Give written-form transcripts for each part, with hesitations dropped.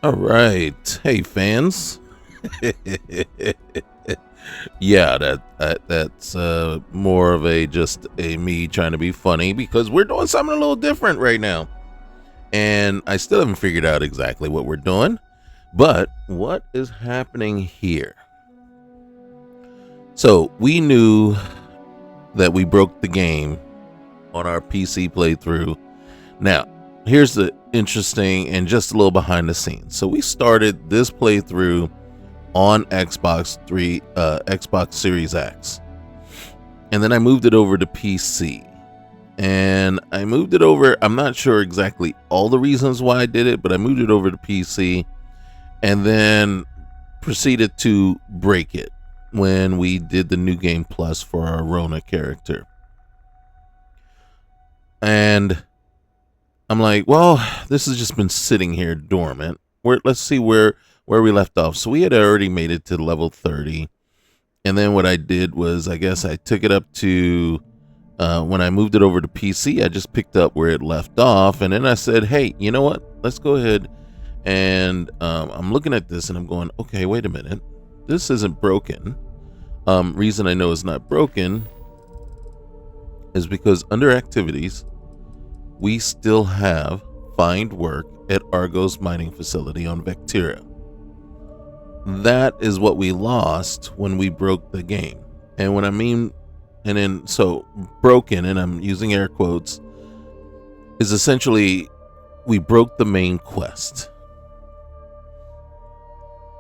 All right. Hey, fans. Yeah, that's more of a just a me trying to be funny because we're doing something a little different right now. And I still haven't figured out exactly what we're doing. But what is happening here? So, we knew that we broke the game on our PC playthrough. Now, here's the interesting and just a little behind the scenes. So, we started this playthrough on Xbox Series X. And then I moved it over to PC. And I moved it over, I'm not sure exactly all the reasons why I did it, but I moved it over to PC and then proceeded to break it when we did the New Game Plus for our Rona character. And I'm like, well, this has just been sitting here dormant. Let's see where we left off. So we had already made it to level 30. And then what I did was, I guess I took it up to, when I moved it over to PC, I just picked up where it left off. And then I said, hey, you know what? Let's go ahead. And I'm looking at this and I'm going, okay, wait a minute. This isn't broken. Reason I know it's not broken is because under activities, we still have find work at Argo's mining facility on Vectira. That is what we lost when we broke the game. And when I mean, and then, so broken, and I'm using air quotes, is essentially we broke the main quest.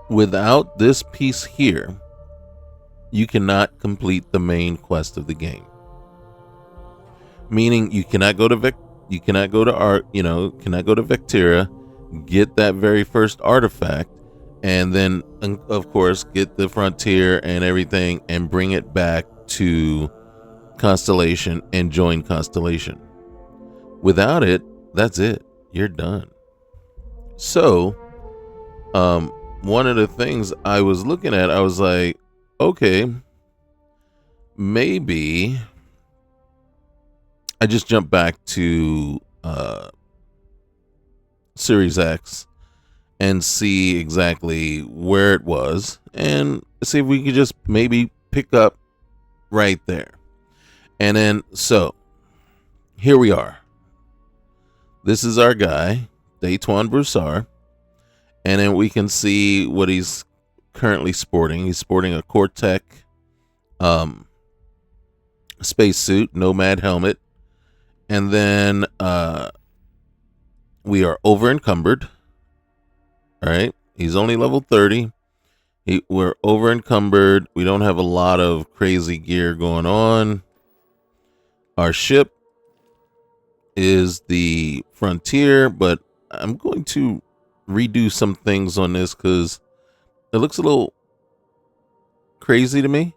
Without this piece here, you cannot complete the main quest of the game. Meaning you cannot go to cannot go to Vectira, get that very first artifact, and then of course get the frontier and everything and bring it back to Constellation and join Constellation. Without it, that's it. You're done. So, one of the things I was looking at, I was like, okay, maybe I just jumped back to Series X and see exactly where it was and see if we could just maybe pick up right there. And then, so here we are. This is our guy, Daytuan Broussard. And then we can see what he's currently sporting. He's sporting a Cortec spacesuit, Nomad helmet. And then we are over encumbered. All right. He's only level 30. We're over encumbered. We don't have a lot of crazy gear going on. Our ship is the Frontier, but I'm going to redo some things on this because it looks a little crazy to me.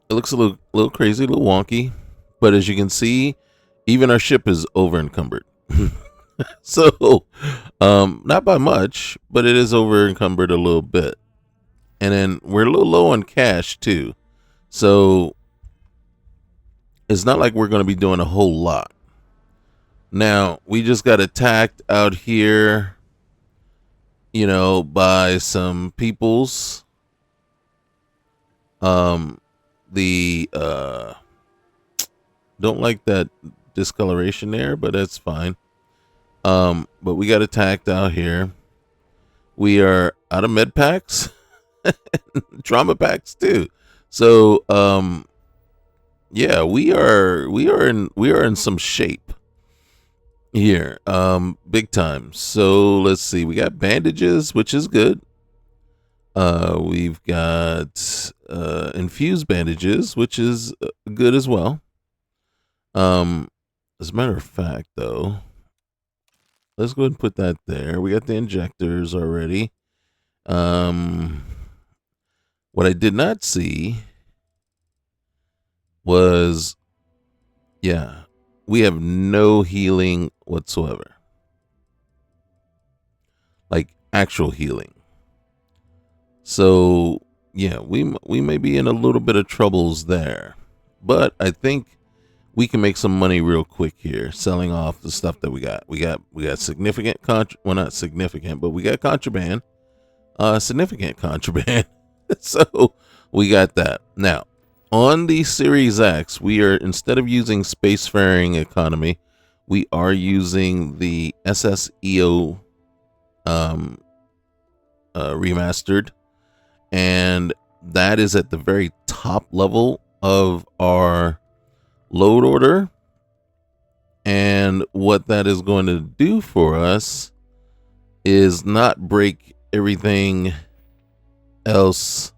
It looks a little crazy, a little wonky. But as you can see, even our ship is over encumbered. So, not by much, but it is over encumbered a little bit. And then we're a little low on cash too. So, it's not like we're going to be doing a whole lot. Now, we just got attacked out here, by some peoples. The don't like that discoloration there, but that's fine. But we got attacked out here. We are out of med packs, trauma packs too. So, yeah, we are in some shape here, big time. So let's see. We got bandages, which is good. We've got infused bandages, which is good as well. As a matter of fact, though, let's go ahead and put that there. We got the injectors already. What I did not see was, yeah, we have no healing whatsoever. Like actual healing. So, yeah, we may be in a little bit of troubles there. But I think we can make some money real quick here selling off the stuff that we got. We got significant well, not significant, but we got contraband, significant contraband. So we got that. Now, on the Series X, we are, instead of using spacefaring economy, we are using the SSEO remastered, and that is at the very top level of our load order. And what that is going to do for us is not break everything else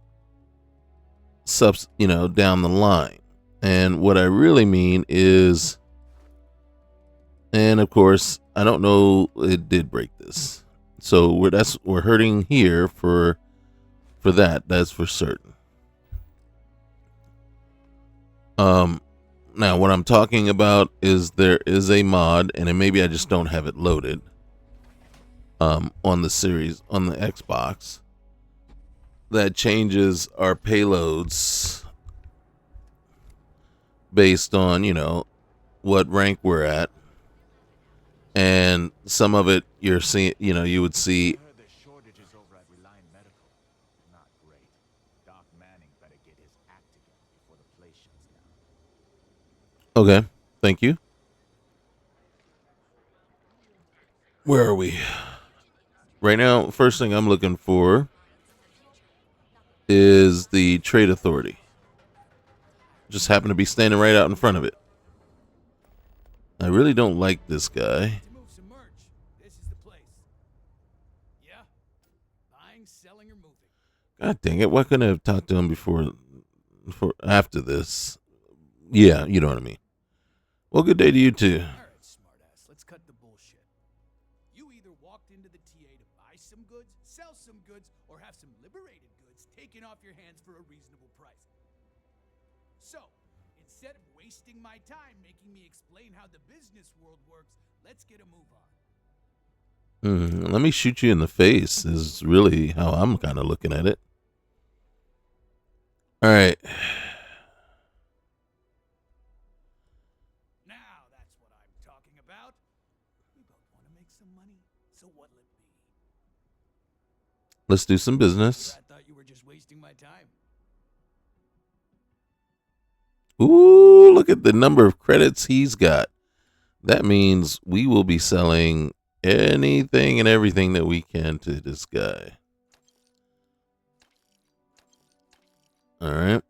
down the line. And what I really mean is, and of course, I don't know, it did break this. So we're hurting here for that. That's for certain. Now what I'm talking about is there is a mod, and maybe I just don't have it loaded on the Xbox, that changes our payloads based on, what rank we're at. And some of it you're seeing, you would see. Okay, thank you. Where are we? Right now, first thing I'm looking for is the Trade Authority. Just happen to be standing right out in front of it. I really don't like this guy. God dang it, why couldn't I have talked to him after this? Yeah, you know what I mean. Well, good day to you too. All right, smartass, let's cut the bullshit. You either walked into the TA to buy some goods, sell some goods, or have some liberated goods taken off your hands for a reasonable price. So, instead of wasting my time making me explain how the business world works, let's get a move on. Let me shoot you in the face is really how I'm kind of looking at it. All right. Now that's what I'm talking about. We both want to make some money, so what'll it be? Let's do some business. I thought you were just wasting my time. Ooh, look at the number of credits he's got. That means we will be selling anything and everything that we can to this guy. All right.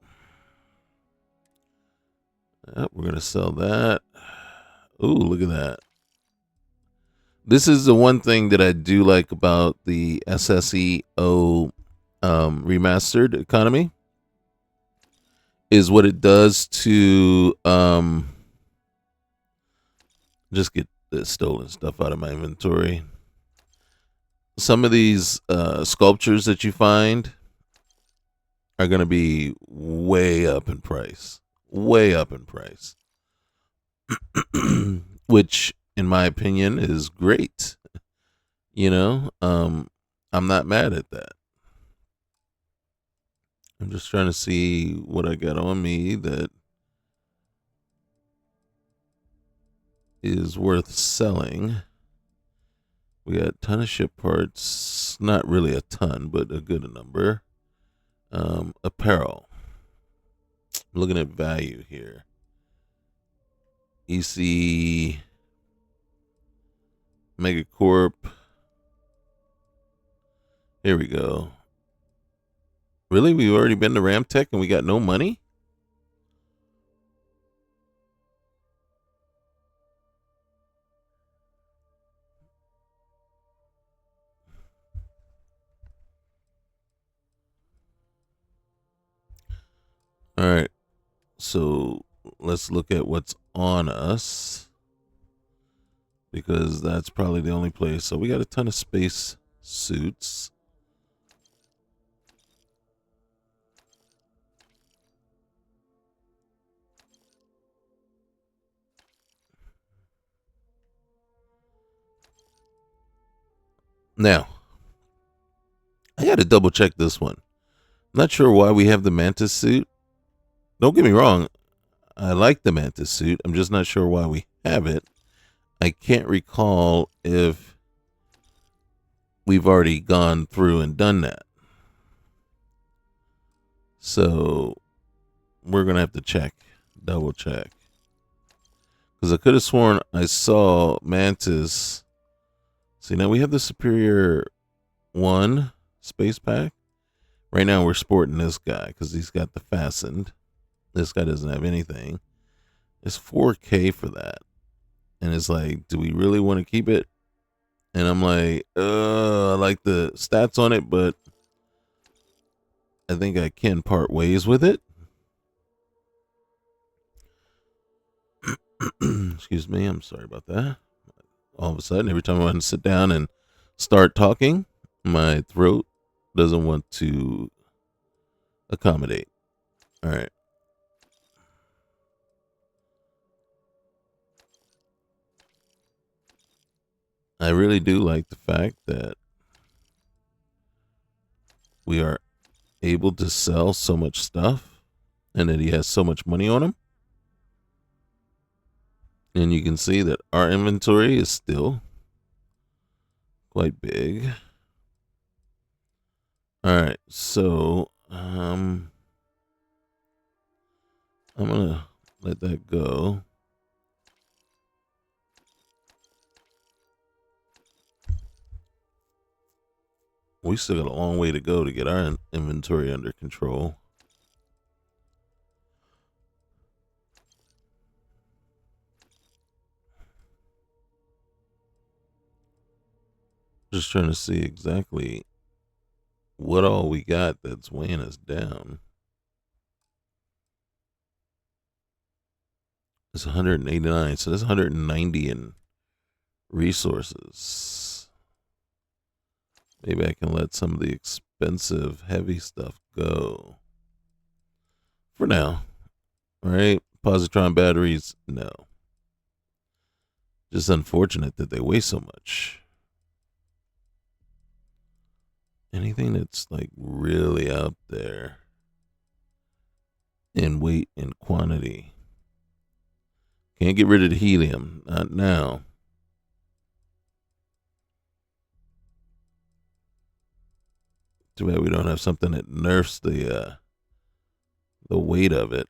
Yep, we're going to sell that. Ooh, look at that. This is the one thing that I do like about the SSEO remastered economy, is what it does to just get the stolen stuff out of my inventory. Some of these sculptures that you find are going to be way up in price. Way up in price. Which, in my opinion, is great. I'm not mad at that. I'm just trying to see what I got on me that is worth selling. We got a ton of ship parts. Not really a ton, but a good number. Apparel. I'm looking at value here. EC Megacorp. Here we go. Really? We've already been to Ramtech and we got no money? All right. So let's look at what's on us, because that's probably the only place. So we got a ton of space suits. Now, I got to double check this one. I'm not sure why we have the Mantis suit. Don't get me wrong. I like the mantis suit. I'm just not sure why we have it. I can't recall if we've already gone through and done that. So we're going to have to check, double check. Because I could have sworn I saw mantis. See, now we have the Superior 1 space pack. Right now we're sporting this guy because he's got the fastened. This guy doesn't have anything. It's 4K for that. And it's like, do we really want to keep it? And I'm like, I like the stats on it, but I think I can part ways with it. Excuse me, I'm sorry about that. All of a sudden, every time I want to sit down and start talking, my throat doesn't want to accommodate. All right. I really do like the fact that we are able to sell so much stuff and that he has so much money on him. And you can see that our inventory is still quite big. All right, so I'm gonna let that go. We still got a long way to go to get our inventory under control. Just trying to see exactly what all we got that's weighing us down. It's 189, so that's 190 in resources. Maybe I can let some of the expensive, heavy stuff go. For now. Right? Positron batteries, no. Just unfortunate that they weigh so much. Anything that's like really out there in weight and quantity. Can't get rid of the helium. Not now. Too bad we don't have something that nerfs the weight of it.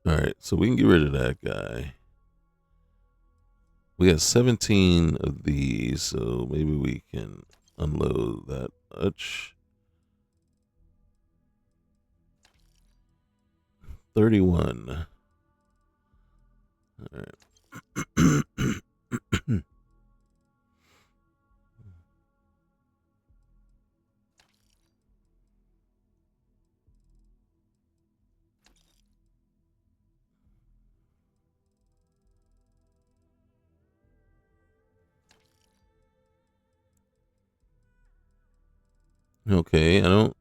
All right, so we can get rid of that guy. We got 17 of these, so maybe we can unload that much. 31. All right. Okay, I don't.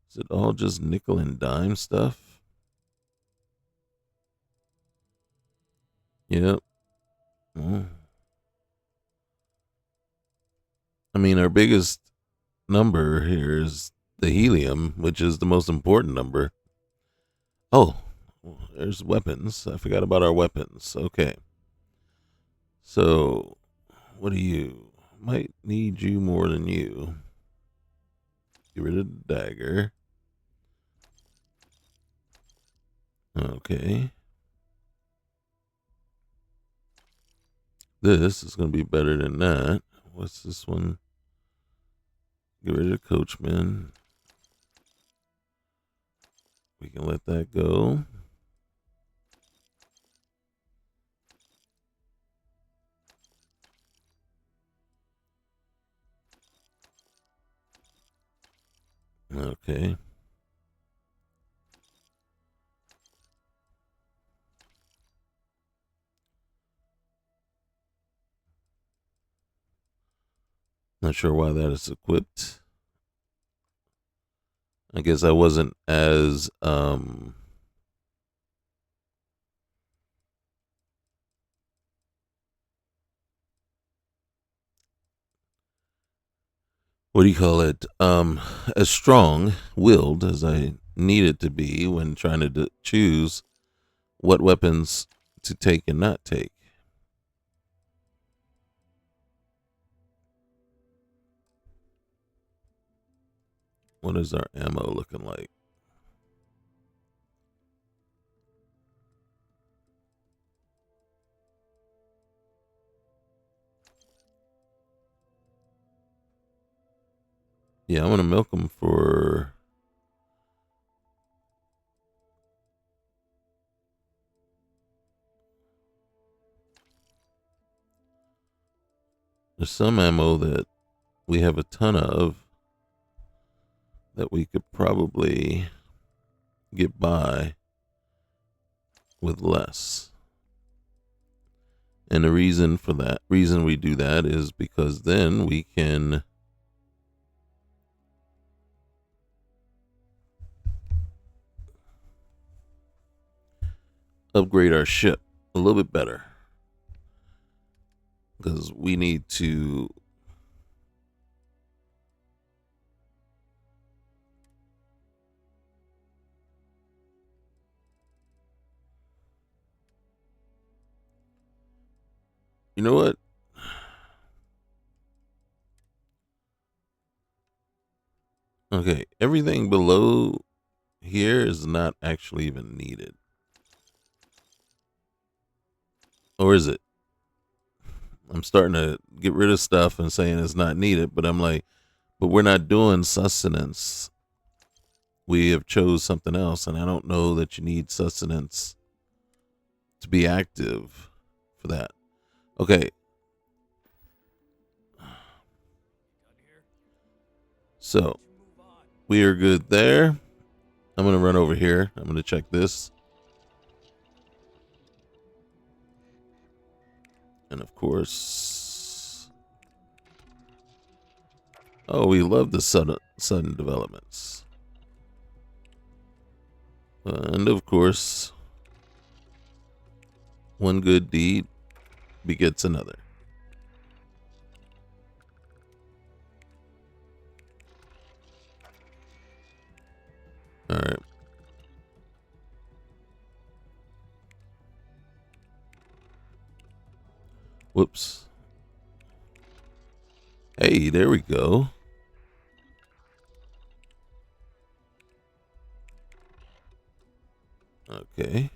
Is it all just nickel and dime stuff? Yep. Well, I mean, our biggest number here is the helium, which is the most important number. Oh, there's weapons. I forgot about our weapons. Okay. So, what do you? Might need you more than you. Get rid of the dagger. Okay. This is going to be better than that. What's this one? Get rid of Coachman. We can let that go. Okay. Not sure why that is equipped. I guess I wasn't as what do you call it? As strong willed as I needed to be when trying to choose what weapons to take and not take. What is our ammo looking like? Yeah, I'm gonna milk them for. There's some ammo that we have a ton of that we could probably get by with less. And the reason we do that is because then we can upgrade our ship a little bit better. Because we need to. You know what? Okay, everything below here is not actually even needed. Or is it? I'm starting to get rid of stuff and saying it's not needed, but I'm like, but we're not doing sustenance. We have chose something else, and I don't know that you need sustenance to be active for that. Okay. So we are good there. I'm gonna run over here. I'm gonna check this. And of course, oh, we love the sudden developments. And of course, one good deed begets another. All right. Whoops. Hey, there we go. Okay.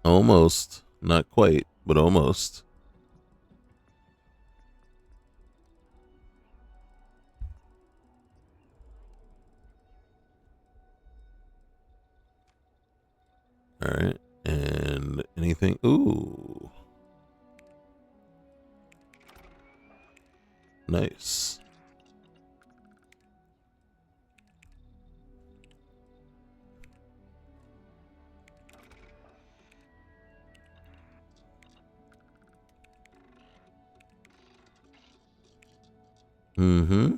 Almost. Not quite, but almost. All right. And anything? Ooh. Nice. Mm-hmm.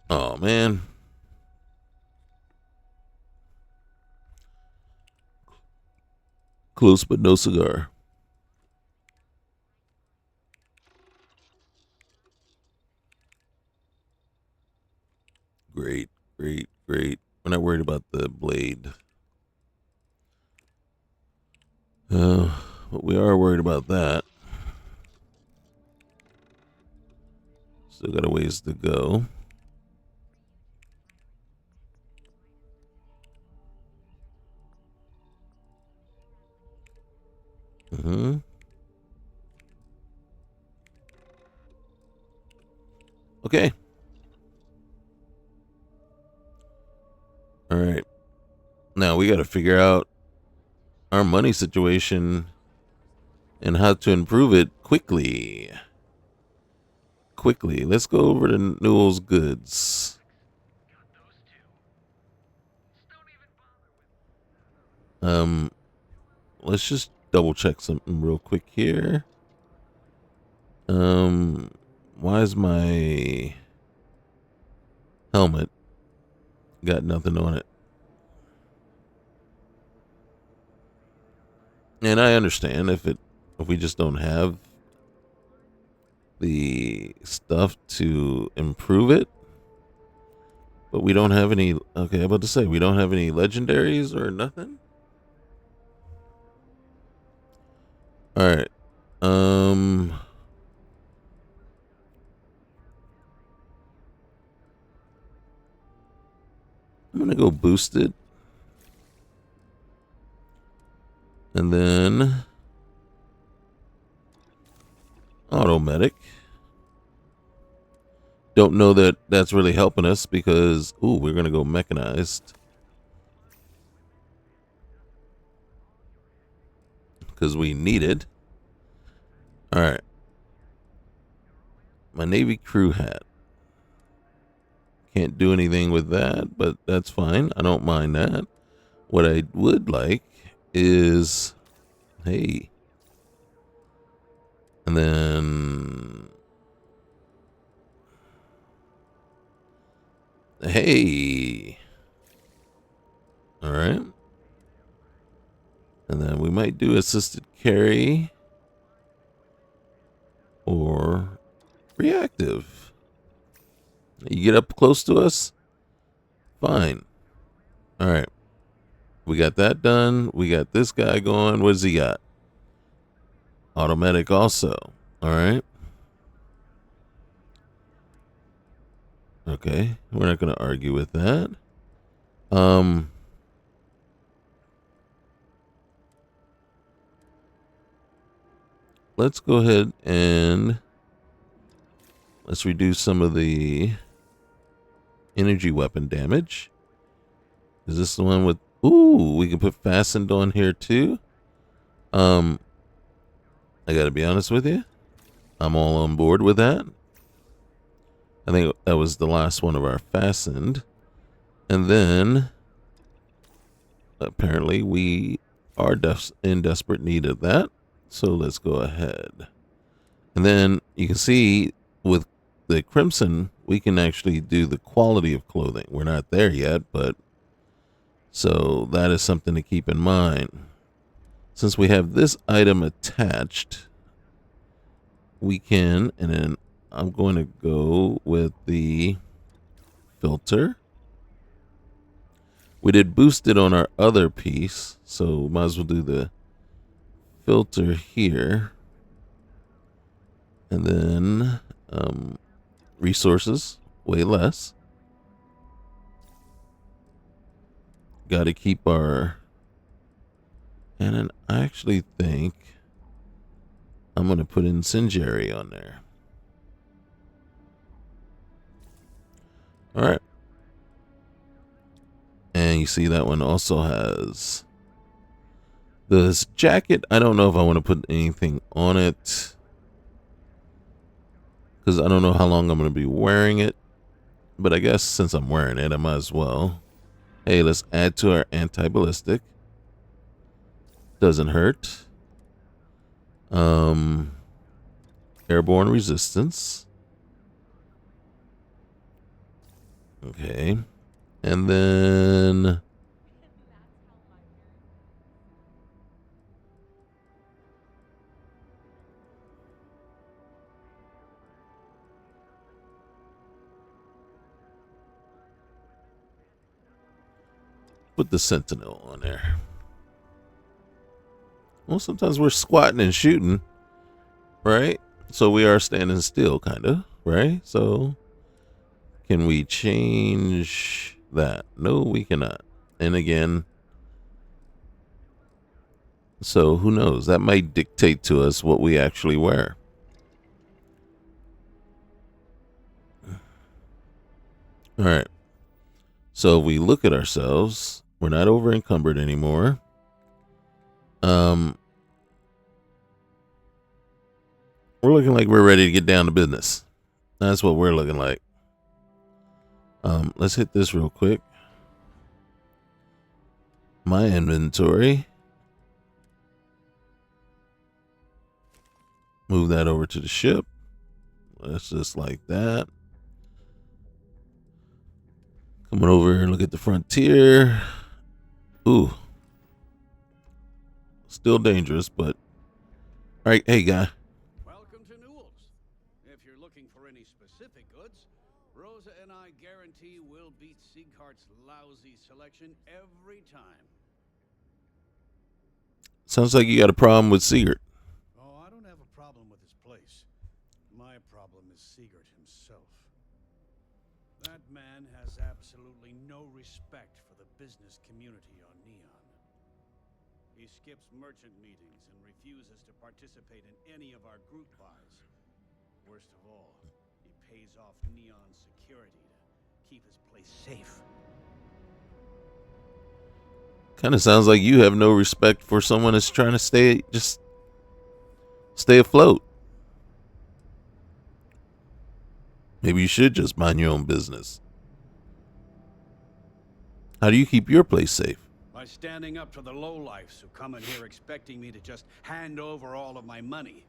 Oh, man. Close but no cigar. Great, great, great. We're not worried about the blade. But we are worried about that. Still got a ways to go. Mm-hmm. Okay. All right. Now we got to figure out our money situation and how to improve it quickly. Quickly. Let's go over to Newell's Goods. Um, let's just double check something real quick here. Why is my helmet got nothing on it? And I understand if we just don't have the stuff to improve it, but we don't have any. Okay, I'm about to say we don't have any legendaries or nothing. All right. I'm gonna go boosted, and then automatic. Don't know that that's really helping us because we're gonna go mechanized because we need it. All right. My Navy crew hat. Can't do anything with that, but that's fine. I don't mind that. What I would like is, hey, and then, hey, all right. And then we might do assisted carry or reactive. You get up close to us, fine. All right. We got that done. We got this guy going. What does he got? Automatic also. All right. Okay. We're not going to argue with that. Let's go ahead and let's reduce some of the energy weapon damage. Is this the one with, we can put fastened on here too? I gotta be honest with you. I'm all on board with that. I think that was the last one of our fastened. And then apparently we are in desperate need of that. So let's go ahead. And then you can see with the Crimson, we can actually do the quality of clothing. We're not there yet, but so that is something to keep in mind. Since we have this item attached, we can, and then I'm going to go with the filter. We did boost it on our other piece, so might as well do the filter here. And then resources, way less. Got to keep our, and then I actually think I'm going to put incendiary on there. All right. And you see that one also has this jacket. I don't know if I want to put anything on it because I don't know how long I'm going to be wearing it. But I guess since I'm wearing it, I might as well. Hey, let's add to our anti-ballistic. Doesn't hurt. Airborne resistance. Okay. And then put the sentinel on there. Well, sometimes we're squatting and shooting, right? So we are standing still, kind of, right? So can we change that? No, we cannot. And again, so who knows? That might dictate to us what we actually wear. All right. So if we look at ourselves, we're not over encumbered anymore. We're looking like we're ready to get down to business. That's what we're looking like. Let's hit this real quick. My inventory. Move that over to the ship. Let's just like that. Coming over and look at the frontier. Ooh. Still dangerous, but... Alright, hey, guy. Welcome to Newell's. If you're looking for any specific goods, Rosa and I guarantee we'll beat Sieghart's lousy selection every time. Sounds like you got a problem with Siegert. Oh, I don't have a problem with his place. My problem is Siegert himself. That man has absolutely no respect for the business community on Neon. He skips merchant meetings and refuses to participate in any of our group buys. Worst of all, he pays off Neon security to keep his place safe. Kind of sounds like you have no respect for someone that's trying to stay afloat. Maybe you should just mind your own business. How do you keep your place safe? By standing up to the lowlifes who come in here expecting me to just hand over all of my money.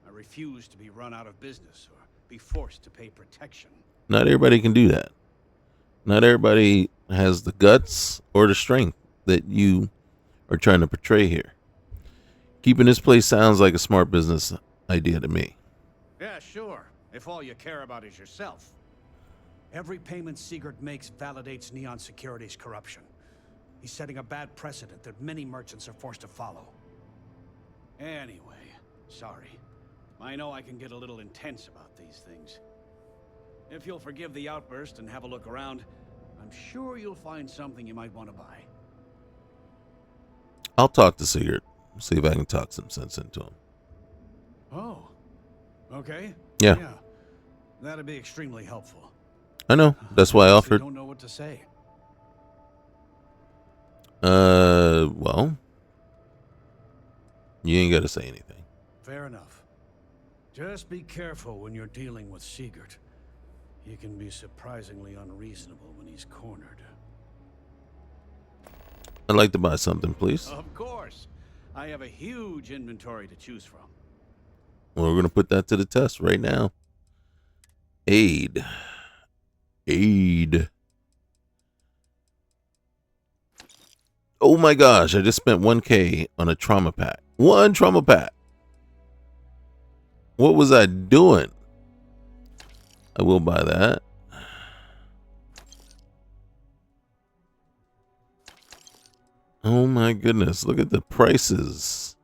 I refuse to be run out of business or be forced to pay protection. Not everybody can do that. Not everybody has the guts or the strength that you are trying to portray here. Keeping this place sounds like a smart business idea to me. Yeah, sure. If all you care about is yourself. Every payment Siegert makes validates Neon Security's corruption. He's setting a bad precedent that many merchants are forced to follow. Anyway, sorry. I know I can get a little intense about these things. If you'll forgive the outburst and have a look around, I'm sure you'll find something you might want to buy. I'll talk to Siegert. See if I can talk some sense into him. Oh, okay. Yeah. That'd be extremely helpful. I know. That's why I offered. Don't know what to say. Well, you ain't got to say anything. Fair enough. Just be careful when you're dealing with Siegert. He can be surprisingly unreasonable when he's cornered. I'd like to buy something, please. Of course. I have a huge inventory to choose from. Well, we're going to put that to the test right now. Aid. Oh my gosh, I just spent 1K on a trauma pack. One trauma pack. What was I doing? I will buy that. Oh my goodness, look at the prices.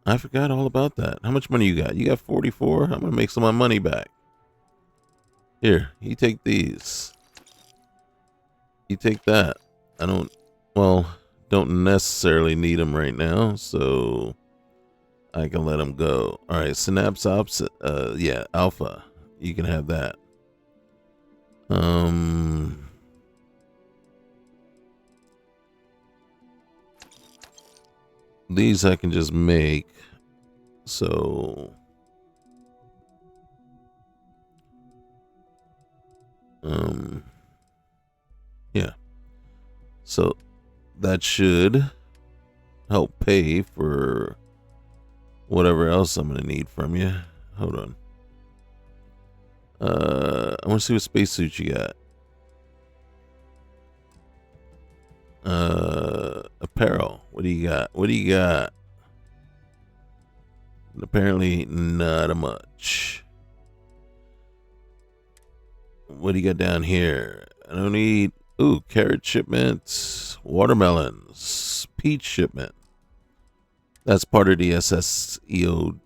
I forgot all about that. How much money you got? You got 44? I'm going to make some of my money back. Here, you take these. You take that. I don't necessarily need them right now, so I can let them go. All right, Synapse Ops, yeah, Alpha. You can have that. These I can just make. So yeah. So that should help pay for whatever else I'm gonna need from you. Hold on. I want to see what spacesuit you got. Apparel. What do you got? What do you got? Apparently not a much. What do you got down here? I don't need... Ooh, carrot shipments, watermelons, peach shipment. That's part of the SSEO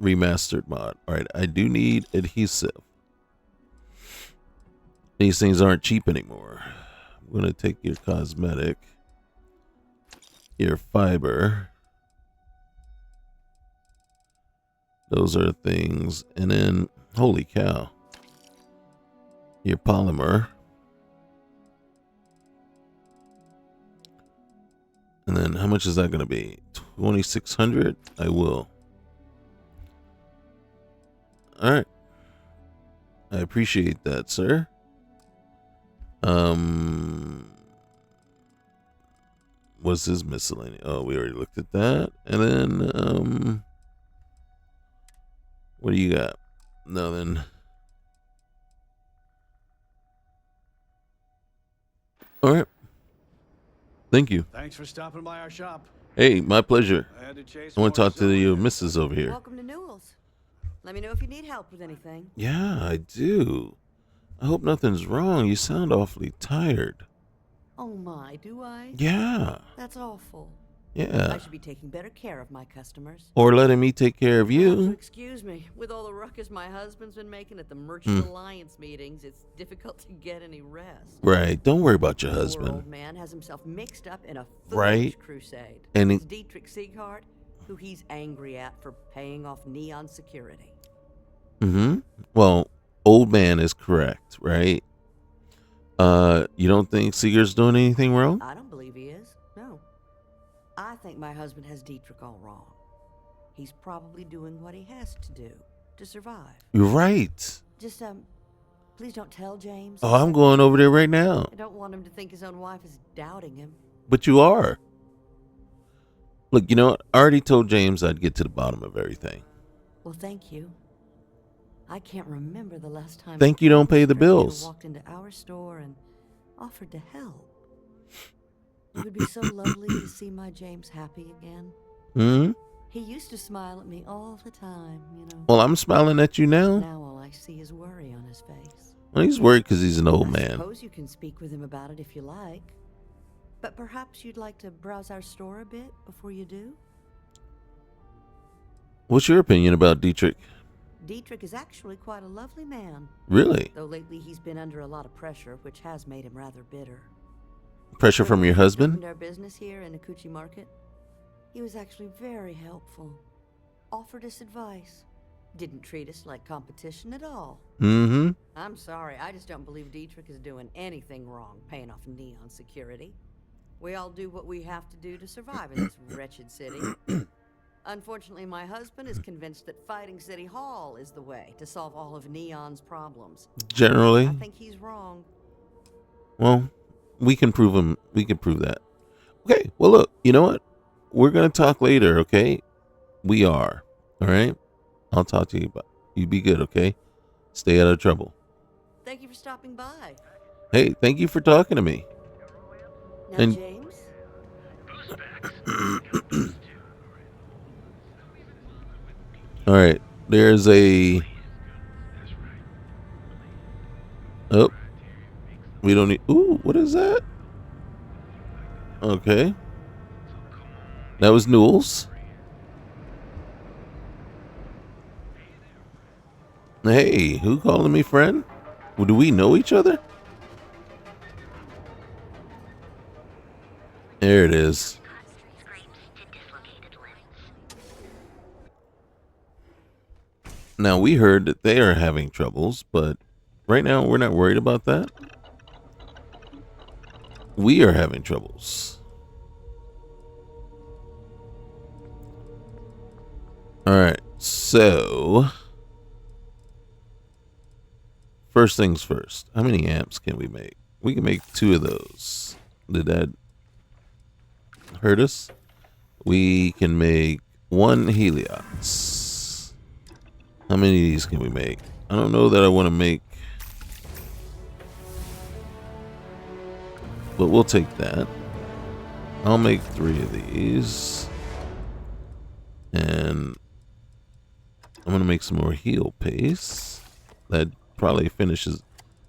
remastered mod. All right, I do need adhesive. These things aren't cheap anymore. I'm going to take your cosmetic, your fiber. Those are things. And then, holy cow, your polymer. And then how much is that going to be? 2,600. I will. All right. I appreciate that, sir. What's his miscellaneous? Oh, we already looked at that. And then what do you got? Nothing. All right. Thank you. Thanks for stopping by our shop. Hey, my pleasure. I had to chase I want to more talk to the cylinders. missus over here. Welcome to Newell's. Let me know if you need help with anything. Yeah, I do. I hope nothing's wrong. You sound awfully tired. Oh my, do I? Yeah. That's awful. Yeah. I should be taking better care of my customers. Or letting me take care of You'll have to you. excuse me. With all the ruckus my husband's been making at the Merchant Alliance meetings, it's difficult to get any rest. Right. Don't worry about your Poor husband. old man has himself mixed up in a Right. foolish crusade. And It's Dietrich Sieghart, who he's angry at for paying off Neon security. Well, old man is correct, right? You don't think Seeger's doing anything wrong? I don't believe he is. No. I think my husband has Dietrich all wrong. He's probably doing what he has to do to survive. You're right. Just, please don't tell James. Oh, I'm going over there right now. I don't want him to think his own wife is doubting him. But you are. Look, you know what? I already told James I'd get to the bottom of everything. Well, thank you. I can't remember the last time. Thank you don't pay the a stranger bills. Walked into our store and offered to help. It would be so lovely to see my James happy again. He used to smile at me all the time, you know. Well, I'm smiling at you now. Now all I see is worry on his face. Well, he's worried because he's an old I man. suppose you can speak with him about it if you like. But perhaps you'd like to browse our store a bit before you do? What's your opinion about Dietrich? Dietrich is actually quite a lovely man. Really? Though lately he's been under a lot of pressure, which has made him rather bitter. Pressure from your When we husband? opened our business here in Akuchi Market, he was actually very helpful. Offered us advice. Didn't treat us like competition at all. I'm sorry, I just don't believe Dietrich is doing anything wrong paying off Neon security. We all do what we have to do to survive in this wretched city. Unfortunately, my husband is convinced that fighting City Hall is the way to solve all of Neon's problems. Generally. I think he's wrong. Well, we can prove him. We can prove that. Okay. Well, look. You know what? We're gonna talk later. Okay. We are. All right. I'll talk to you about. You be good. Okay. Stay out of trouble. Thank you for stopping by. Hey, thank you for talking to me. Now, And- James? All right. There's a. Oh. We don't need. Ooh, what is that? Okay. That was Newell's. Hey, who calling me friend? Well, do we know each other? There it is. Now, we heard that they are having troubles, but right now we're not worried about that. We are having troubles. All right, so first things first. How many amps can we make? We can make 2 of those. Did that hurt us? We can make 1 Heliox. How many of these can we make? I don't know that I want to make, but we'll take that. I'll make 3 of these. And I'm going to make some more heal paste. That probably finishes.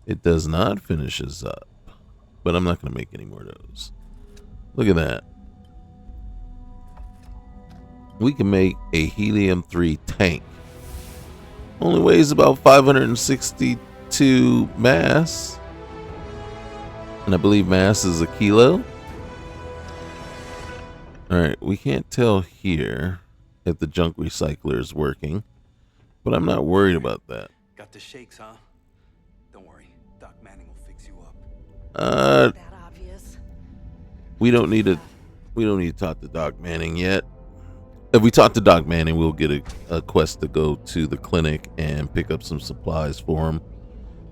It does not finishes up. But I'm not going to make any more of those. Look at that. We can make a helium-3 tank. Only weighs about 562 mass. And I believe mass is a kilo. Alright, we can't tell here if the junk recycler is working. But I'm not worried about that. Got the shakes, huh? Don't worry. Doc Manning will fix you up. That obvious. We don't need a We don't need to talk to Doc Manning yet. If we talk to Doc Manning, we'll get a quest to go to the clinic and pick up some supplies for him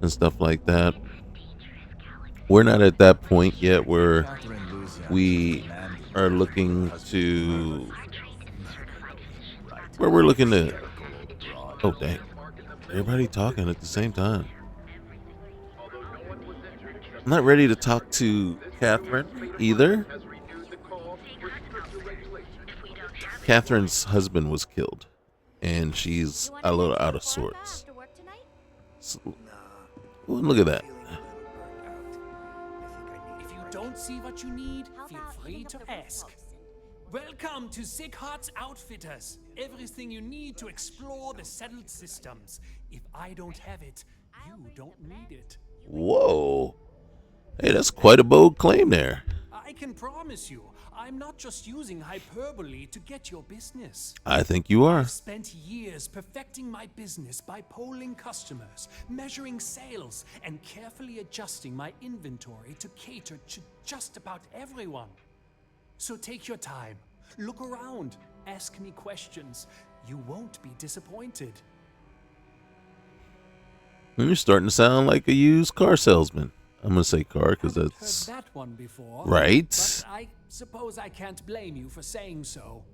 and stuff like that. We're not at that point yet where we are looking to where we're looking to. Oh dang! Everybody talking at the same time. I'm not ready to talk to Catherine either. Catherine's husband was killed, and she's a little out of sorts. So, well, look at that. If you don't see what you need, feel free to ask. Welcome to Sickhart's Outfitters. Everything you need to explore the settled systems. If I don't have it, you don't need it. Whoa. Hey, that's quite a bold claim there. I can promise you, I'm not just using hyperbole to get your business. I think you are. I've spent years perfecting my business by polling customers, measuring sales, and carefully adjusting my inventory to cater to just about everyone. So take your time, look around, ask me questions. You won't be disappointed. You're starting to sound like a used car salesman. I'm going to say car because that's heard that one before. right. But I suppose I can't blame you for saying so.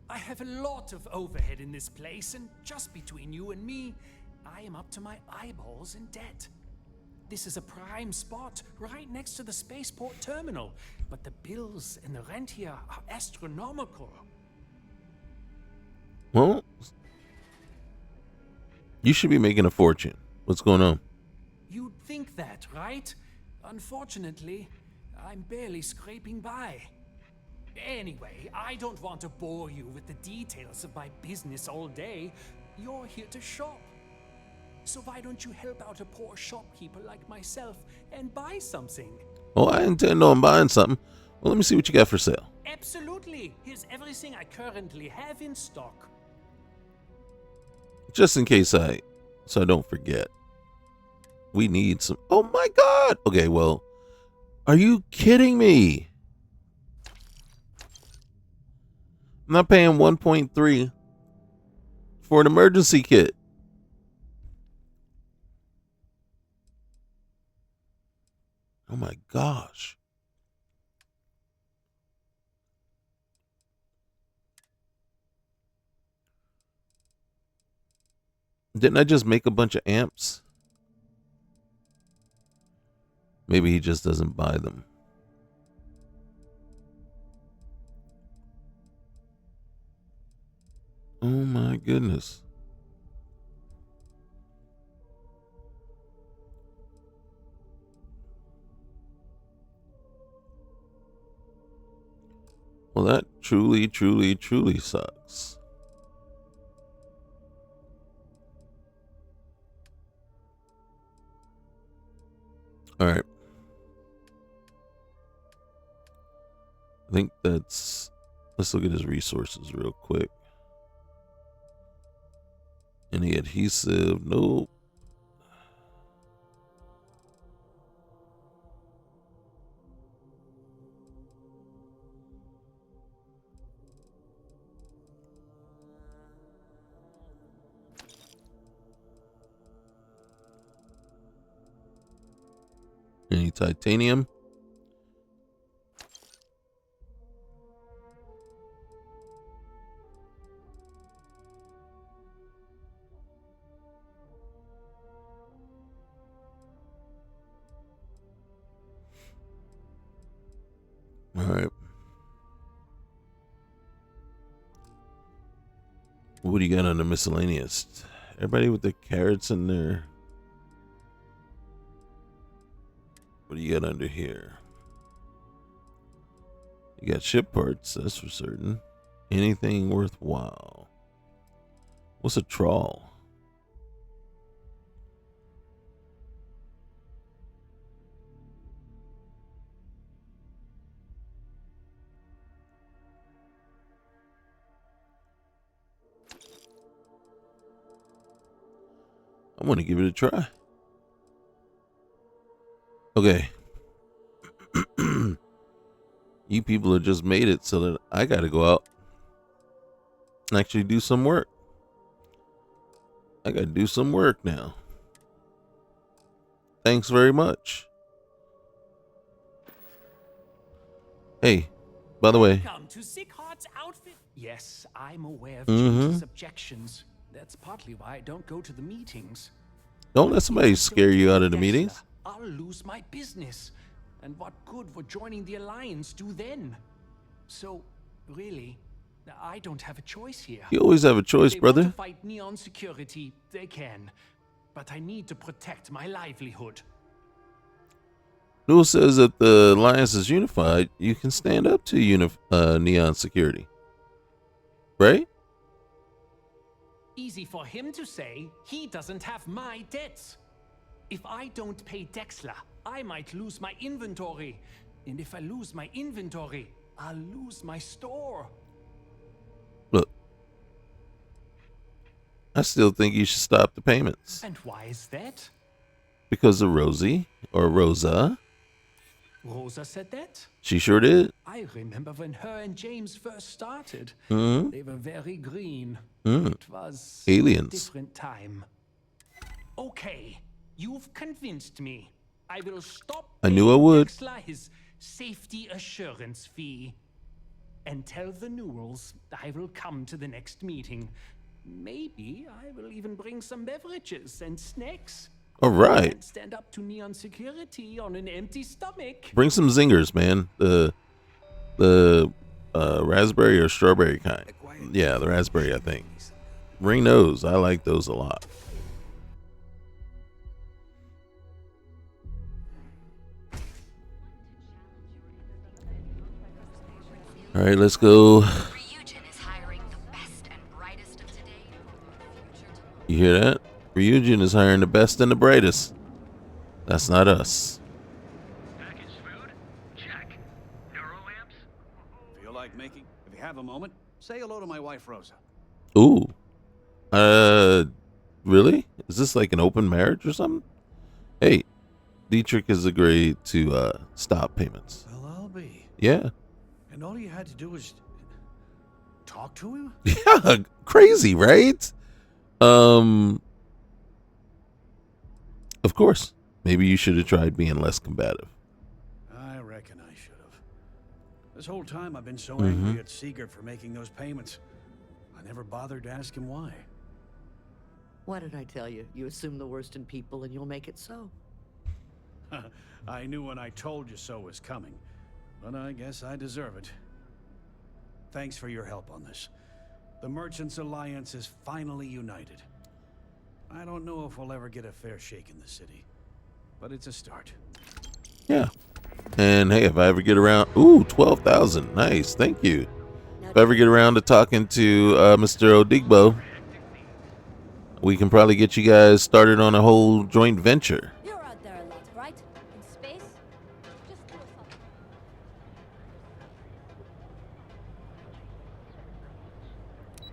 I have a lot of overhead in this place, and just between you and me, I am up to my eyeballs in debt. This is a prime spot, right next to the spaceport terminal, but the bills and the rent here are astronomical. Well, you should be making a fortune. What's going on? You'd think that, right? Unfortunately, I'm barely scraping by. Anyway, I don't want to bore you with the details of my business all day. You're here to shop. So why don't you help out a poor shopkeeper like myself and buy something? Oh, I intend on buying something. Well, let me see what you got for sale. Absolutely. Here's everything I currently have in stock. Just in case so I don't forget. We need some. Oh my God. Okay, well, are you kidding me? I'm not paying 1.3 for an emergency kit. Oh my gosh. Didn't I just make a bunch of amps? Maybe he just doesn't buy them. Oh my goodness. Well, that truly, truly, truly sucks. All right. I think let's look at his resources real quick. Any adhesive? Nope. Any titanium? All right. What do you got on the miscellaneous? Everybody with the carrots in there. What do you got under here? You got ship parts, that's for certain. Anything worthwhile? What's a trawl? I want to give it a try. Okay. You people have just made it so that I got to go out and actually do some work. I got to do some work now. Thanks very much. Hey, by the way. Welcome to Sickhart's outfit. Yes, I'm aware of James's objections. That's partly why I don't go to the meetings. Don't let somebody scare you out of the meetings. I'll lose my business. And what good would joining the Alliance do then? So, really, I don't have a choice here. You always have a choice, They brother. want to fight Neon Security, they can. But I need to protect my livelihood. Newell says that the Alliance is unified. You can stand up to Neon Security. Right? Easy for him to say. He doesn't have my debts. If I don't pay Dexler, I might lose my inventory. And if I lose my inventory, I'll lose my store. Look, I still think you should stop the payments. And why is that? Because of Rosie, or Rosa. Rosa said that? She sure did. I remember when her and James first started. Mm-hmm. They were very green. Mm. It was Aliens. a different time. Okay, you've convinced me. I will stop I knew I would. Dexler his safety assurance fee. And tell the Newells I will come to the next meeting. Maybe I will even bring some beverages and snacks. All right. Can't stand up to Neon Security on an empty stomach. Bring some zingers, man. The raspberry or strawberry kind. Yeah, the raspberry, I think. Bring those. I like those a lot. All right, let's go. Ryujin is hiring the best and brightest of today for the future tomorrow. You hear that? Ryujin is hiring the best and the brightest. That's not us. Packaged food? Check. Neuro lamps? Feel like making? If you have a moment, say hello to my wife, Rosa. Ooh. Really? Is this like an open marriage or something? Hey, Dietrich has agreed to stop payments. Well, I'll be. Yeah. And all you had to do was talk to him? Yeah, crazy, right? Of course. Maybe you should have tried being less combative. I reckon I should have. This whole time I've been so angry at Siegert for making those payments. I never bothered to ask him why. What did I tell you? You assume the worst in people and you'll make it so. I knew when I told you so was coming, but I guess I deserve it. Thanks for your help on this. The Merchants Alliance is finally united. I don't know if we'll ever get a fair shake in the city, but it's a start. Yeah. And hey, if I ever get around, 12,000. Nice. Thank you. If I ever get around to talking to Mr. Odigbo, we can probably get you guys started on a whole joint venture. You're out there a lot, right? In space? Just do something.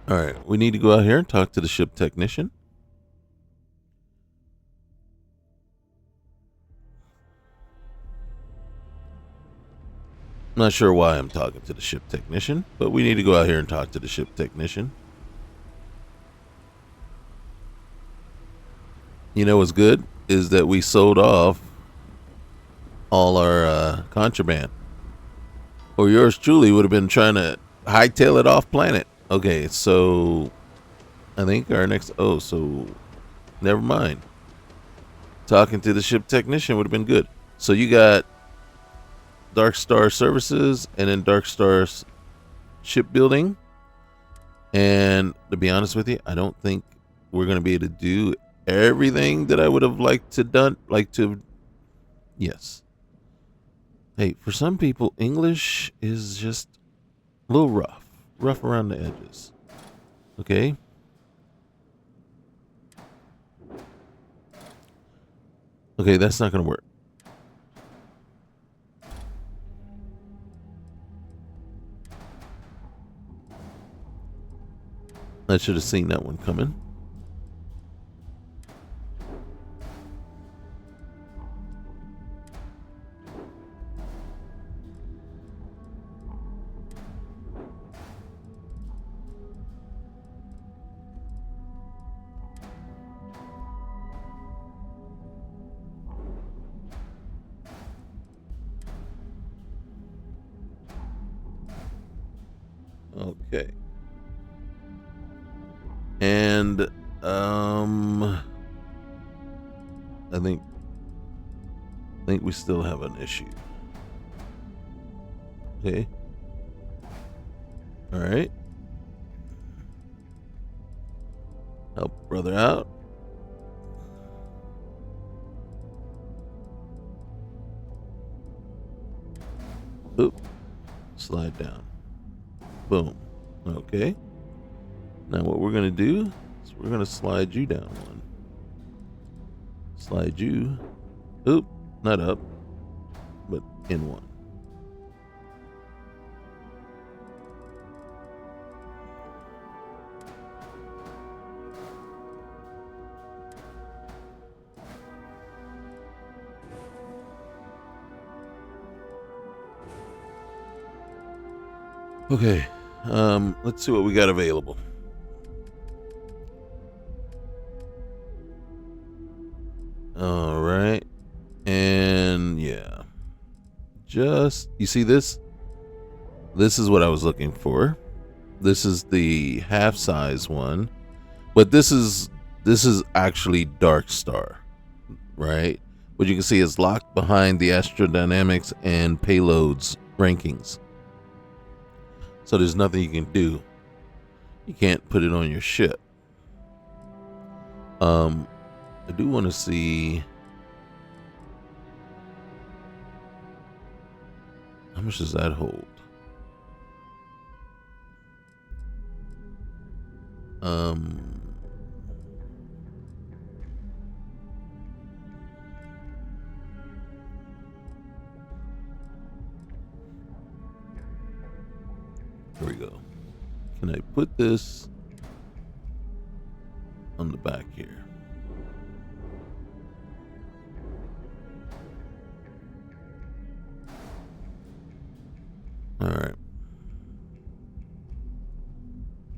All right. We need to go out here and talk to the ship technician. I'm not sure why I'm talking to the ship technician, but we need to go out here and talk to the ship technician. You know what's good is that we sold off all our contraband. Or yours truly would have been trying to hightail it off planet. Okay, so I think our next... Oh, so never mind. Talking to the ship technician would have been good. So you got Dark Star Services and then Dark Star's shipbuilding. And to be honest with you, I don't think we're going to be able to do everything that I would have liked to done. Yes. Hey, for some people, English is just a little rough around the edges. Okay. Okay, that's not going to work. I should have seen that one coming. Okay. And I think we still have an issue. Okay. All right. Help brother out. Oop. Slide down. Boom. Okay. Now what we're gonna do is we're gonna slide you down one. Slide you. Oop. Not up, but in one. Okay, let's see what we got available. All right, and yeah, just you see this? This is what I was looking for. This is the half size one, but this is actually Dark Star, right? What you can see is locked behind the astrodynamics and payloads rankings. So there's nothing you can do. You can't put it on your ship. I do want to see how much does that hold. Here we go. Can I put this on the back here? All right.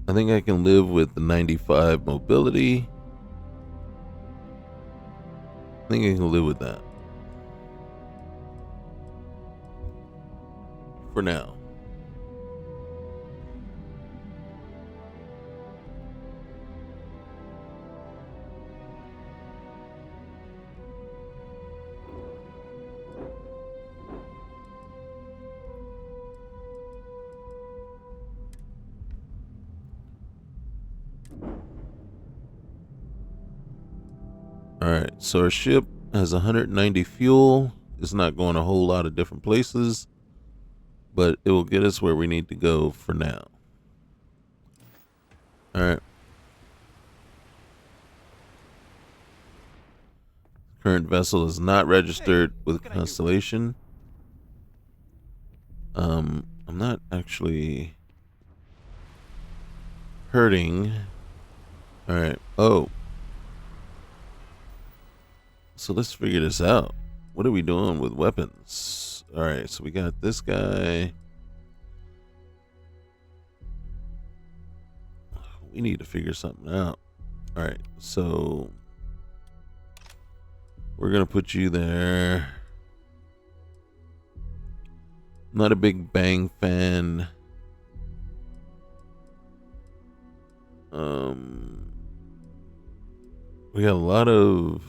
I think I can live with the 95 mobility. I think I can live with that. For now. Alright, so our ship has 190 fuel. It's not going a whole lot of different places, but it will get us where we need to go for now. Alright. Current vessel is not registered with Constellation. I'm not actually hurting. Alright. Oh. So let's figure this out. What are we doing with weapons? Alright, so we got this guy. We need to figure something out. Alright, so we're gonna put you there. Not a big bang fan. We got a lot of,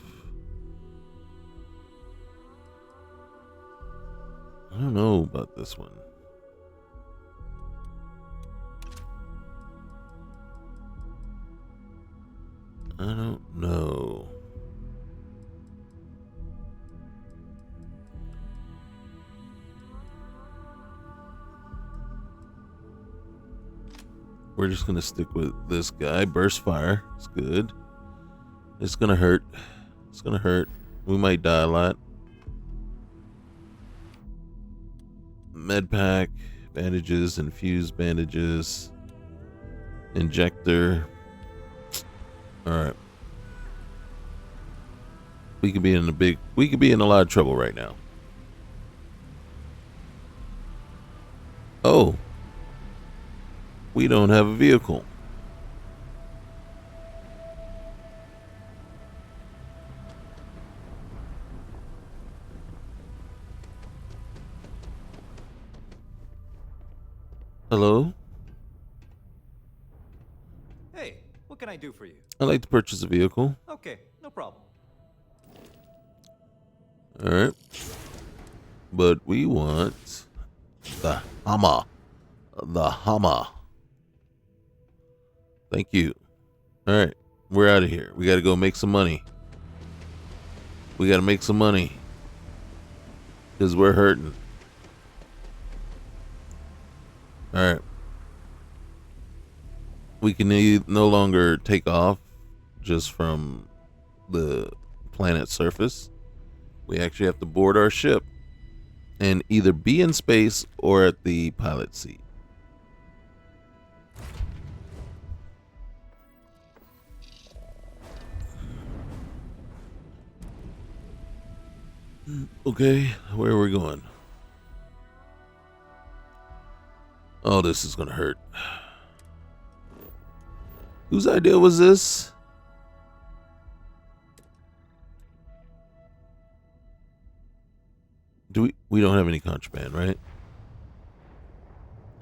I don't know about this one. I don't know. We're just gonna stick with this guy. Burst fire. It's good. It's gonna hurt. It's gonna hurt. We might die a lot. Med pack, bandages, infused bandages, injector. All right. We could be in a lot of trouble right now. Oh. We don't have a vehicle. Hello? What can I do for you? I'd like to purchase a vehicle. Okay, no problem. All right. But we want the Hummer. The Hummer. Thank you. All right. We're out of here. We got to go make some money. We got to make some money. Because we're hurting. All right. We can no longer take off just from the planet's surface. We actually have to board our ship and either be in space or at the pilot seat. Okay, where are we going? Oh, this is gonna hurt. Whose idea was this? We don't have any contraband, right?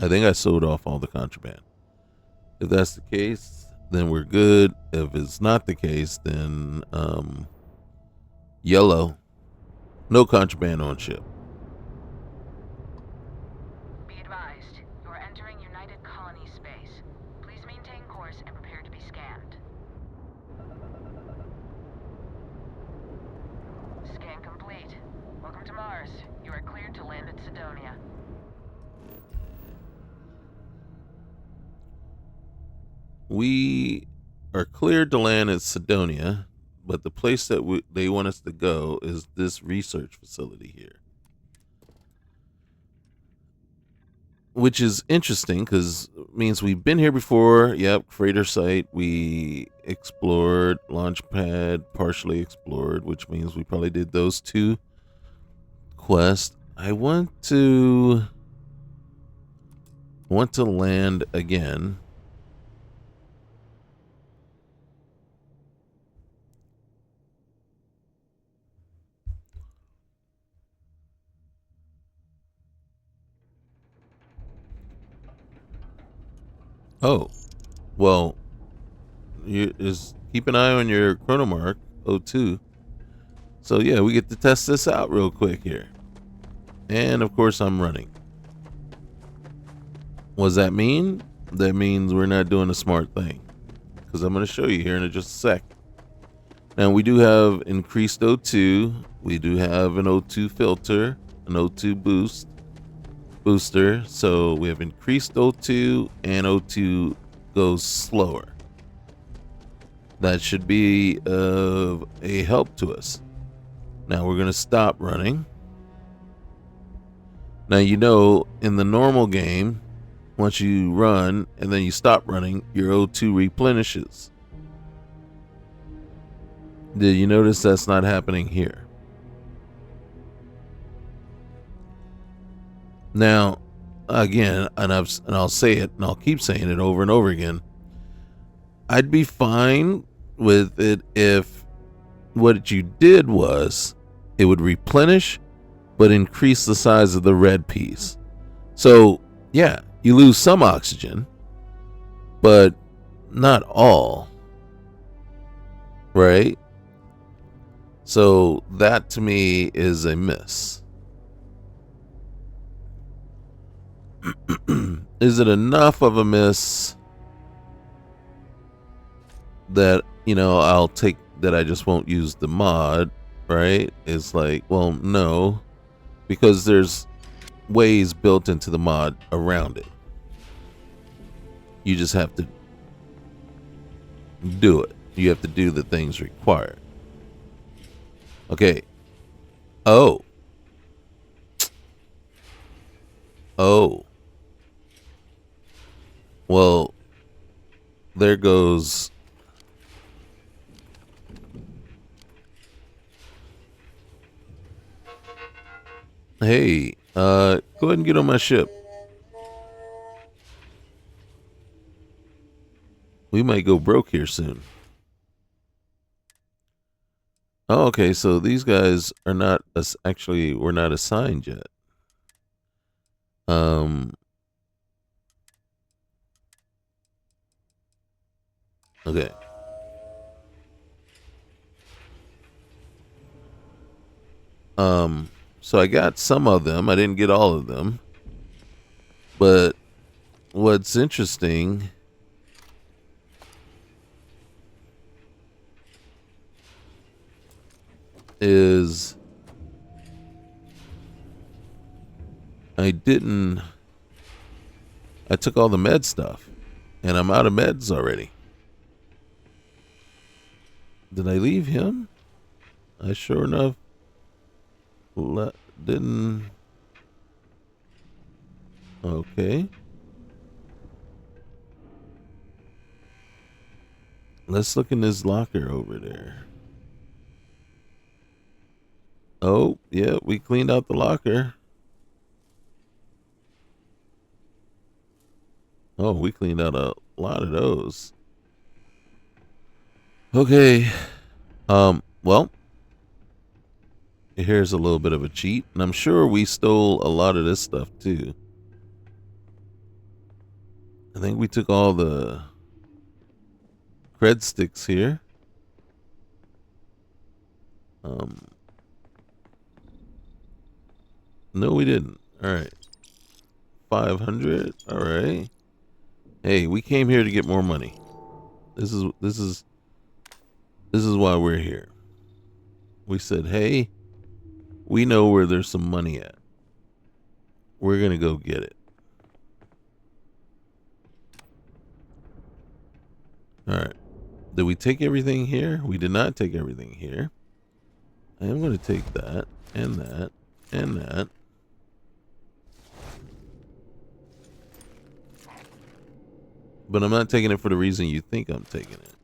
I think I sold off all the contraband. If that's the case, then we're good. If it's not the case, then yellow. No contraband on ship. Be advised, you are entering United Colony space. Please maintain course and prepare to be scanned. Scan complete. Welcome to Mars. You are cleared to land at Sidonia. We are cleared to land at Sidonia, but the place that they want us to go is this research facility here. Which is interesting because it means we've been here before. Yep, freighter site. We explored, launch pad, partially explored, which means we probably did those two quests. I want to land again. Oh, well, you just keep an eye on your chronomark O2. So yeah, we get to test this out real quick here. And of course I'm running. What does that mean? That means we're not doing a smart thing. Because I'm going to show you here in just a sec. Now we do have increased O2. We do have an O2 filter, an O2 booster. So we have increased O2 and O2 goes slower. That should be of a help to us. Now we're going to stop running. Now, you know, in the normal game, once you run and then you stop running, your O2 replenishes. Did you notice that's not happening here? Now, again, and I'll say it, and I'll keep saying it over and over again. I'd be fine with it if what you did was it would replenish, but increase the size of the red piece. So, yeah, you lose some oxygen, but not all. Right? So that to me is a miss. Is it enough of a miss that, you know, I'll take that I just won't use the mod, right? It's like, well, no, because there's ways built into the mod around it. You just have to do it. You have to do the things required. Okay. Oh. Well, there goes. Hey, go ahead and get on my ship. We might go broke here soon. Oh, okay, so these guys are not actually, we're not assigned yet. Okay. So I got some of them. I didn't get all of them. But what's interesting is I took all the med stuff and I'm out of meds already. Did I leave him? I sure enough didn't. Okay. Let's look in his locker over there. Oh, yeah, we cleaned out the locker. Oh, we cleaned out a lot of those. Okay. Well, here's a little bit of a cheat, and I'm sure we stole a lot of this stuff too. I think we took all the cred sticks here. No, we didn't. All right. 500. All right. Hey, we came here to get more money. This is why we're here. We said, "Hey, we know where there's some money at. We're going to go get it." All right. Did we take everything here? We did not take everything here. I am going to take that and that and that. But I'm not taking it for the reason you think I'm taking it.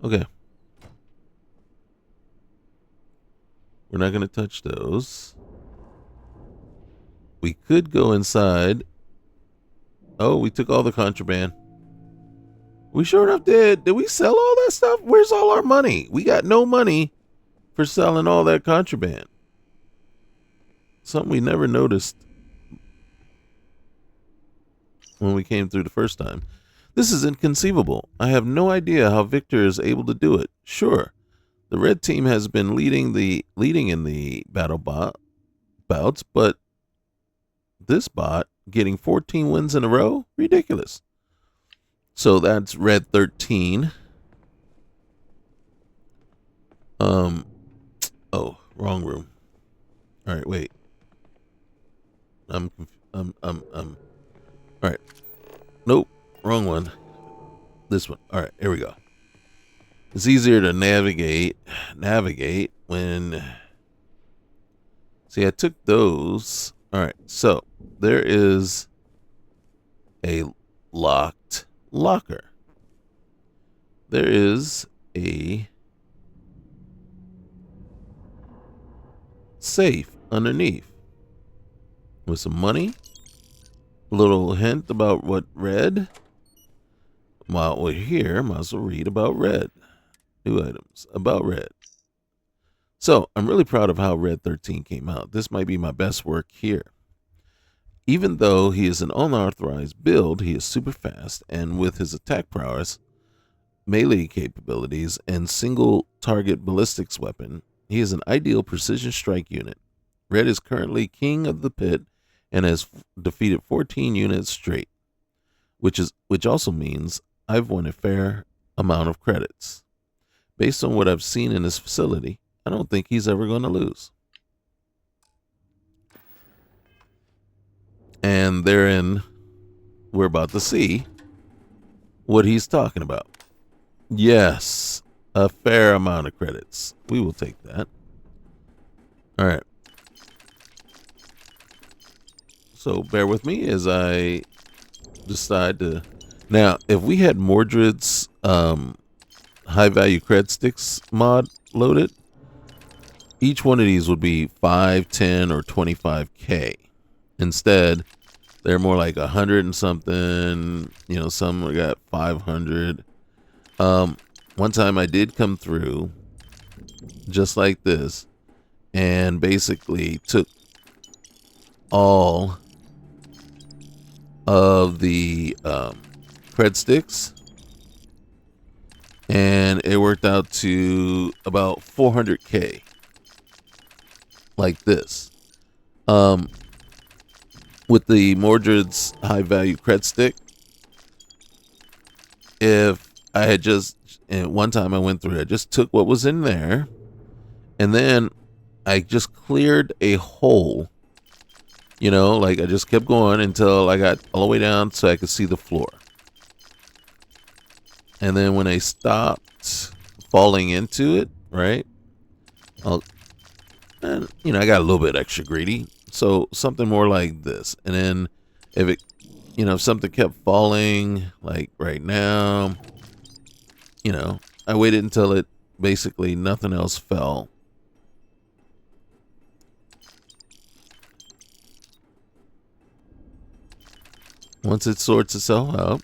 Okay. We're not going to touch those. We could go inside. Oh, we took all the contraband. We sure enough did. Did we sell all that stuff? Where's all our money? We got no money for selling all that contraband. Something we never noticed when we came through the first time. This is inconceivable. I have no idea how Victor is able to do it. Sure, the red team has been leading in the battle bouts, but this bot getting 14 wins in a row? Ridiculous. So that's red 13. Oh, wrong room. All right, wait. All right. Nope, wrong one. This one. All right, here we go. It's easier to navigate when. See, I took those. All right, so there is a locked locker. There is a safe underneath with some money. A little hint about what red. While we're here, might as well read about red. New items about red. So I'm really proud of how Red 13 came out. This might be my best work here. Even though he is an unauthorized build, he is super fast, and with his attack prowess, melee capabilities, and single target ballistics weapon, he is an ideal precision strike unit. Red is currently king of the pit and has defeated 14 units straight, which also means I've won a fair amount of credits. Based on what I've seen in his facility, I don't think he's ever going to lose. And therein, we're about to see what he's talking about. Yes, a fair amount of credits. We will take that. All right. So bear with me as I decide to. Now, if we had Mordred's high value cred sticks mod loaded, each one of these would be 5, 10, or 25K. Instead, They're more like 100 and something. You know, some got 500. One time I did come through just like this and basically took all of the cred sticks, and it worked out to about 400k like this. With the Mordred's high value cred stick, if I had just, and one time I went through it, I just took what was in there and then I just cleared a hole, you know, like I just kept going until I got all the way down so I could see the floor. And then when I stopped falling into it, right, and you know, I got a little bit extra greedy, so something more like this. And then if it, you know, if something kept falling like right now, you know, I waited until it basically nothing else fell. Once it sorts itself out,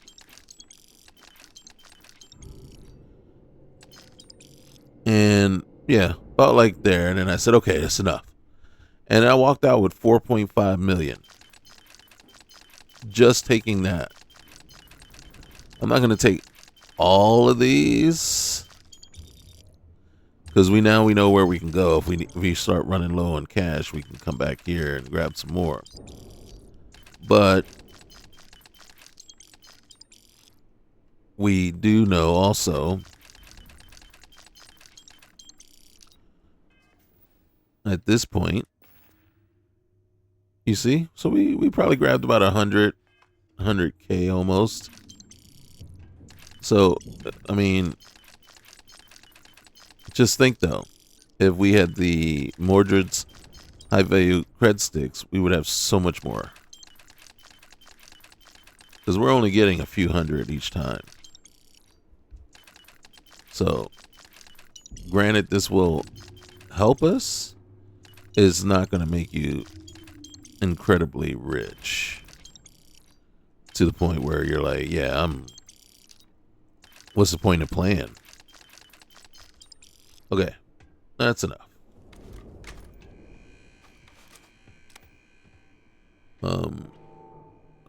and yeah, about like there, and then I said, okay, that's enough. And I walked out with 4.5 million. Just taking that. I'm not going to take all of these, because we know where we can go. If we start running low on cash, we can come back here and grab some more. But we do know also at this point, you see, so we probably grabbed about 100k almost. So I mean, just think though, if we had the Mordred's high value cred sticks, we would have so much more, because we're only getting a few hundred each time. So granted, this will help us. It's not going to make you incredibly rich to the point where you're like, yeah, what's the point of playing? Okay, that's enough.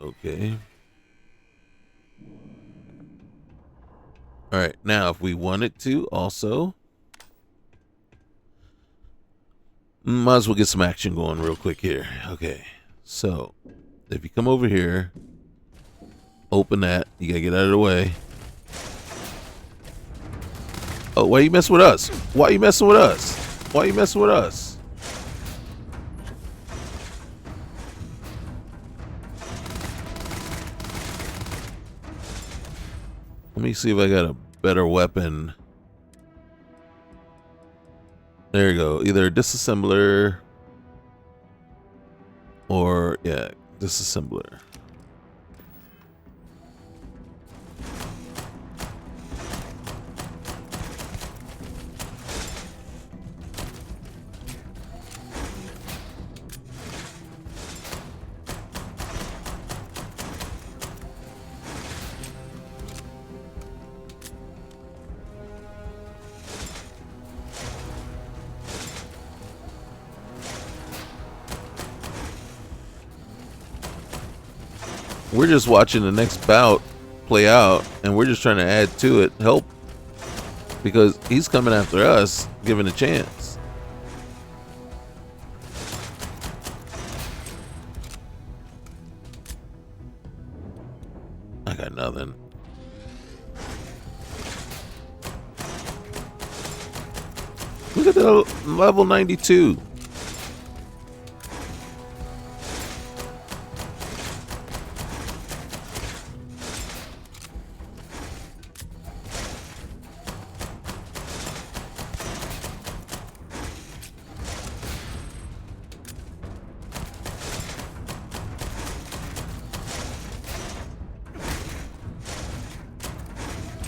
Okay. All right, now if we wanted to also, might as well get some action going real quick here. Okay, so if you come over here, open that. You gotta get out of the way. Oh, why you messing with us? Why you messing with us? Why you messing with us? Let me see if I got a better weapon. There you go. Either disassembler or, yeah, disassembler. We're just watching the next bout play out, and we're just trying to add to it, help, because he's coming after us, given a chance. I got nothing. Look at the level 92.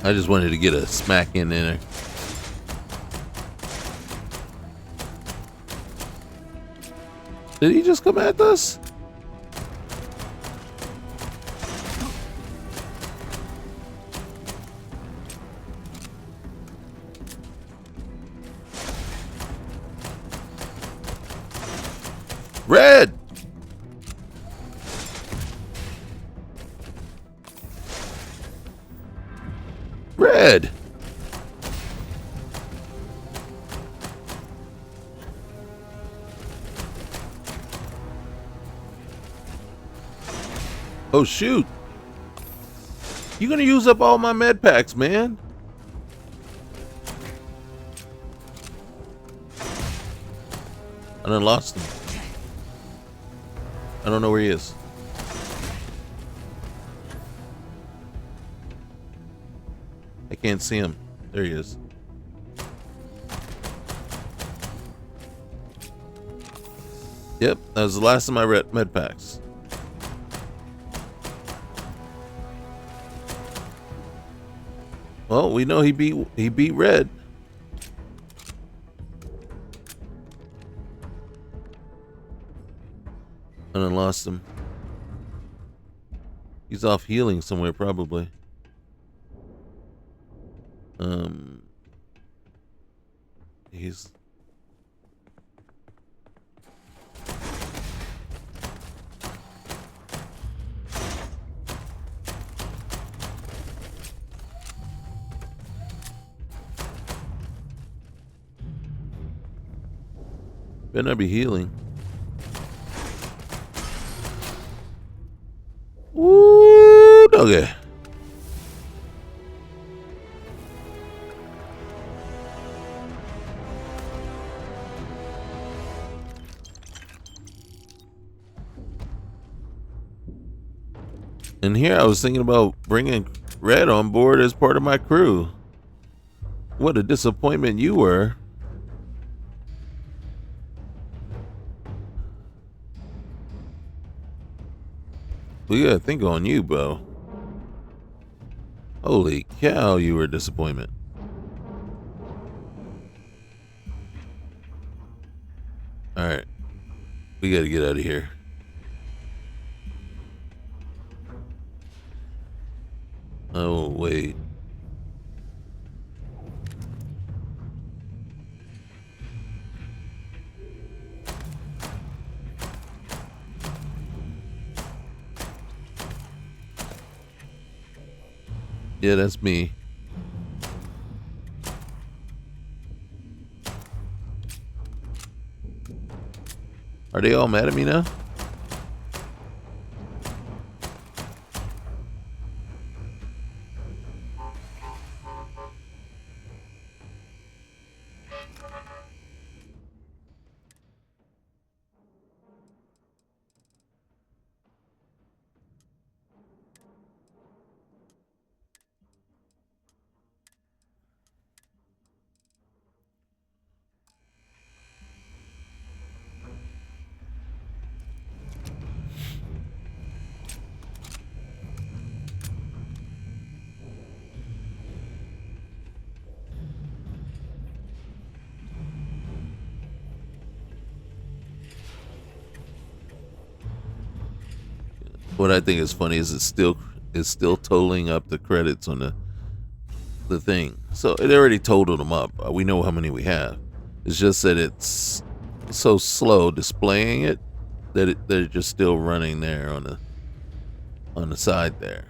I just wanted to get a smack in there. Did he just come at us? Red! Red! Oh, shoot. You're gonna use up all my med packs, man. I done lost him. I don't know where he is. I can't see him. There he is. Yep, that was the last of my med packs. Well, we know he beat Red. And then lost him. He's off healing somewhere, probably. He's. Better not be healing. Woo, doggy. And here I was thinking about bringing Red on board as part of my crew. What a disappointment you were. We gotta think on you, bro. Holy cow, you were a disappointment. Alright. We gotta get out of here. Oh, wait. Yeah, that's me. Are they all mad at me now? What I think is funny is it's still totaling up the credits on the thing. So it already totaled them up. We know how many we have. It's just that it's so slow displaying it that they're just still running there on the side there.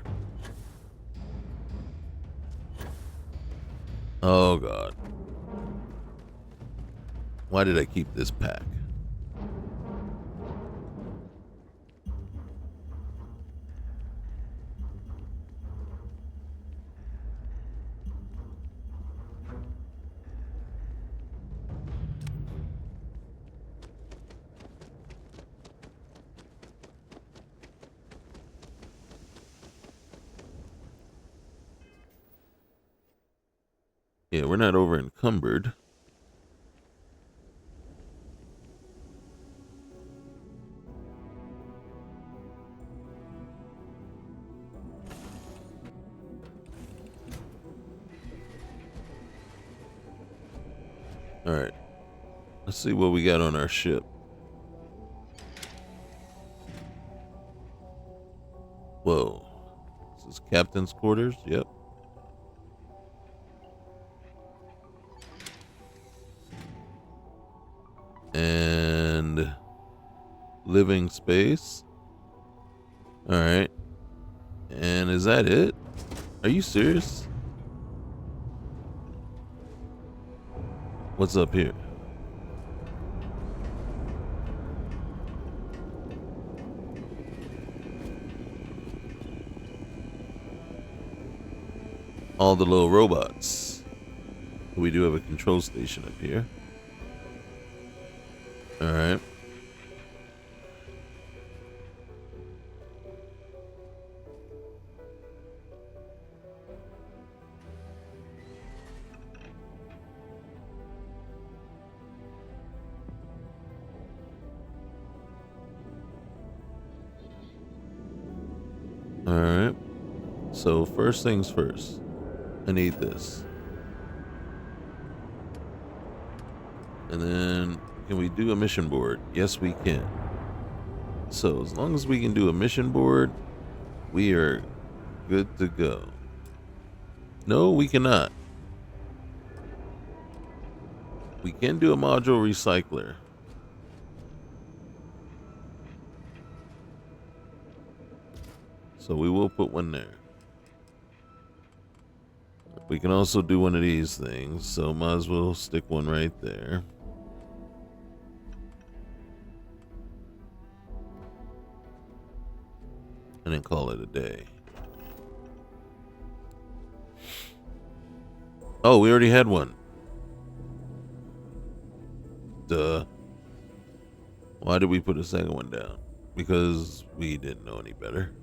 Oh god. Why did I keep this pack? Yeah, we're not over encumbered. All right. Let's see what we got on our ship. Whoa. This is captain's quarters? Yep. And living space. All right. And is that it? Are you serious? What's up here? All the little robots. We do have a control station up here. All right. All right. So first things first. I need this. And then can we do a mission board? Yes, we can. So as long as we can do a mission board, we are good to go. No, we cannot. We can do a module recycler. So we will put one there. We can also do one of these things, so might as well stick one right there. And then call it a day. Oh, we already had one. Duh. Why did we put a second one down? Because we didn't know any better.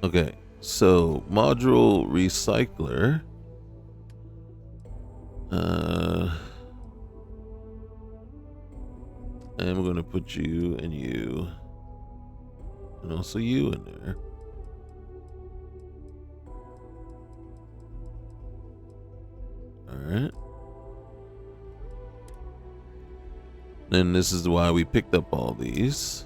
Okay, so module recycler. And we're going to put you and you. And also you in there. Alright. Then this is why we picked up all these.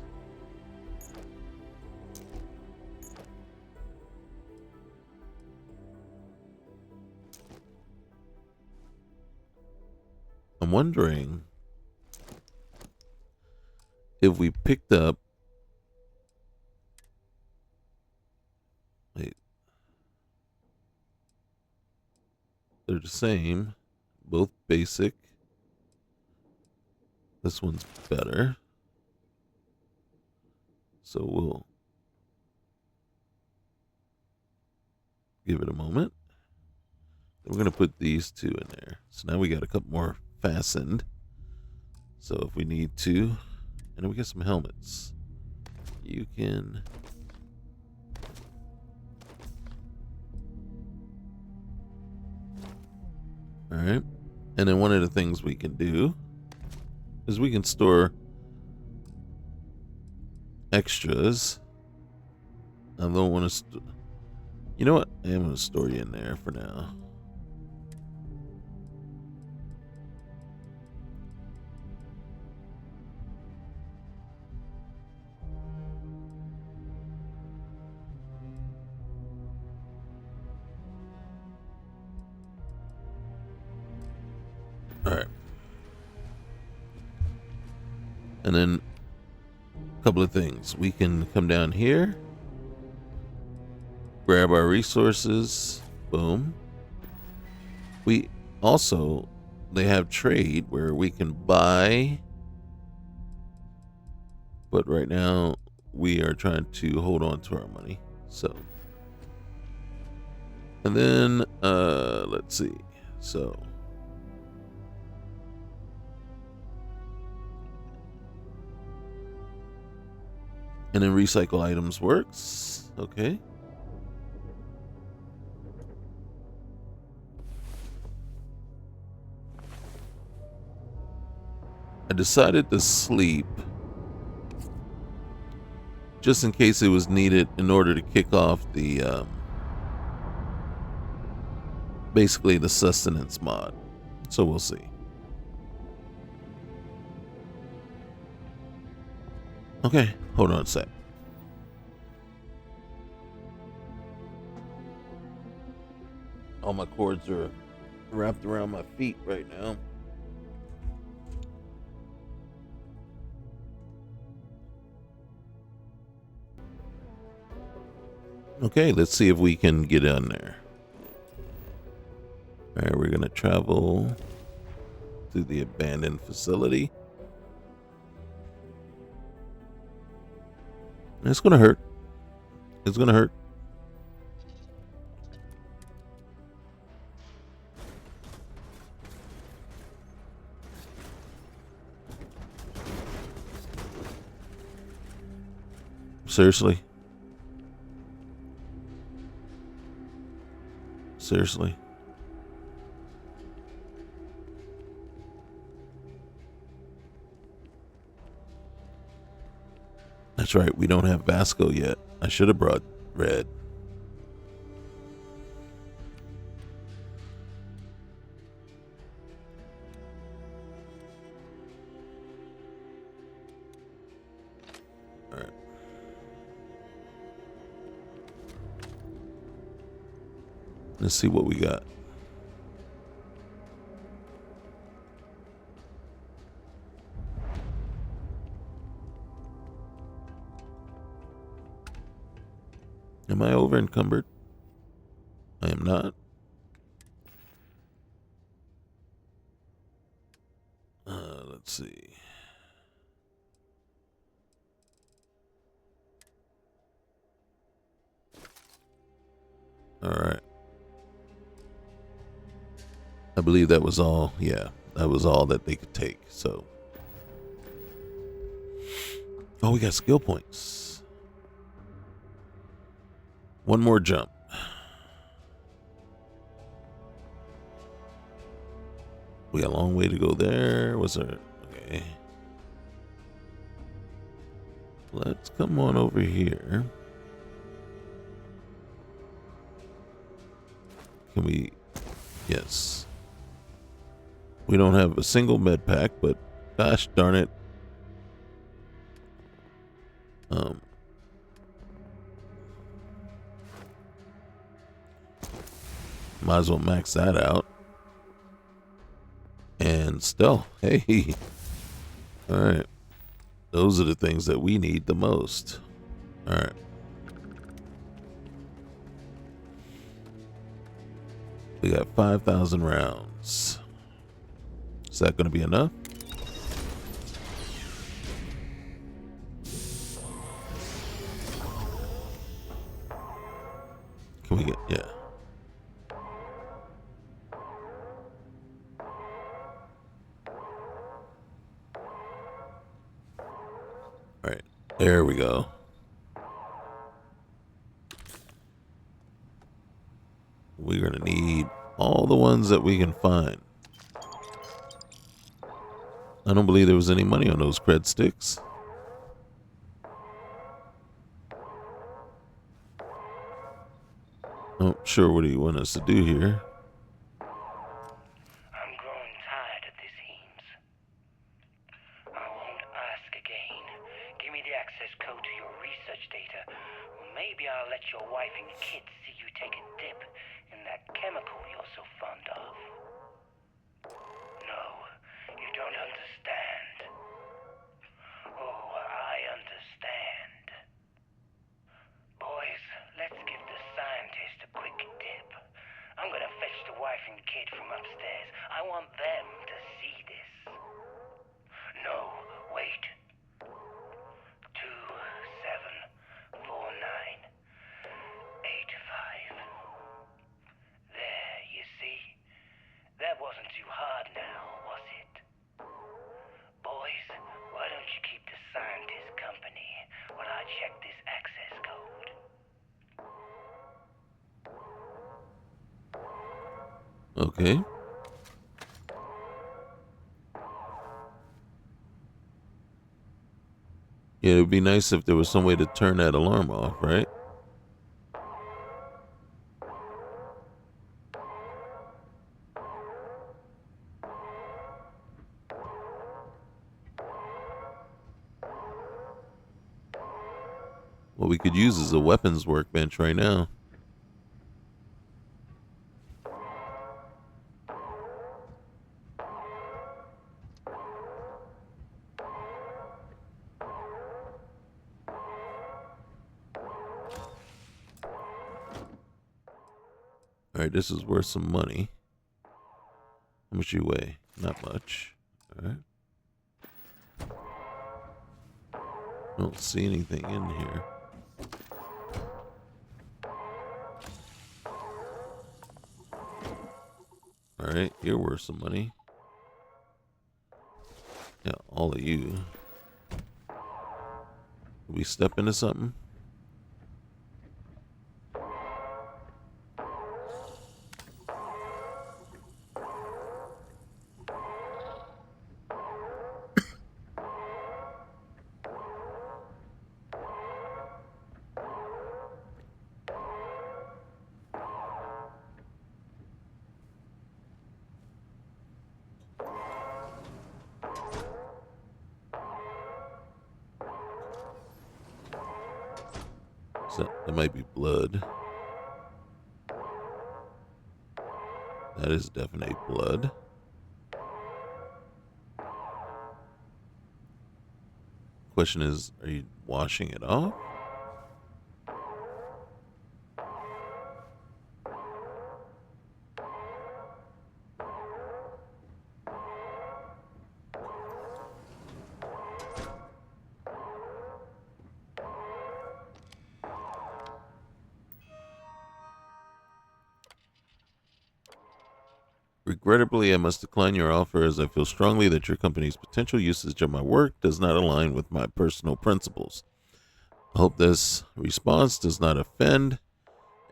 I'm wondering if we picked up. Wait. They're the same. Both basic. This one's better. So we'll give it a moment. We're going to put these two in there. So now we got a couple more fastened. So if we need to, and then we get some helmets. You can. All right. And then one of the things we can do is we can store extras. I don't want to. You know what? I am going to store you in there for now. All right. And then a couple of things. We can come down here, grab our resources. Boom. We also, they have trade where we can buy. But right now we are trying to hold on to our money. So. And then, let's see. So. And then recycle items works. Okay. I decided to sleep just in case it was needed in order to kick off the basically the sustenance mod. So we'll see. Okay, hold on a sec. All my cords are wrapped around my feet right now. Okay, let's see if we can get in there. All right, we're going to travel to the abandoned facility. It's going to hurt. It's going to hurt. Seriously? Seriously? That's right, we don't have Vasco yet. I should have brought Red. Alright. Let's see what we got. Am I over encumbered? I am not. Let's see. All right. I believe that was all. Yeah, that was all that they could take. So. Oh, we got skill points. One more jump. We got a long way to go there. Was there? Okay. Let's come on over here. Can we? Yes. We don't have a single med pack, but gosh darn it. Might as well max that out. And stealth. Hey. Alright. Those are the things that we need the most. Alright. We got 5,000 rounds. Is that going to be enough? Can we get, yeah. Alright, there we go. We're going to need all the ones that we can find. I don't believe there was any money on those cred sticks. Oh, sure, what do you want us to do here? I'm growing tired of this, Heems. I won't ask again. Give me the access code to your research data. Or maybe I'll let your wife and kids see you take a dip in that chemical you're so fond of. No, you don't understand. Oh, I understand. Boys, let's give the scientist a quick dip. I'm gonna fetch the wife and kid from upstairs. I want them to see this. No, wait. 274985. There, you see? That wasn't too hard now, was it? Boys, why don't you keep the scientist company while I check this access code? Okay. Yeah, it would be nice if there was some way to turn that alarm off, right? What we could use is a weapons workbench right now. Alright, this is worth some money. How much you weigh? Not much. Alright. Don't see anything in here. Alright, you're worth some money. Yeah, all of you. Did we step into something? So that might be blood. That is definitely blood. Question is, are you washing it off? Regrettably, I must decline your offer as I feel strongly that your company's potential usage of my work does not align with my personal principles. I hope this response does not offend,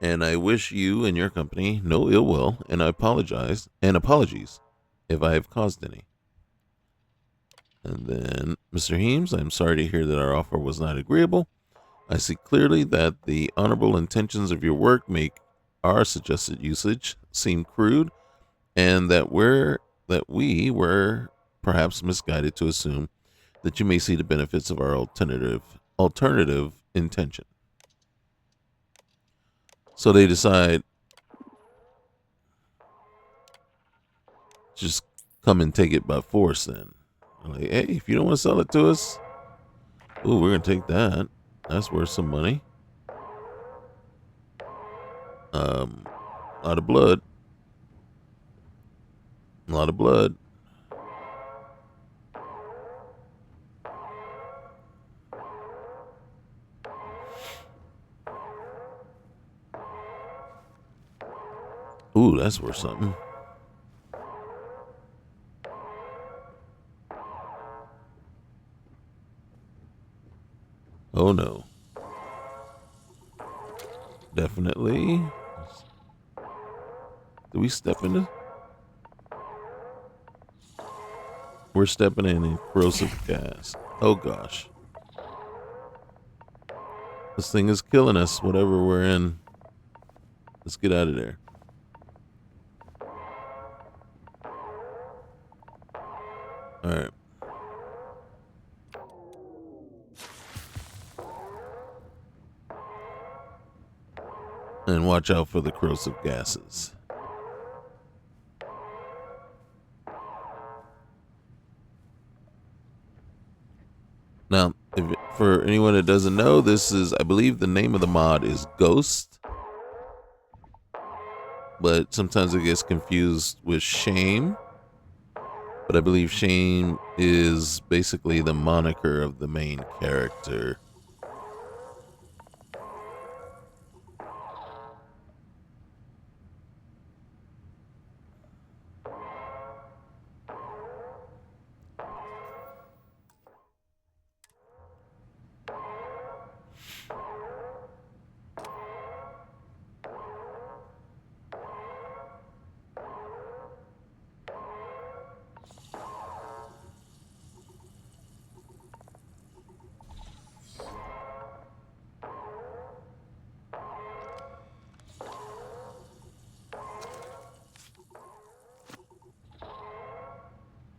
and I wish you and your company no ill will, and apologies if I have caused any. And then, Mr. Heems, I'm sorry to hear that our offer was not agreeable. I see clearly that the honorable intentions of your work make our suggested usage seem crude, and that we were perhaps misguided to assume that you may see the benefits of our alternative intention. So they decide just come and take it by force then. Like, hey, if you don't want to sell it to us, ooh, we're gonna take that. That's worth some money. A lot of blood. A lot of blood. Ooh, that's worth something. Oh no. Definitely. Do we step into? We're stepping in a corrosive gas. Oh gosh. This thing is killing us, whatever we're in. Let's get out of there. Alright. And watch out for the corrosive gases. Now, for anyone that doesn't know, this is, I believe the name of the mod is Ghost. But sometimes it gets confused with Shame. But I believe Shame is basically the moniker of the main character.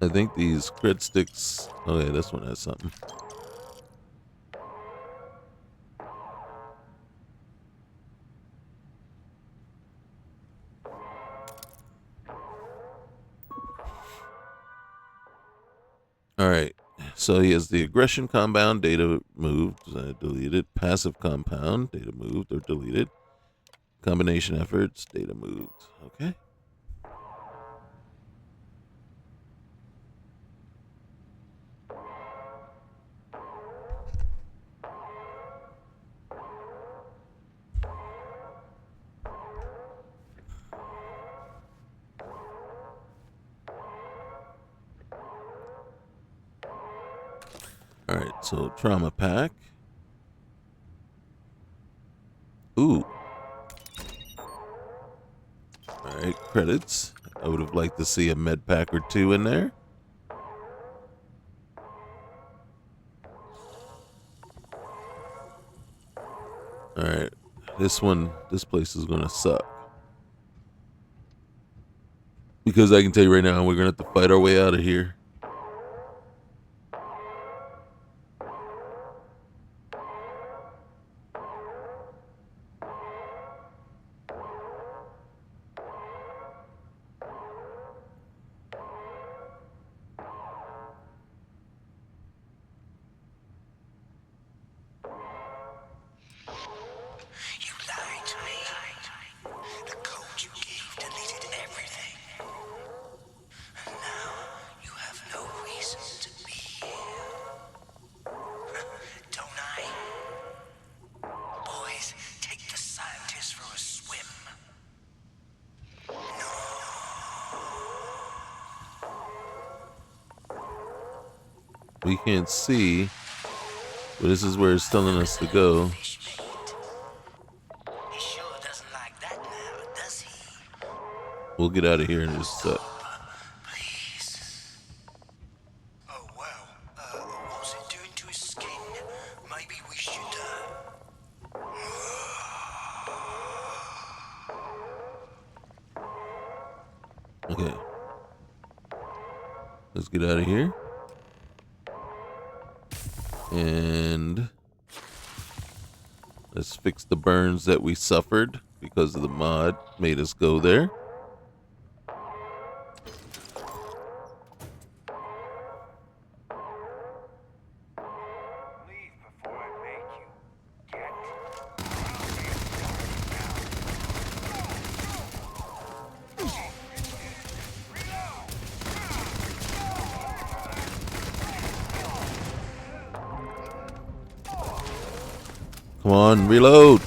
I think these crit sticks. Okay, this one has something. Alright, so he has the aggression compound, data moved, deleted. Passive compound, data moved or deleted. Combination efforts, data moved. Okay. All right, so trauma pack. Ooh. All right, credits. I would have liked to see a med pack or two in there. All right, this place is gonna suck. Because I can tell you right now, we're gonna have to fight our way out of here. You lied to me. The code you gave deleted everything. And now you have no reason to be here. Don't I? Boys, take the scientists for a swim. We can't see, but this is where it's telling us to go. He sure doesn't like that now, does he? We'll get out of here in just a sec. Please. Oh, well, what's it doing to his skin? Maybe we should, Okay. Let's get out of here. And let's fix the burns that we suffered because of the mod made us go there. Leave before I make you get. Come on, reload.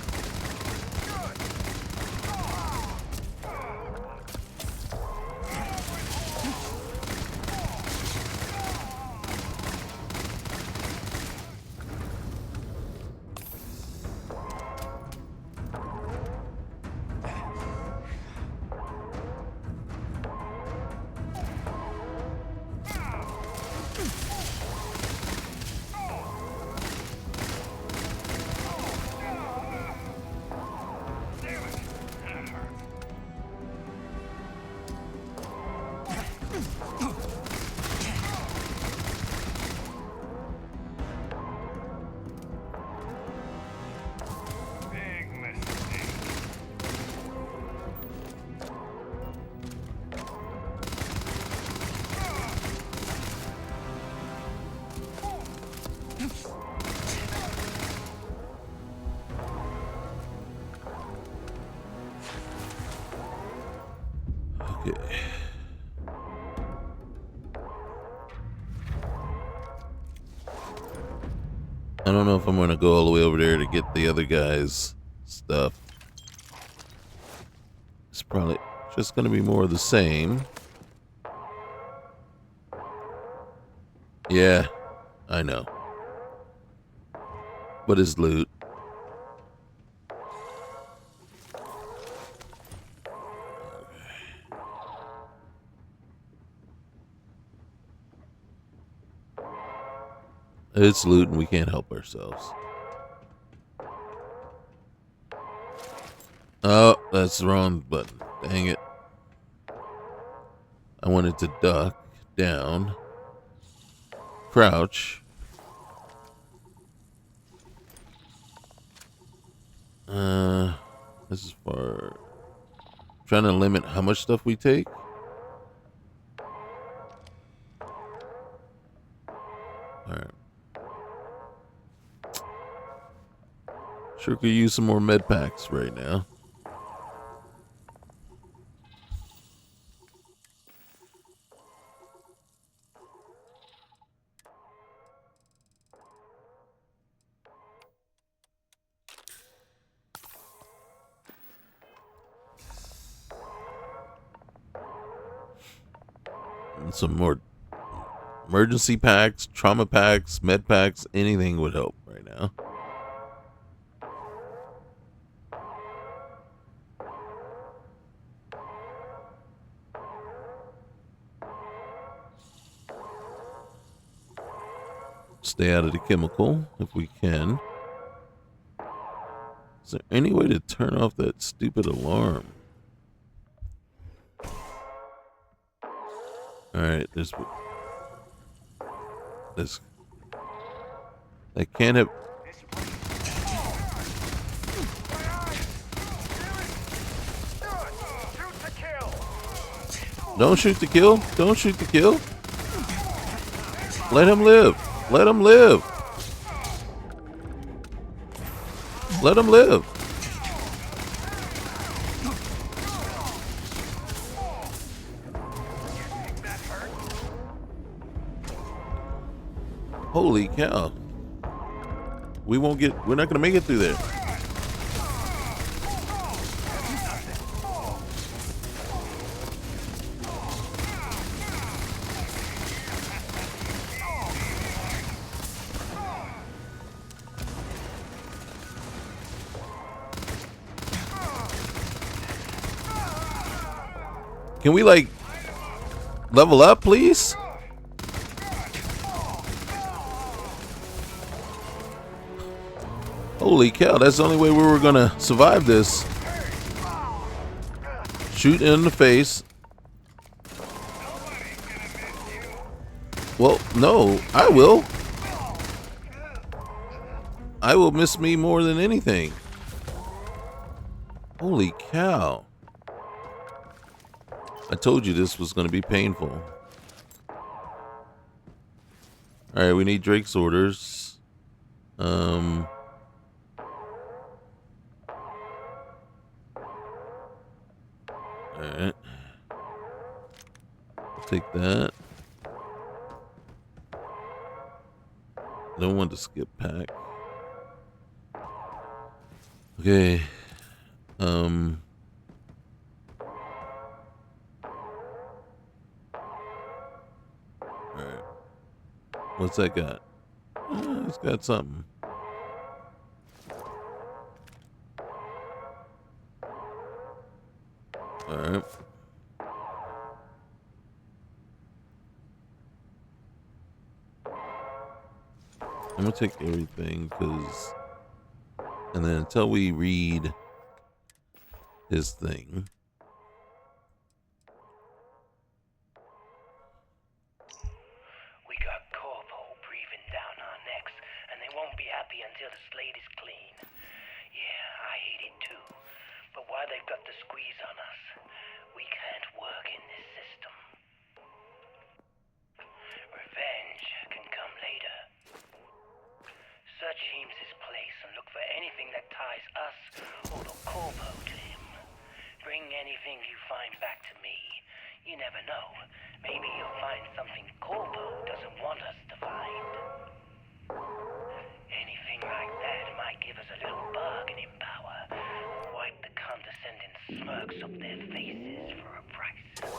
Big mistake. Okay. I don't know if I'm gonna go all the way over there to get the other guy's stuff. It's probably just gonna be more of the same. Yeah, I know. But his loot. It's loot and we can't help ourselves. Oh, that's the wrong button. Dang it. I wanted to duck down. Crouch. This is for trying to limit how much stuff we take. Alright. Sure could use some more med packs right now. And some more emergency packs, trauma packs, med packs, anything would help right now. Stay out of the chemical if we can. Is there any way to turn off that stupid alarm? Alright, this. I can't have. Don't shoot to kill. Don't shoot to kill. Let him live. Let him live. Let him live. Holy cow. We're not gonna make it through there. Can we like level up, please? Holy cow, that's the only way we were gonna survive this. Shoot in the face. Well, no, I will. I will miss me more than anything. Holy cow. I told you this was gonna be painful. Alright, we need Drake's orders. Alright. Take that. Don't want to skip pack. Okay. Alright. What's that got? It's got something. Alright. I'm gonna take everything because, and then until we read his thing. We got Corvo breathing down our necks, and they won't be happy until the slate is clean. Yeah, I hate it too. But while they've got the squeeze on us, we can't work in this system. Revenge can come later. Search Heems's place and look for anything that ties us or the Corvo to him. Bring anything you find back to me. You never know. Maybe you'll find something Corvo doesn't want us to find. Anything like that might give us a little bargaining power. Wipe the condescending smirks off their faces for a price.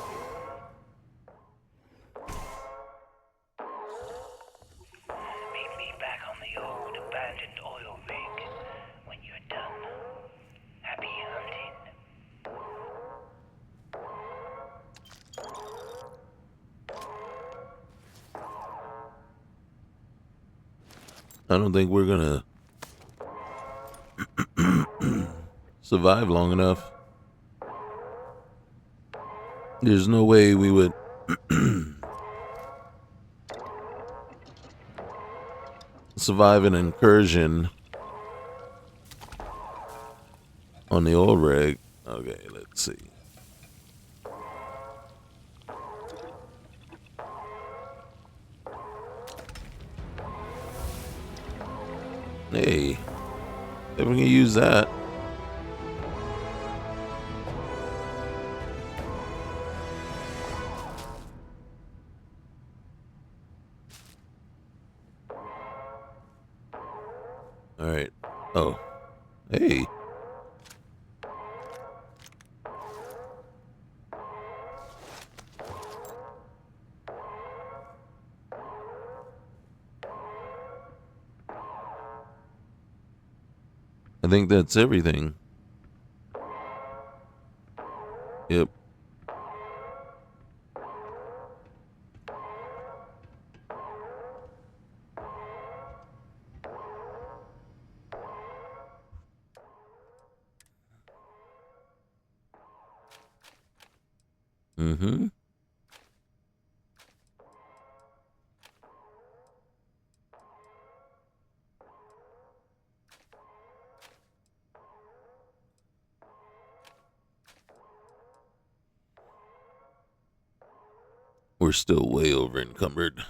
Meet me back on the old abandoned oil rig when you're done. Happy hunting. I don't think we're gonna survive long enough. There's no way we would survive an incursion on the oil rig. Okay, let's see. Hey, if we can use that. All right. Oh, hey. I think that's everything. Yep. Mm-hmm. We're still way over encumbered.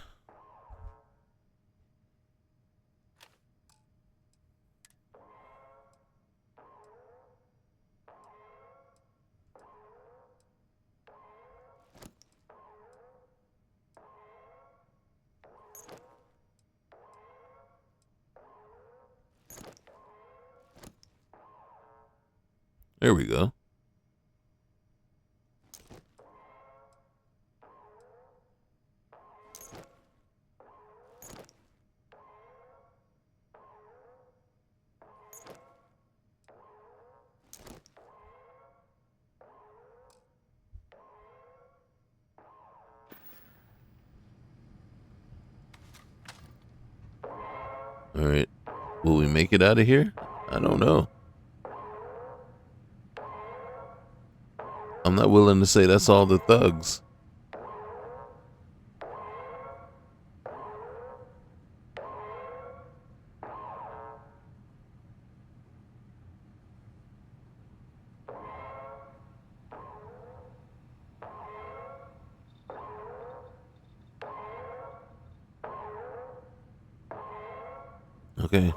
There we go. All right. Will we make it out of here? I don't know. I'm not willing to say that's all the thugs. Okay.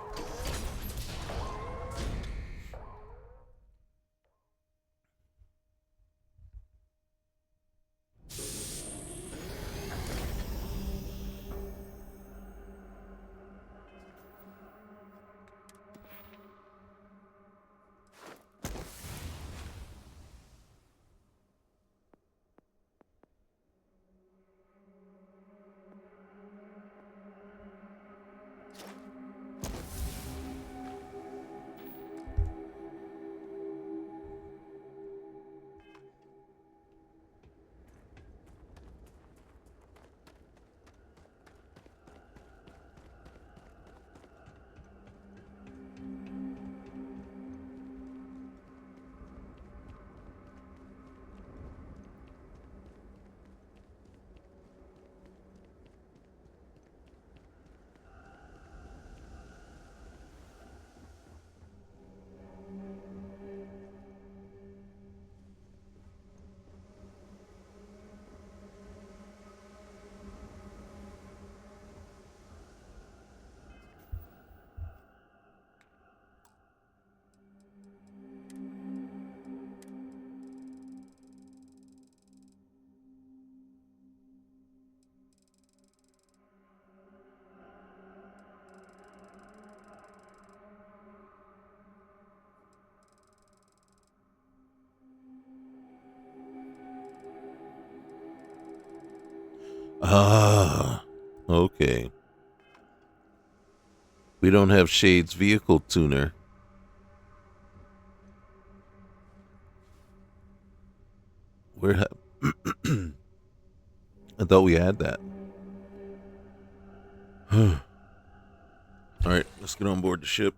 Ah, okay. We don't have Shade's vehicle tuner. Where I thought we had that. All right, let's get on board the ship.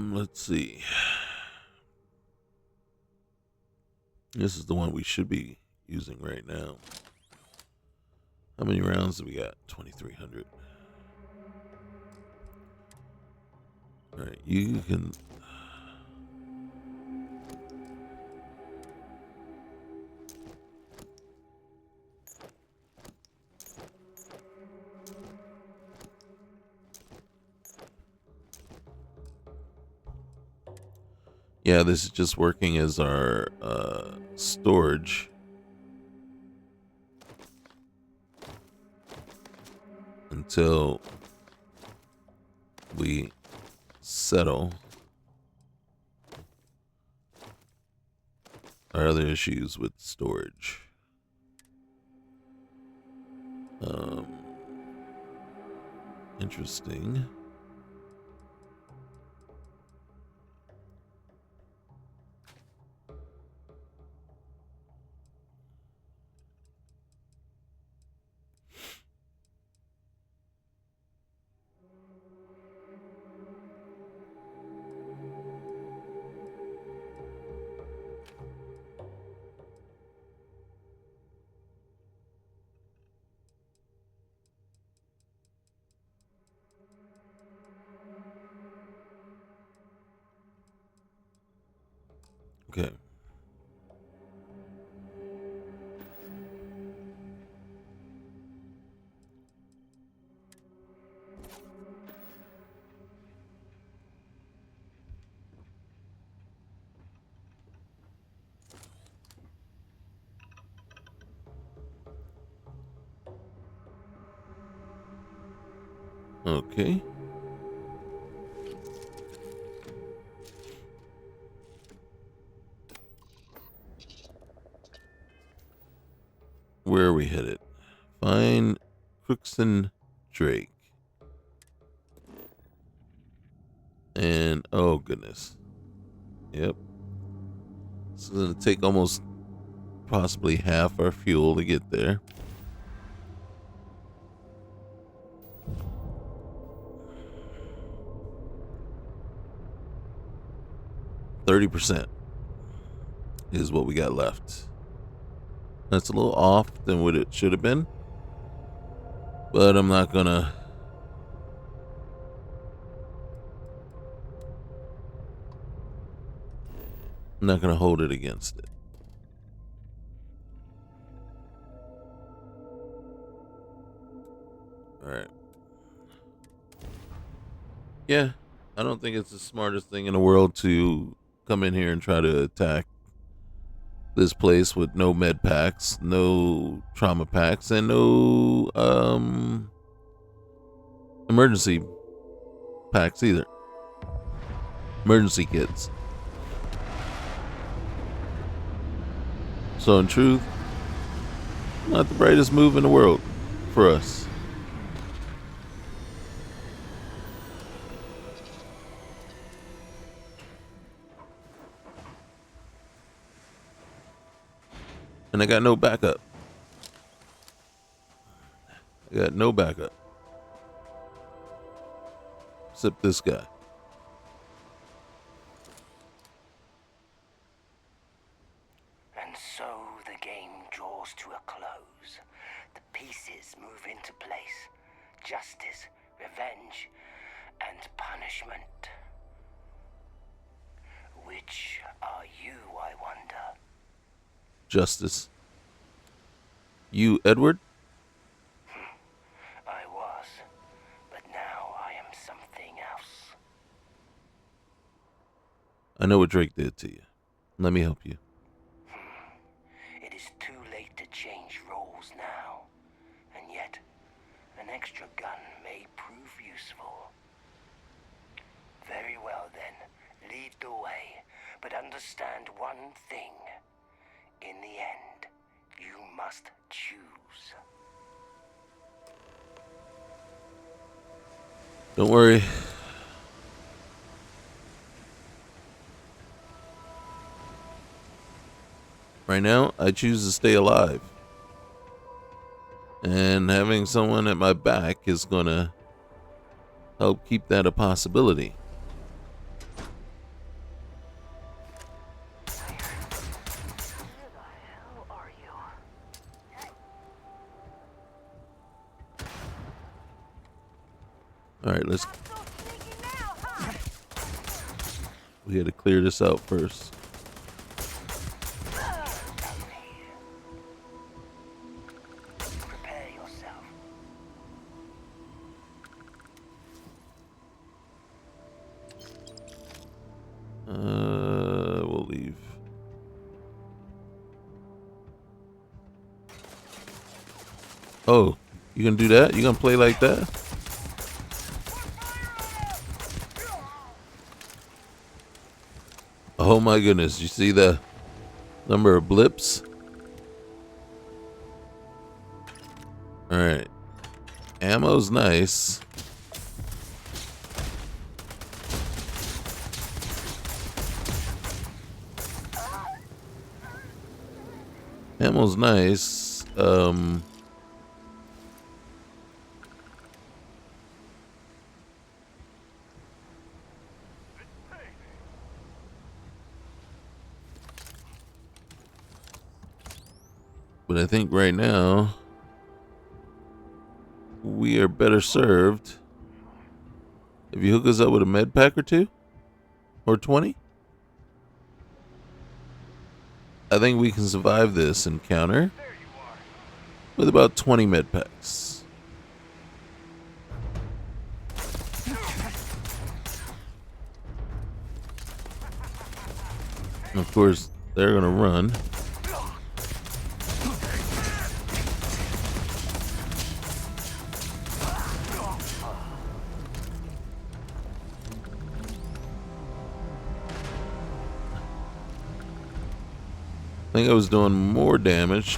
Let's see. This is the one we should be using right now. How many rounds do we got? 2,300. All right, you can. Yeah, this is just working as our storage until we settle our other issues with storage. Interesting. Okay. Okay. Where are we headed? Find Crookston Drake. And oh goodness. Yep. It's gonna take almost possibly half our fuel to get there. %30 is what we got left. That's a little off than what it should have been. But I'm not gonna hold it against it. Alright. Yeah, I don't think it's the smartest thing in the world to come in here and try to attack this place with no med packs, no trauma packs, and no emergency packs either. Emergency kits. So in truth, not the brightest move in the world for us. And I got no backup. Except this guy. And so the game draws to a close. The pieces move into place. Justice, revenge, and punishment. Which are you, I wonder? Justice. You, Edward? I was, but now I am something else. I know what Drake did to you. Let me help you. It is too late to change roles now. And yet, an extra gun may prove useful. Very well then, lead the way. But understand one thing. In the end, you must choose. Don't worry. Right now, I choose to stay alive. And having someone at my back is gonna help keep that a possibility. All right, let's. We had to clear this out first. Prepare yourself. Oh, you gonna do that? You gonna play like that? Oh my goodness, you see the number of blips? Alright. Ammo's nice. Ammo's nice. But I think right now we are better served if you hook us up with a med pack or two or 20. I think we can survive this encounter with about 20 med packs. And of course, they're gonna run. I think I was doing more damage.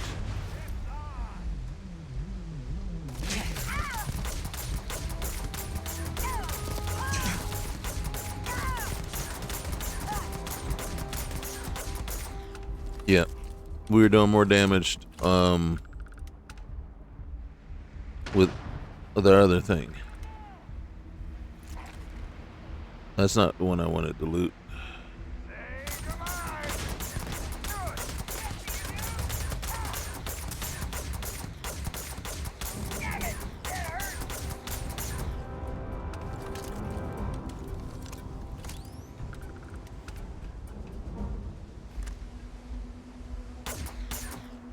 Yeah, we were doing more damage with the other thing. That's not the one I wanted to loot.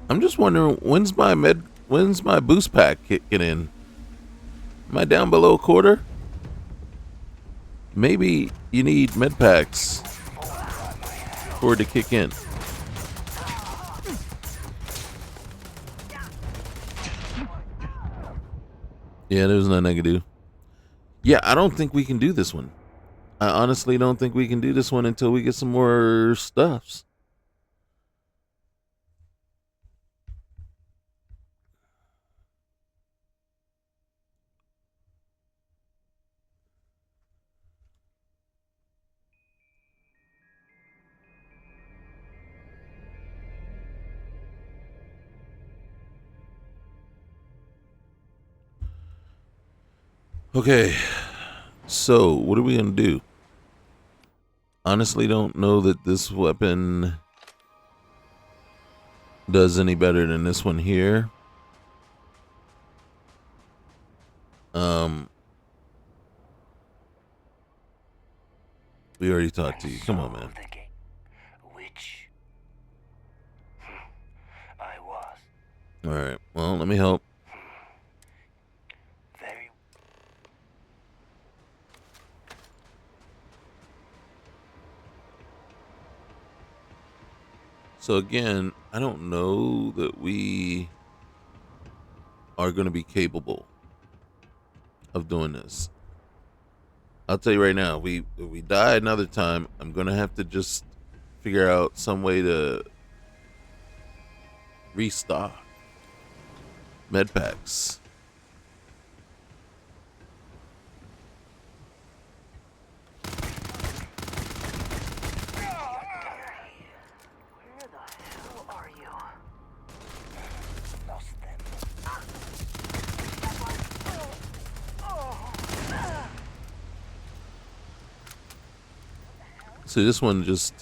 I'm just wondering when's my boost pack kicking in? Am I down below a quarter? Maybe you need med packs for it to kick in. Yeah, there's nothing I can do. Yeah, I don't think we can do this one. I honestly don't think we can do this one until we get some more stuffs. Okay, so what are we gonna do? Honestly, don't know that this weapon does any better than this one here. We already talked to you. Come on, man. Which I was. All right. Well, let me help. Very. So again, I don't know that we are going to be capable of doing this. I'll tell you right now, if we die another time, I'm going to have to just figure out some way to restock med packs. Where the hell are you? Lost them. See, this one just...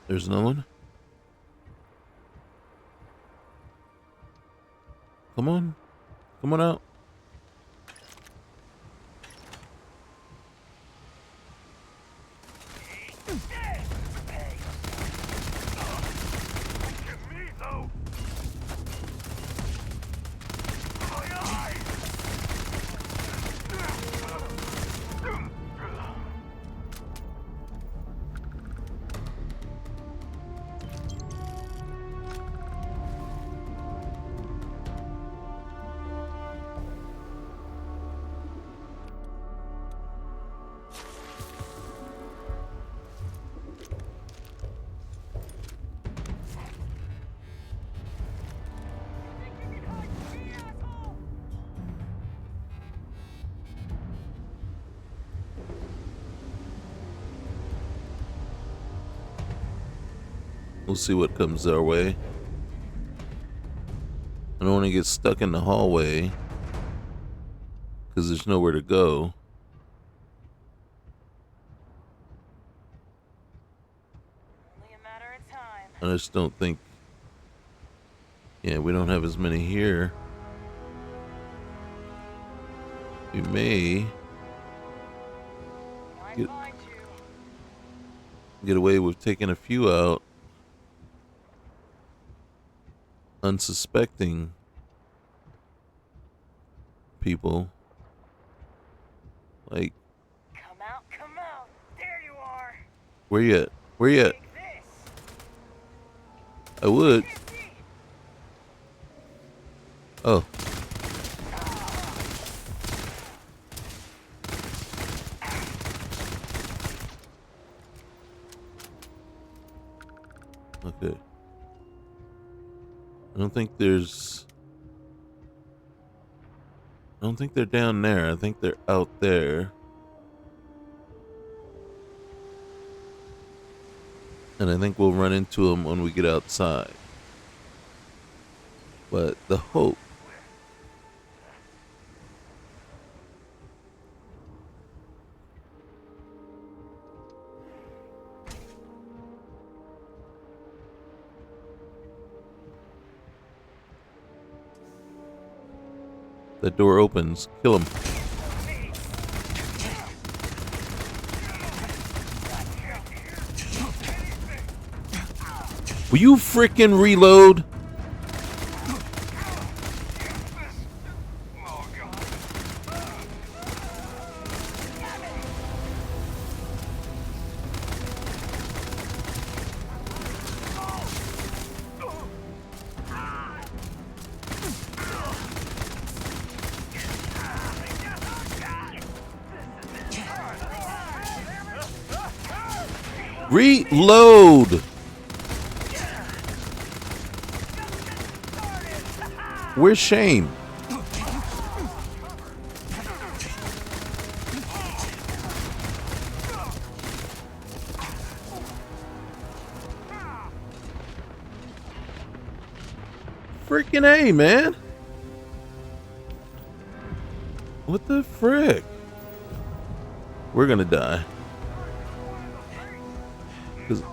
There's another one. Come on. Come on out. We'll see what comes our way. I don't want to get stuck in the hallway because there's nowhere to go. Only a matter of time. I just don't think. Yeah, we don't have as many here. We may Might find you. get away with taking a few out, unsuspecting people. Like, Come out, come out. There you are. where you at? Where you at? Take this. I would. Oh. Okay. I don't think they're down there. I think they're out there. And I think we'll run into them when we get outside. But the hope. The door opens. Kill him. Will you frickin' reload? Reload! Where's Shane? Freaking A, man. What the frick? We're gonna die. 'Cause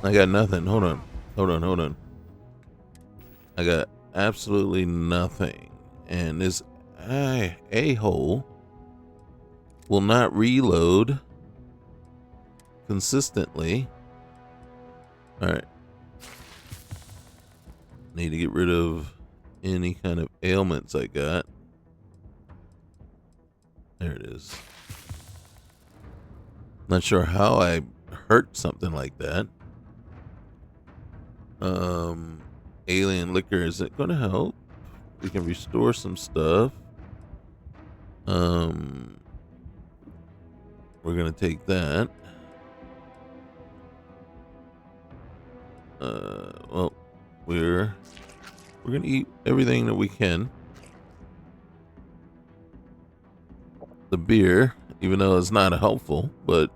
I got nothing. Hold on. I got absolutely nothing. And this a-hole will not reload consistently. Alright. Need to get rid of any kind of ailments I got. There it is. Not sure how I hurt something like that. Alien liquor, is it gonna help? We can restore some stuff. We're gonna take that. Well, we're gonna eat everything that we can. The beer, even though it's not helpful, but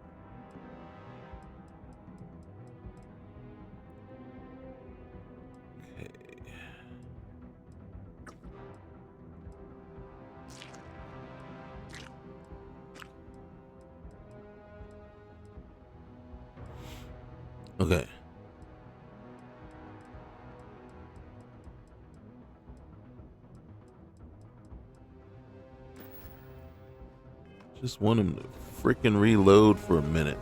okay. Just want him to freaking reload for a minute.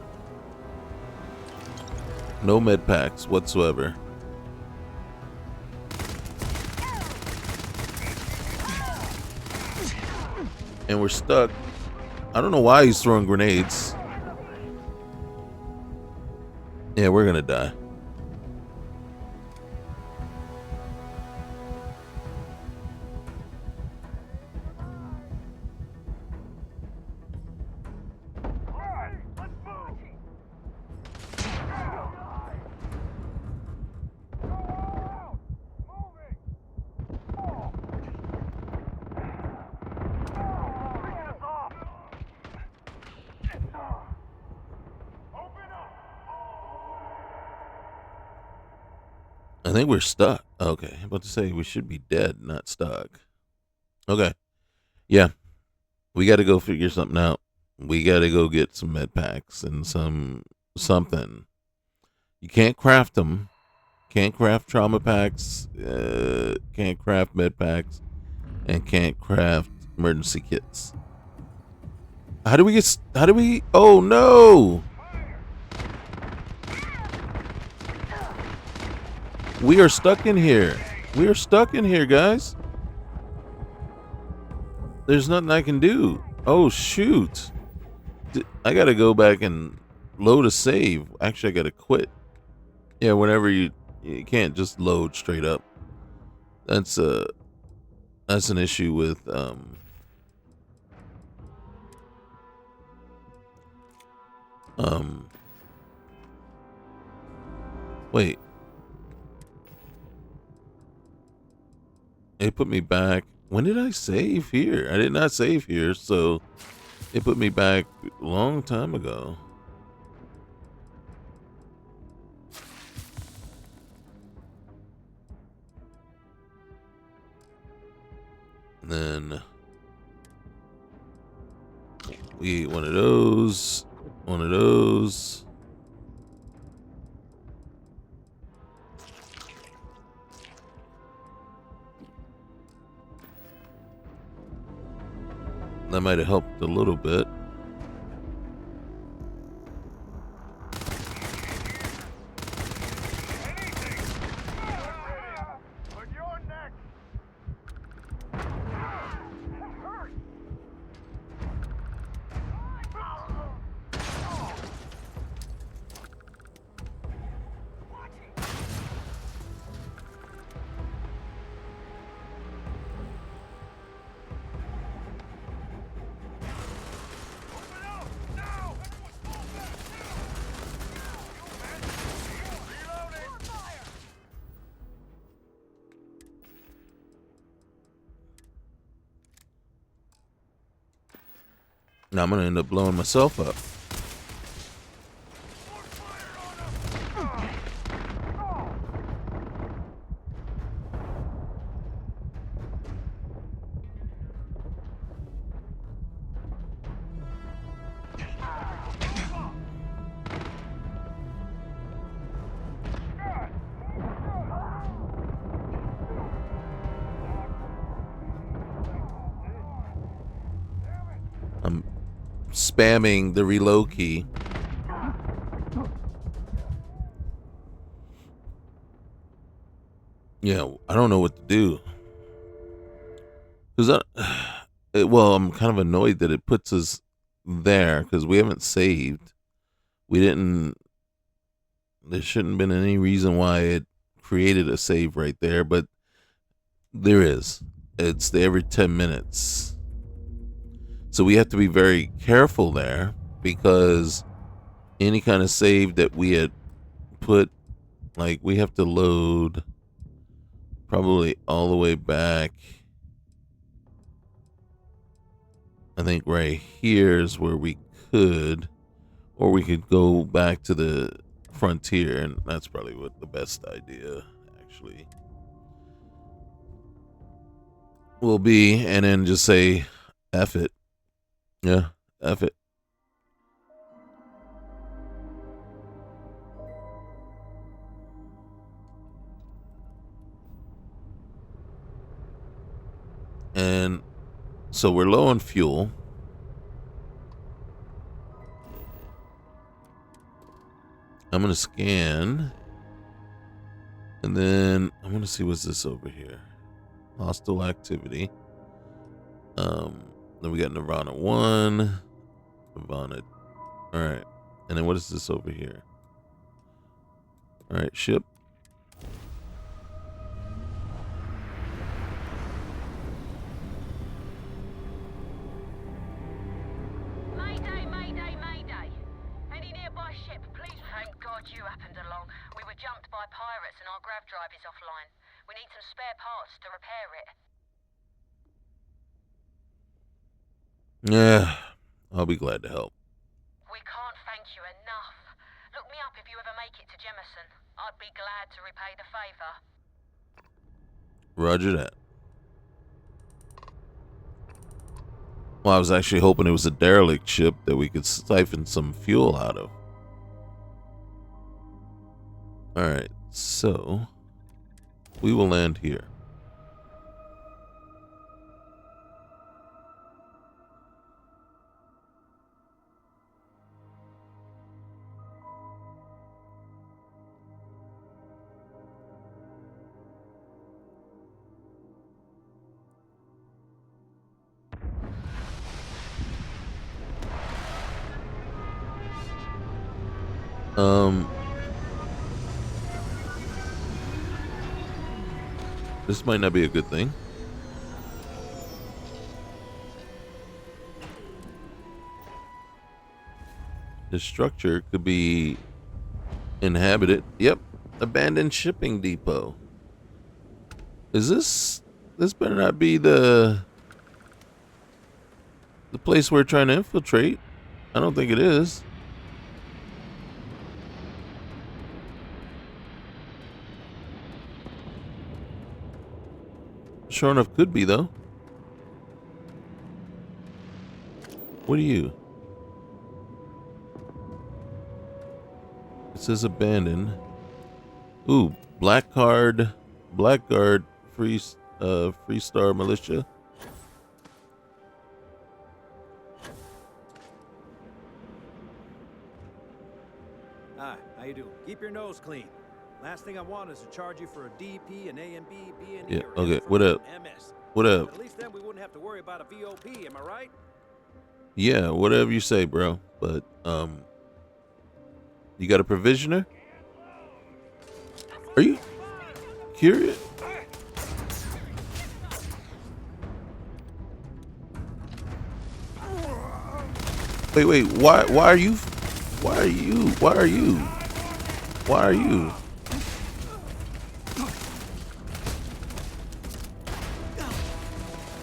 No med packs whatsoever. And we're stuck. I don't know why he's throwing grenades. Yeah, we're gonna die. I think we're stuck. Okay, I'm about to say we should be dead, not stuck. Okay, yeah, we got to go figure something out. We got to go get some med packs and something. You can't craft them. Can't craft trauma packs. Can't craft med packs, and can't craft emergency kits. How do we get? How do we? Oh no! We are stuck in here. We are stuck in here, guys. There's nothing I can do. Oh shoot! I gotta go back and load a save. Actually, I gotta quit. Yeah, whenever you can't just load straight up. That's an issue with um wait. It put me back. When did I save here? I did not save here, so it put me back a long time ago. And then we eat one of those. One of those. That might have helped a little bit. Now I'm gonna end up blowing myself up. I'm spamming the reload key. Yeah, I don't know what to do. Cause well, I'm kind of annoyed that it puts us there because we haven't saved. We didn't. There shouldn't have been any reason why it created a save right there, but there is. It's the every 10 minutes. So we have to be very careful there because any kind of save that we had put, like, we have to load probably all the way back. I think right here is where we could, or we could go back to the frontier, and that's probably what the best idea actually will be, and then just say F it. Yeah, F it. And so we're low on fuel. I'm gonna scan, and then I'm gonna see what's this over here. Hostile activity. Then we got Nirvana 1, Nirvana. All right, and then what is this over here? All right, ship. Mayday, mayday, mayday. Any nearby ship, please? Thank God you happened along. We were jumped by pirates and our grav drive is offline. We need some spare parts to repair it. Yeah, I'll be glad to help. We can't thank you enough. Look me up if you ever make it to Jemison. I'd be glad to repay the favor. Roger that. Well, I was actually hoping it was a derelict ship that we could siphon some fuel out of. Alright, so we will land here. This might not be a good thing. The structure could be inhabited. Yep, abandoned shipping depot. Is this better not be the place we're trying to infiltrate? I don't think it is. Sure enough, could be though. What are you? It says abandoned. Ooh, Blackguard, Freestar Militia. Hi, how you doing? Keep your nose clean. Last thing I want is to charge you for a DP, an A and B, B and E, Yeah, or okay. M for What up? MS. What up? At least then we wouldn't have to worry about a VOP, am I right? Yeah, whatever you say, bro. But you got a provisioner? Are you curious? Wait, why are you?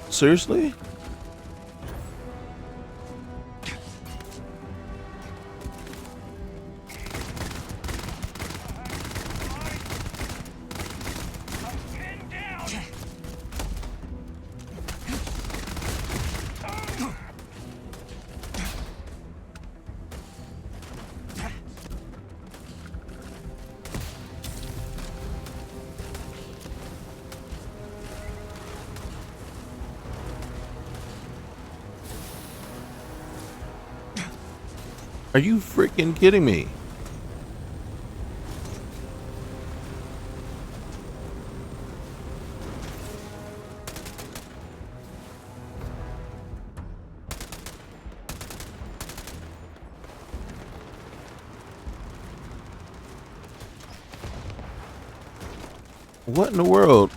Seriously? Are you freaking kidding me? What in the world?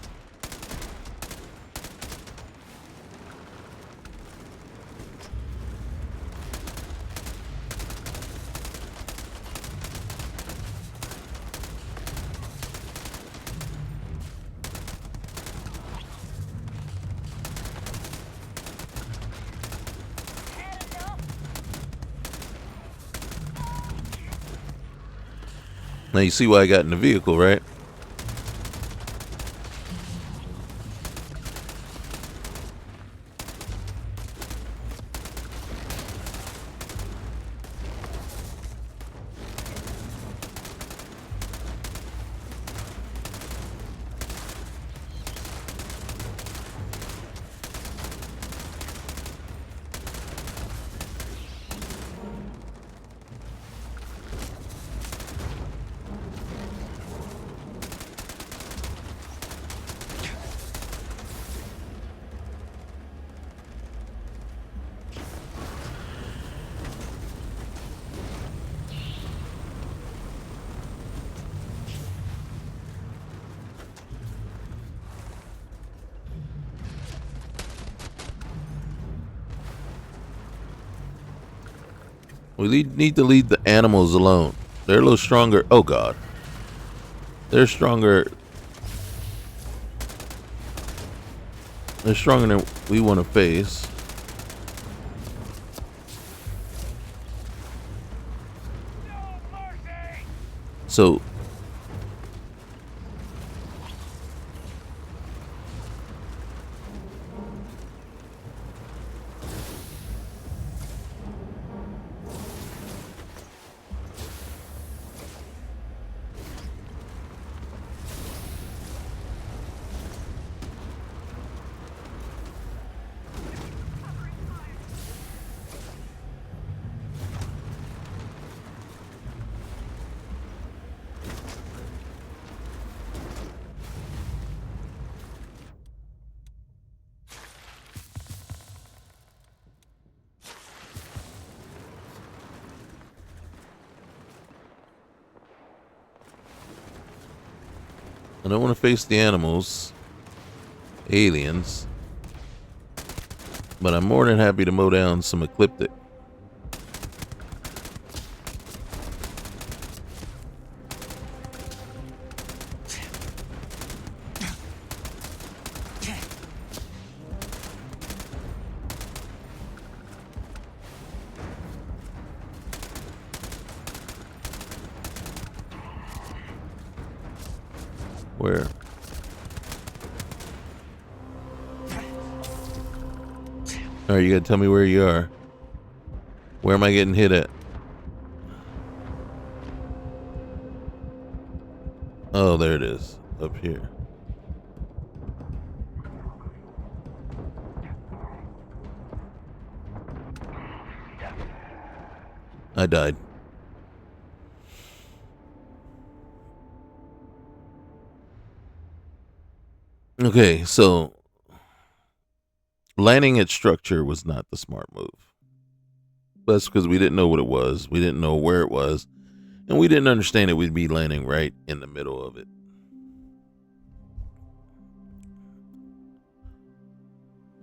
Now you see why I got in the vehicle, right? We need to leave the animals alone. They're a little stronger. Oh God. They're stronger. They're stronger than we want to face. So I don't want to face the animals, aliens, but I'm more than happy to mow down some ecliptic. Where? Alright, you gotta tell me where you are. Where am I getting hit at? Oh, there it is. Up here. I died. Okay, so landing at structure was not the smart move. That's because we didn't know what it was. We didn't know where it was. And we didn't understand it. We'd be landing right in the middle of it.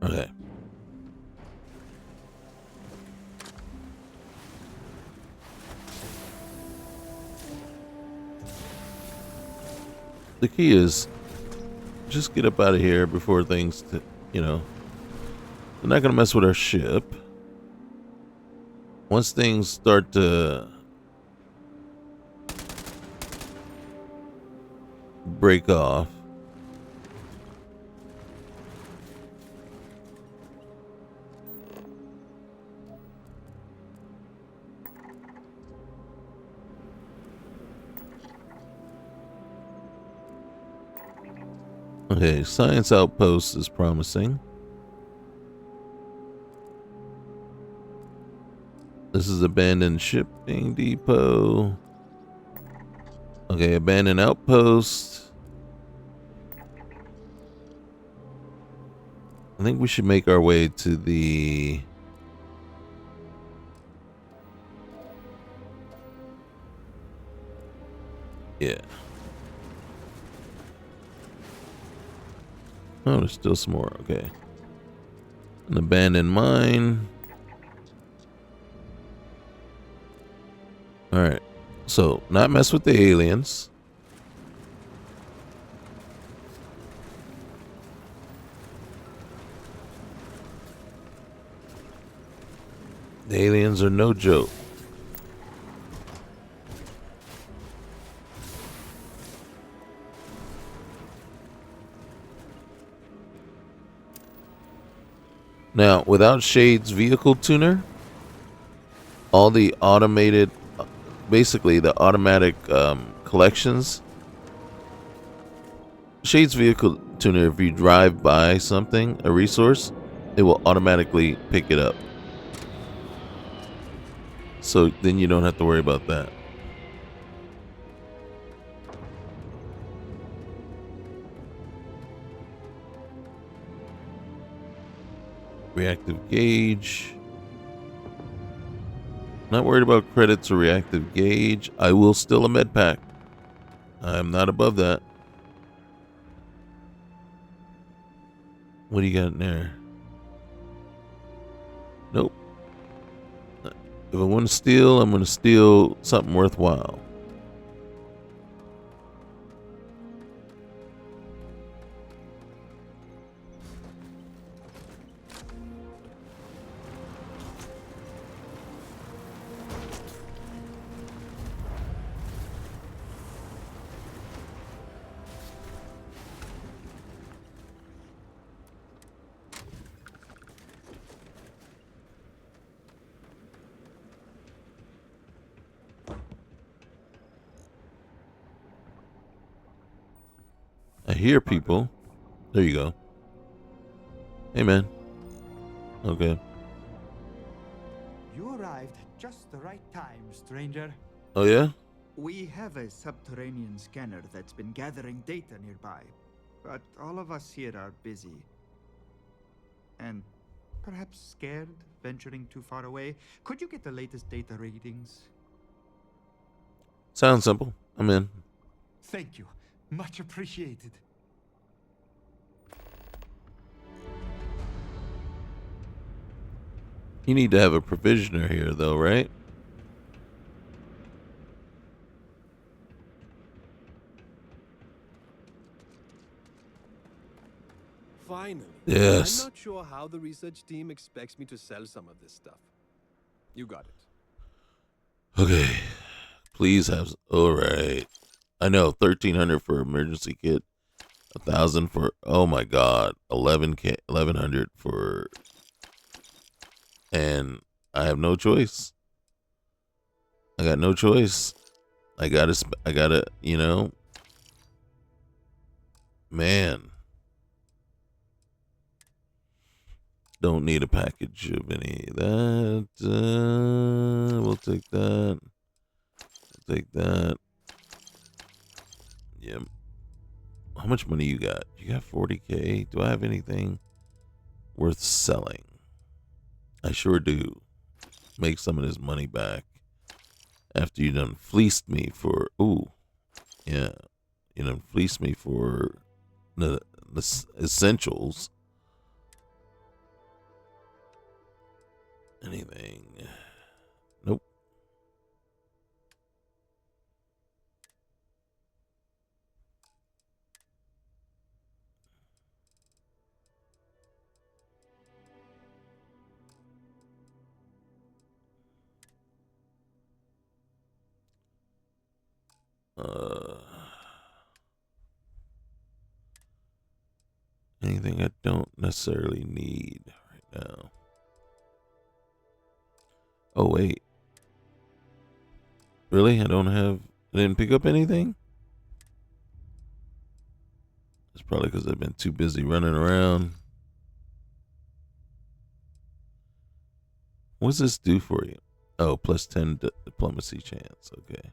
Okay. The key is just get up out of here before things, they're not going to mess with our ship. Once things start to break off, okay, science outpost is promising. This is abandoned shipping depot. Okay, abandoned outpost. I think we should make our way to the... Yeah. Oh, there's still some more. Okay. An abandoned mine. Alright. So, not mess with the aliens. The aliens are no joke. Now, without Shade's vehicle tuner, all the automated, basically the automatic collections, Shade's vehicle tuner, if you drive by something, a resource, it will automatically pick it up. So then you don't have to worry about that. Reactive gauge. Not worried about credits or reactive gauge. I will steal a med pack. I'm not above that. What do you got in there? Nope. If I want to steal, I'm going to steal something worthwhile. I hear people. There you go. Hey, man. Okay. You arrived at just the right time, stranger. Oh, yeah? We have a subterranean scanner that's been gathering data nearby, but all of us here are busy. And perhaps scared, venturing too far away. Could you get the latest data readings? Sounds simple. I'm in. Thank you. Much appreciated. You need to have a provisioner here, though, right? Finally. Yes. I'm not sure how the research team expects me to sell some of this stuff. You got it. Okay. Please have. All right. I know. 1,300 for emergency kit. 1,000 for. Oh my God. 1,100 for. And I have no choice. I got no choice. I gotta, you know. Man. Don't need a package of any of that. We'll take that. We'll take that. Yep. How much money you got? You got 40K? Do I have anything worth selling? I sure do. Make some of this money back after you done fleeced me for. Ooh, yeah, you done fleeced me for the essentials. Anything? Nope. Anything I don't necessarily need right now. Oh wait. Really? I didn't pick up anything? It's probably because I've been too busy running around. What's this do for you? Oh, plus 10 diplomacy chance. Okay.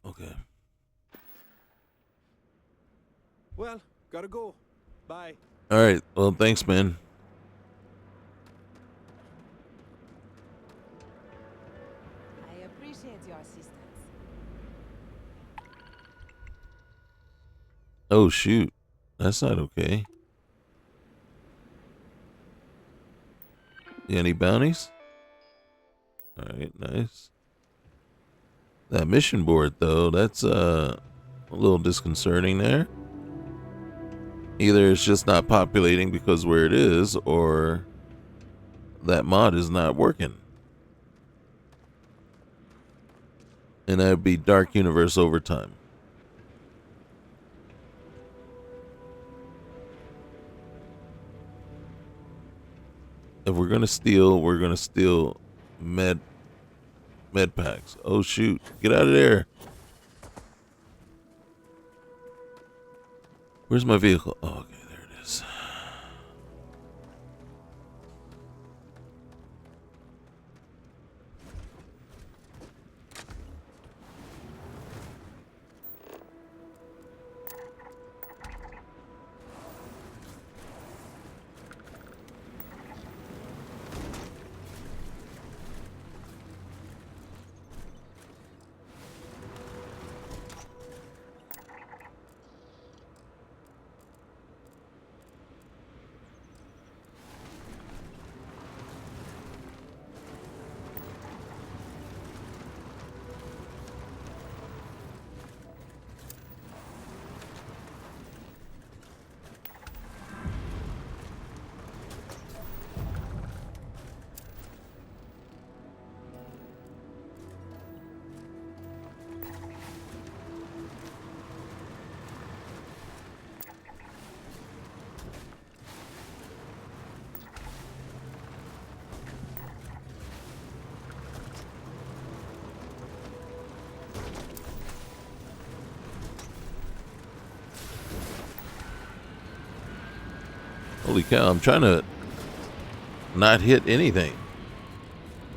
Okay. Well, gotta go. Bye. All right. Well, thanks, man. I appreciate your assistance. Oh, shoot. That's not okay. You any bounties? All right, nice. That mission board, though, that's a little disconcerting there. Either it's just not populating because where it is, or that mod is not working. And that would be Dark Universe Overtime. If we're gonna steal med packs. Oh shoot. Get out of there. Where's my vehicle? Oh, okay, there it is. Holy cow, I'm trying to not hit anything.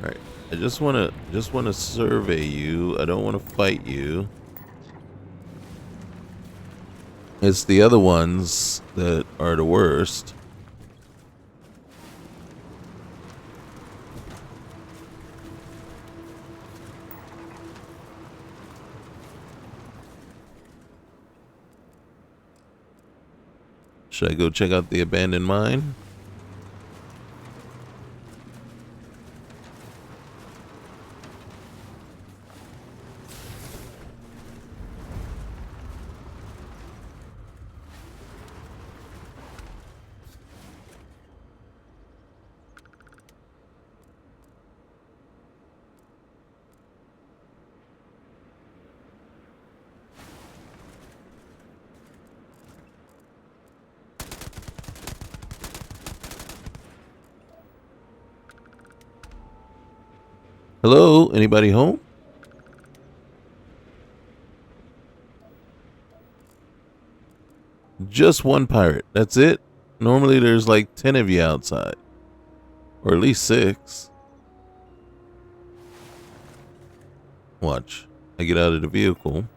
All right. I just want to survey you. I don't want to fight you. It's the other ones that are the worst. Should I go check out the abandoned mine? Hello? Anybody home? Just one pirate. That's it? Normally there's like 10 of you outside. Or at least 6. Watch. I get out of the vehicle.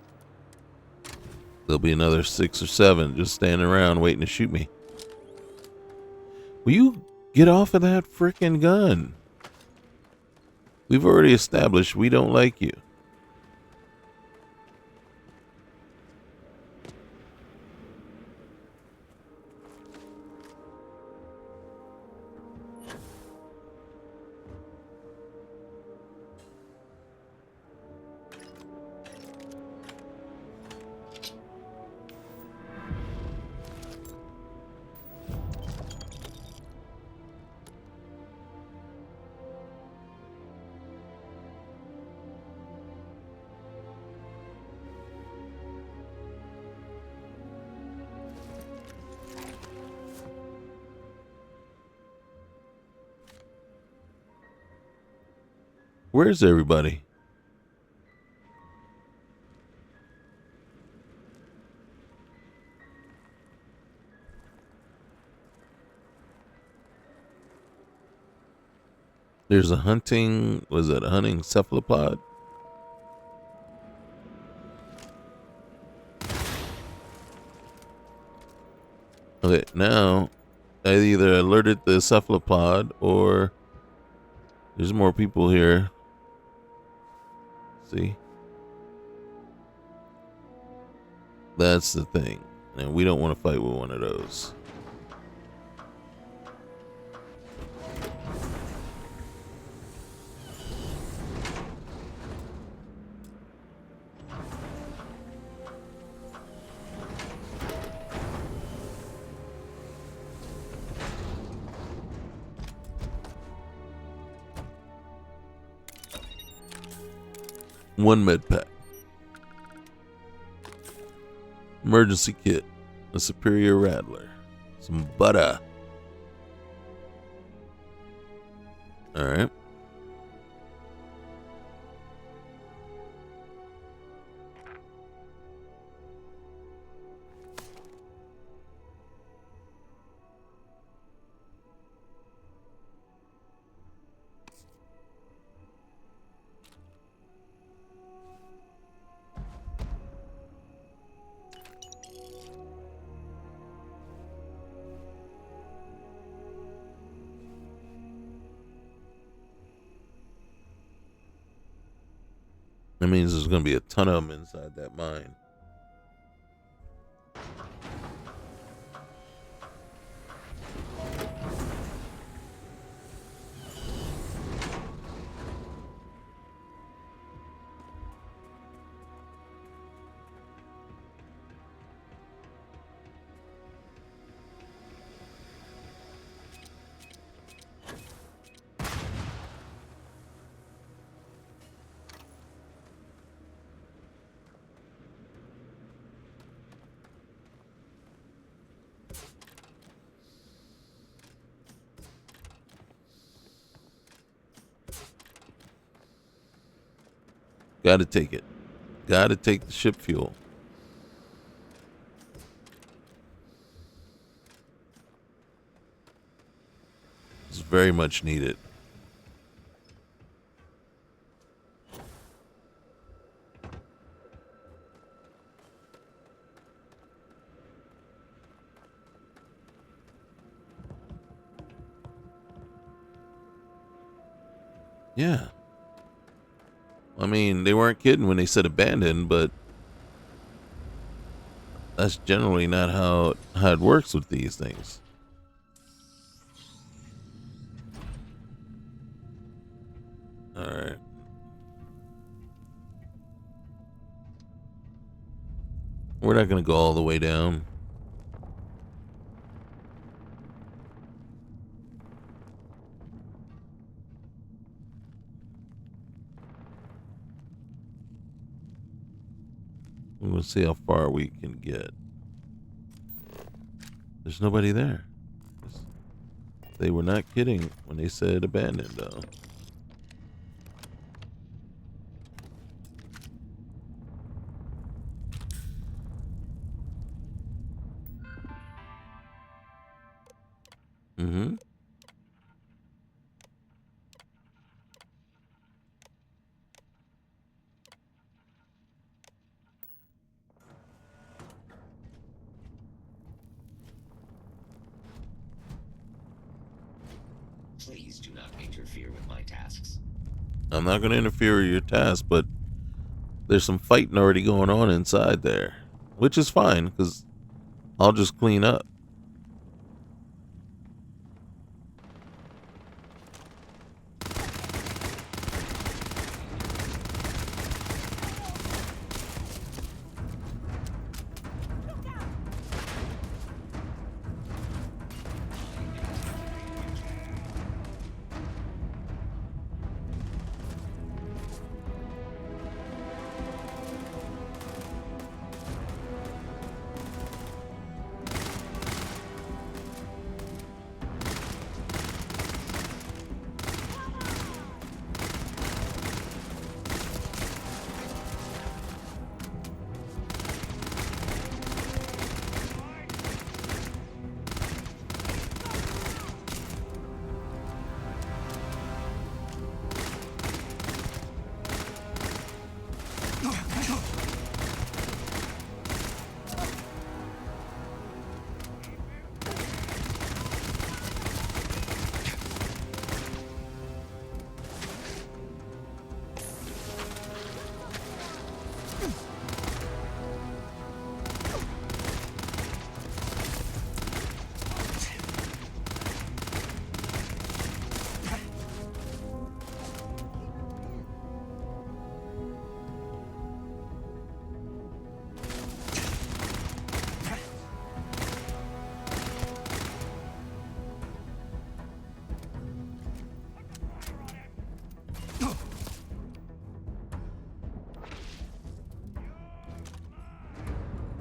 There'll be another 6 or 7 just standing around waiting to shoot me. Will you get off of that frickin' gun? We've already established we don't like you. Where's everybody? There's a hunting, was it a hunting cephalopod? Okay, now I either alerted the cephalopod or there's more people here. See? That's the thing. And we don't want to fight with one of those. One med pack. Emergency kit. A superior rattler. Some butter. Alright. That means there's going to be a ton of them inside that mine. Gotta take it. Gotta take the ship fuel. It's very much needed. Yeah. I mean, they weren't kidding when they said abandoned, but that's generally not how it works with these things. All right. We're not going to go all the way down. We're going to see how far we can get. There's nobody there. They were not kidding when they said abandoned, though. Mm-hmm. Please do not interfere with my tasks. I'm not going to interfere with your task, but there's some fighting already going on inside there, which is fine because I'll just clean up.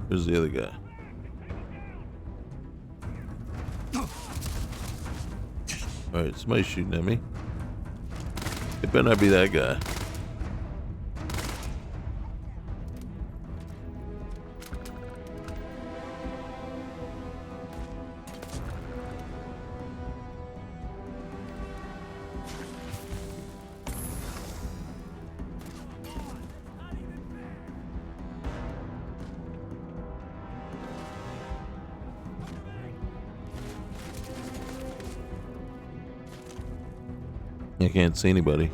Who's the other guy? Alright, somebody's shooting at me. It better not be that guy. I can't see anybody.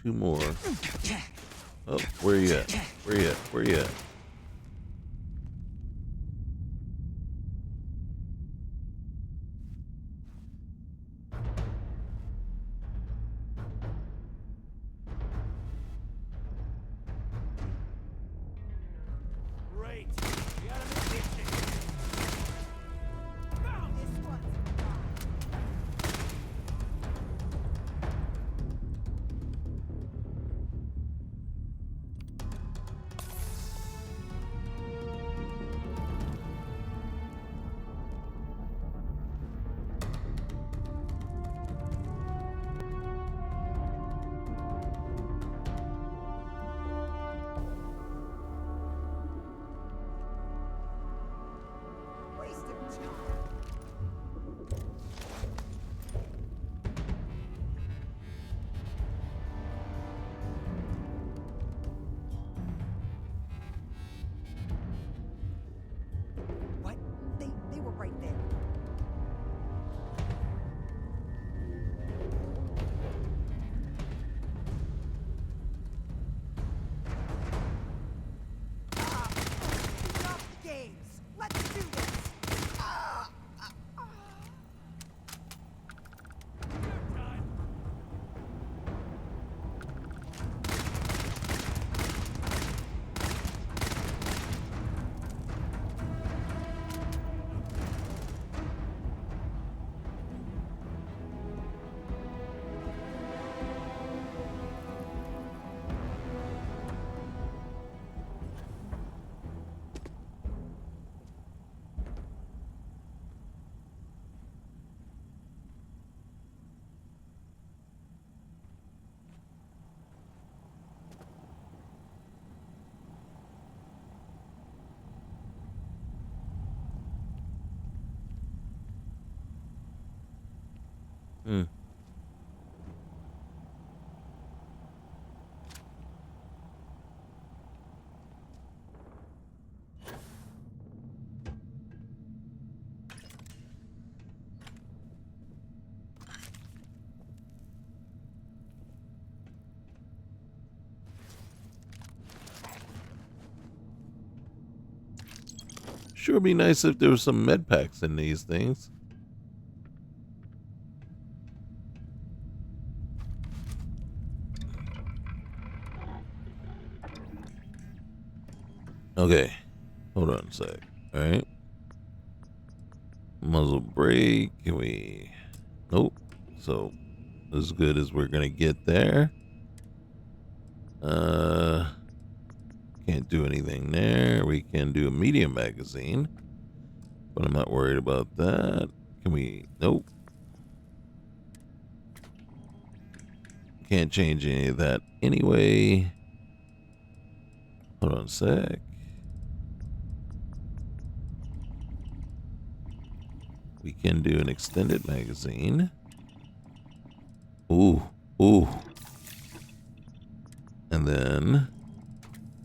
2 more. Oh, where you at? Where you at? Where you at? Great. We got him in kitchen. Found this one. Waste of time. What? They were right there. Enough games. Let's do this. Hmm. Sure be nice if there was some med packs in these things. Okay. Hold on a sec. Alright. Muzzle brake. Can we... Nope. So, as good as we're gonna get there. Can't do anything there. We can do a medium magazine. But I'm not worried about that. Can we... Nope. Can't change any of that anyway. Hold on a sec. We can do an extended magazine. Ooh, ooh. And then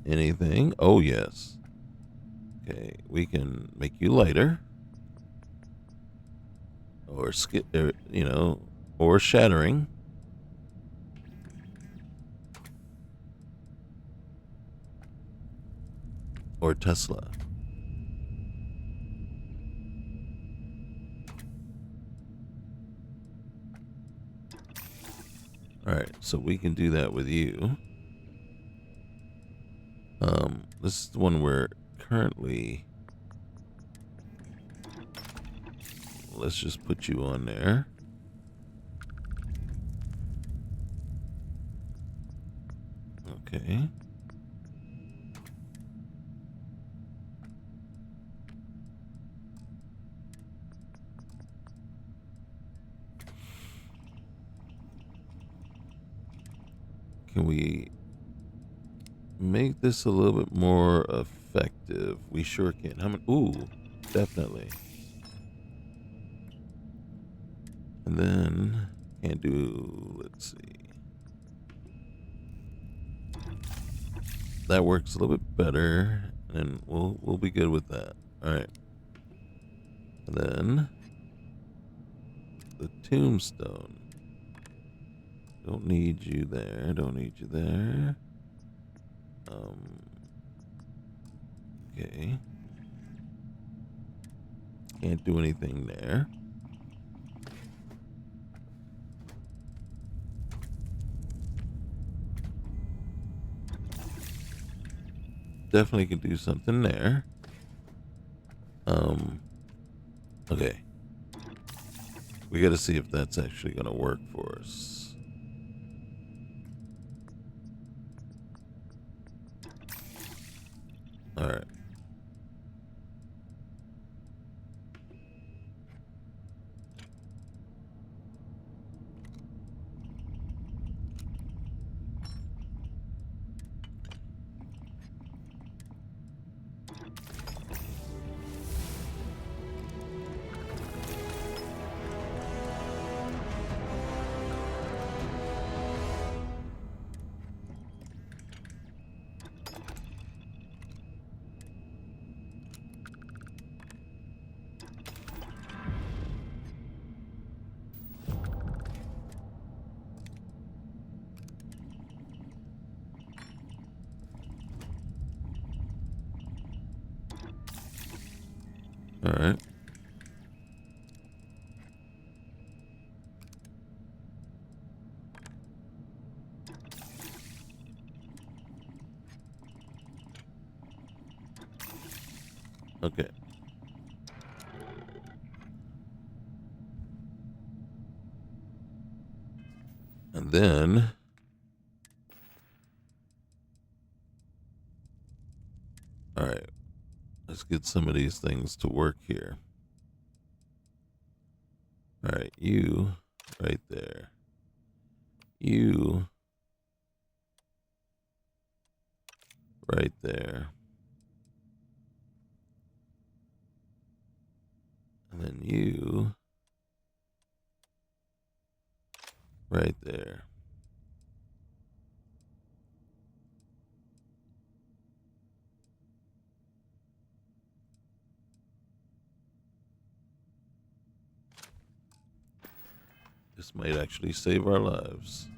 anything. Oh, yes. Okay, we can make you lighter. Or skip, you know, or shattering. Or Tesla. Alright, so we can do that with you. This is the one where currently... Let's just put you on there. Okay. Can we make this a little bit more effective? We sure can. How many? Ooh, definitely. And then can't do. Let's see. That works a little bit better, and we'll be good with that. All right. And then the tombstone. Don't need you there. Don't need you there. Okay. Can't do anything there. Definitely can do something there. Okay. We got to see if that's actually going to work for us. All right. All right. Okay. And then all right. Let's get some of these things to work here. All right, you right there. You right there. And then you right there. This might actually save our lives.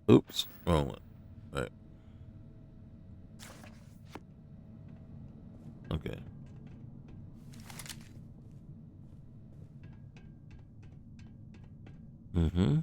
Oops, wrong one. Right. Okay. Mm-hmm.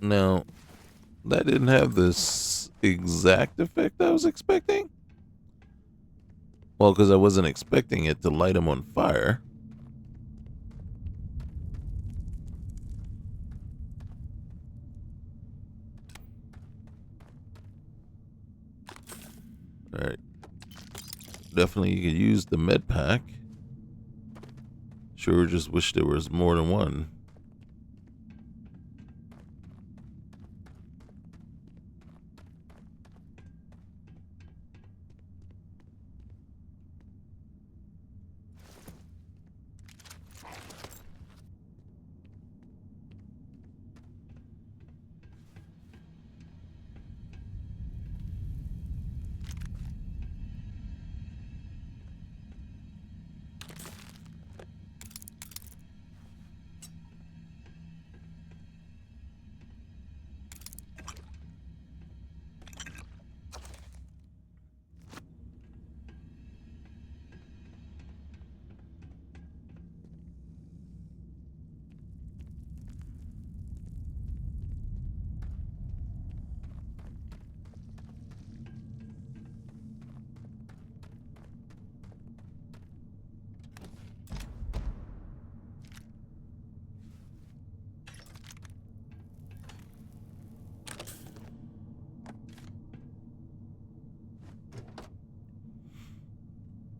Now, that didn't have this exact effect I was expecting. Well, because I wasn't expecting it to light him on fire. Alright. Definitely you could use the med pack. Sure, just wish there was more than one.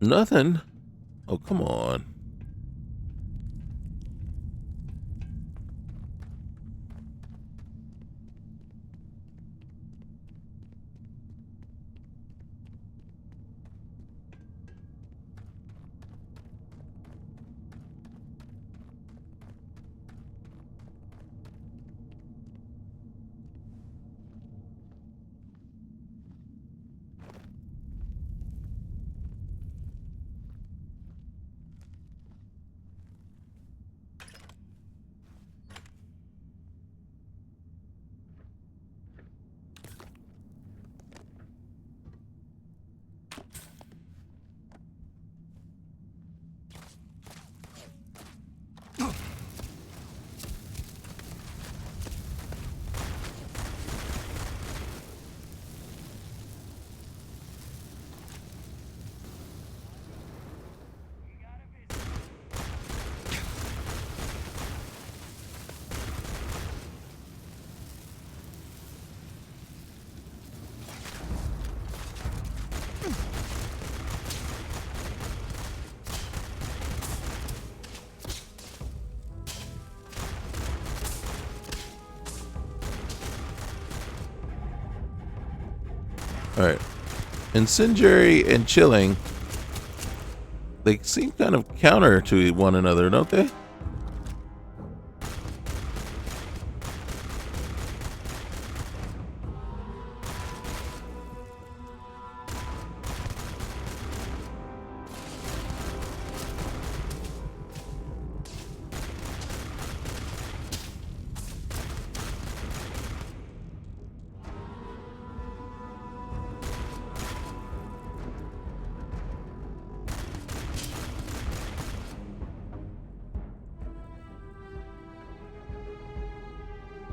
Nothing. Oh, come on. Alright. Incendiary and chilling, they seem kind of counter to one another, don't they?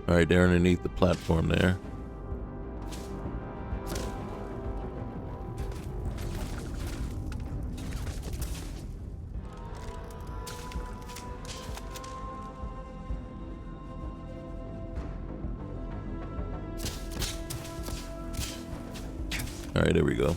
Alright, they're underneath the platform there. Alright, there we go.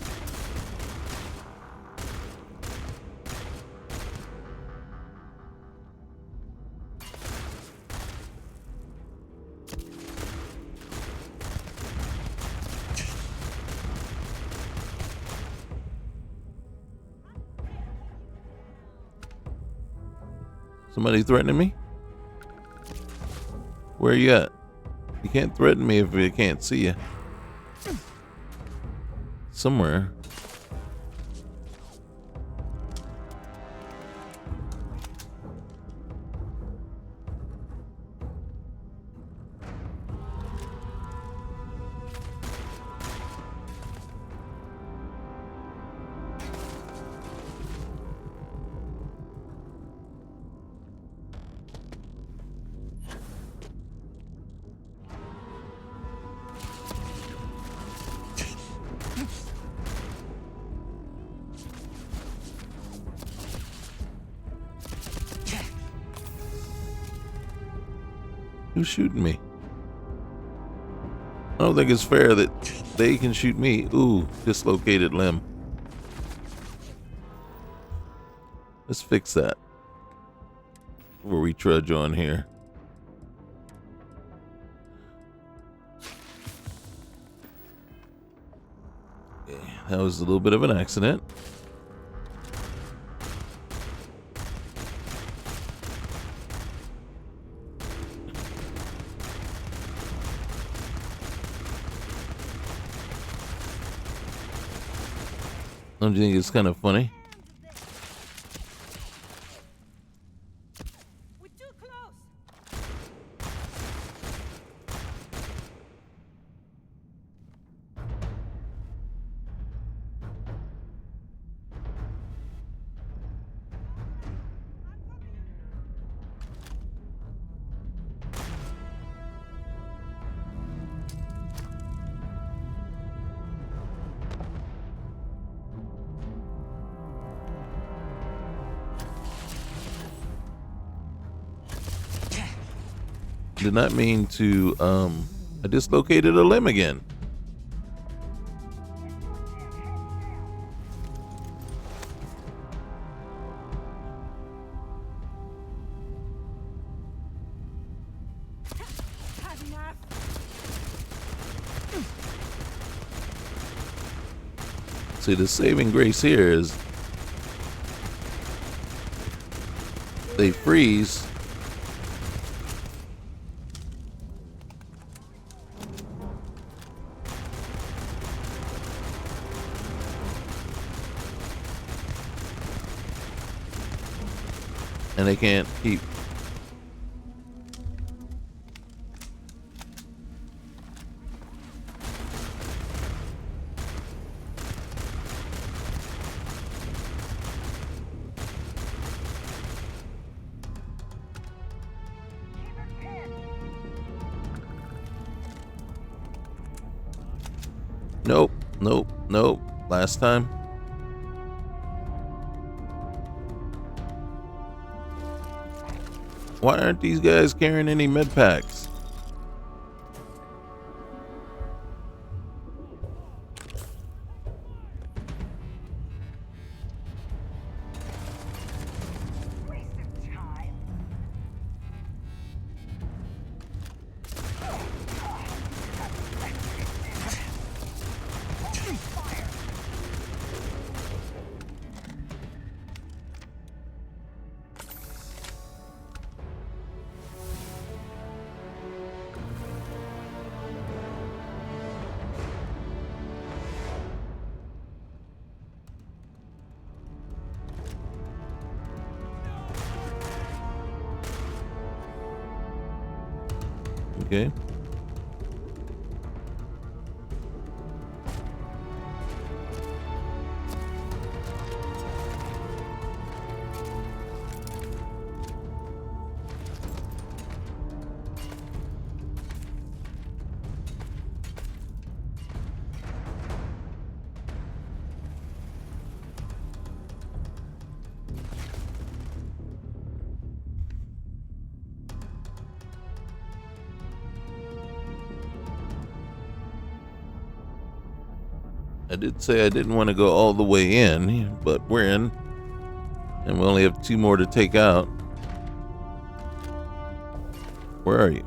Somebody threatening me? Where you at? You can't threaten me if I can't see you. Somewhere. Who's shooting me? I don't think it's fair that they can shoot me. Ooh, dislocated limb. Let's fix that before we trudge on here. Okay, that was a little bit of an accident. Don't you think it's kind of funny? We're too close. Did not mean to, I dislocated a limb again. had enough? See, the saving grace here is they freeze. And they can't keep. Nope, nope, nope. Last time. Why aren't these guys carrying any med packs? Okay. I did say I didn't want to go all the way in, but we're in. And we only have 2 more to take out. Where are you?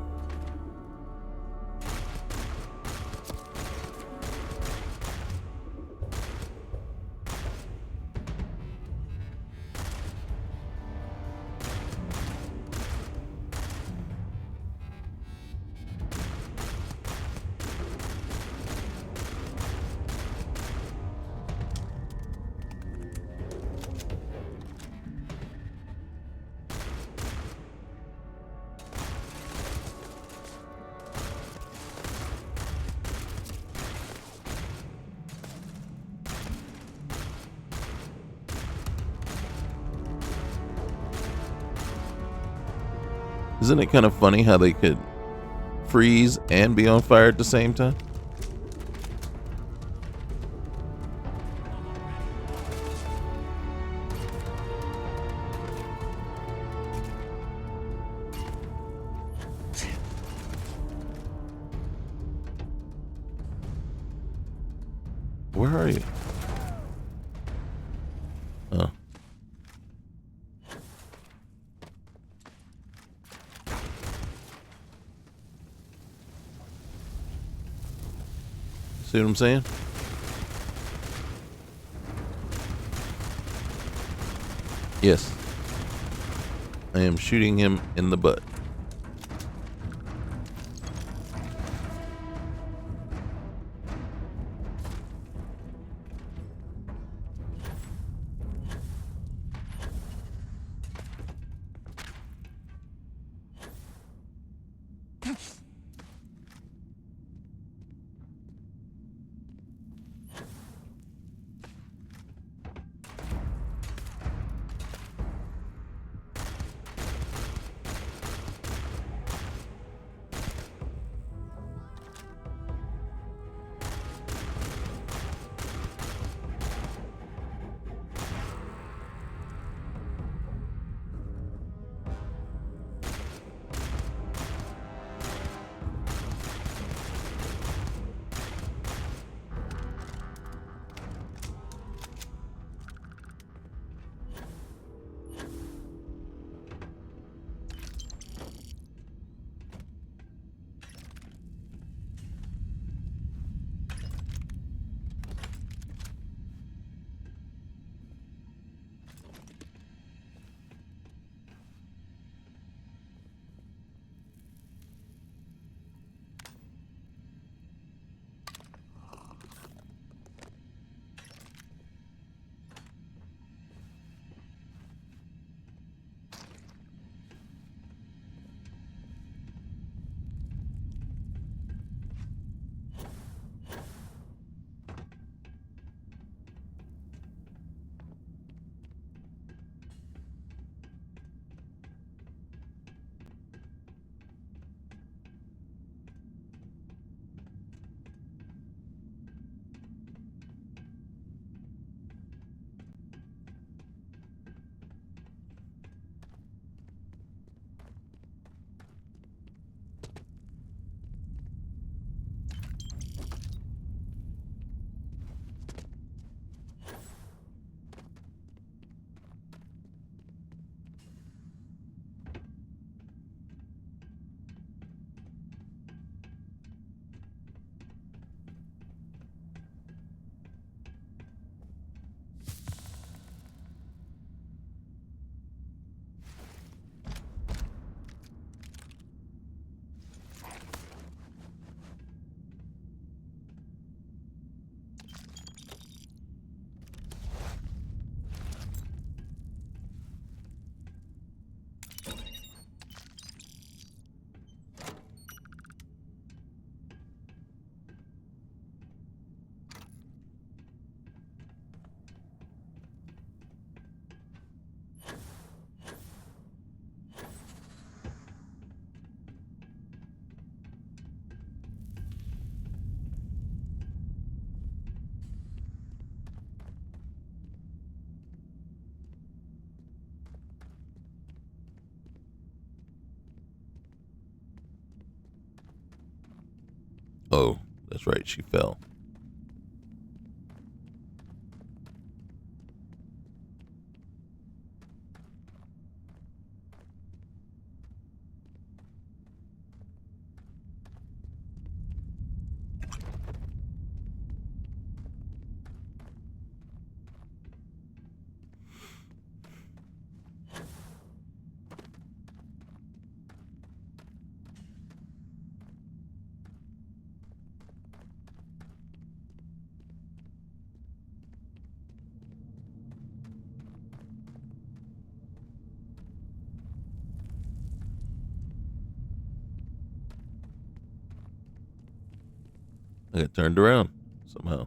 Isn't it kind of funny how they could freeze and be on fire at the same time? Where are you? Oh. See what I'm saying? Yes. I am shooting him in the butt. Oh, that's right. She fell. I got turned around somehow.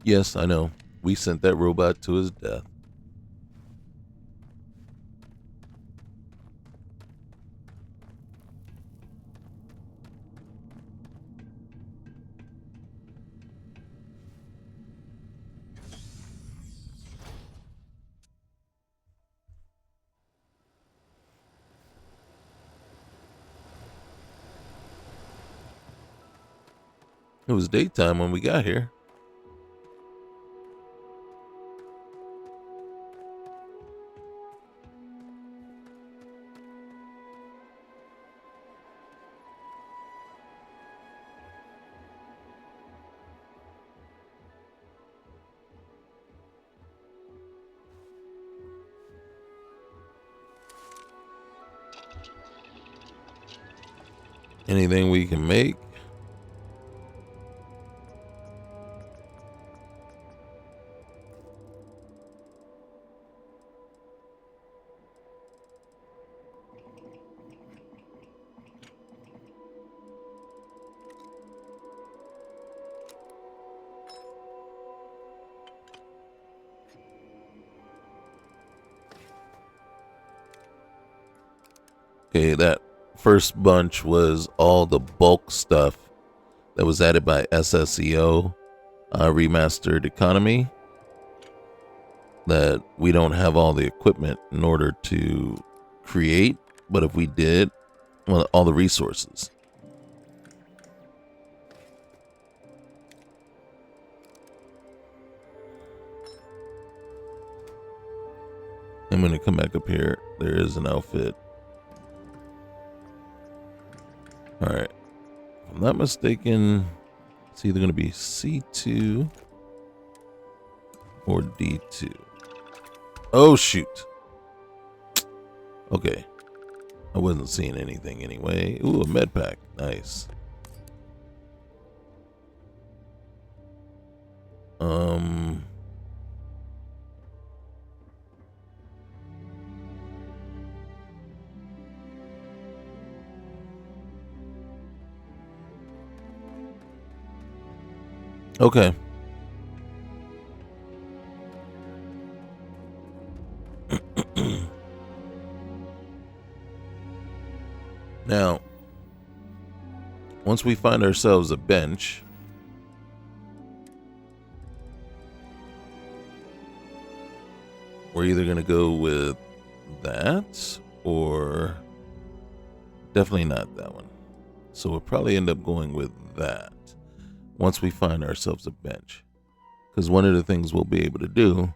Yes, I know. We sent that robot to his death. It was daytime when we got here. Anything we can make? Okay, that first bunch was all the bulk stuff that was added by SSEO, remastered economy, that we don't have all the equipment in order to create, but if we did, well, all the resources. I'm going to come back up here. There is an outfit. All right. If I'm not mistaken, it's either going to be C2 or D2. Oh, shoot. Okay. I wasn't seeing anything anyway. Ooh, a med pack. Nice. Okay. Now, once we find ourselves a bench, we're either going to go with that or definitely not that one. So we'll probably end up going with that once we find ourselves a bench. Because one of the things we'll be able to do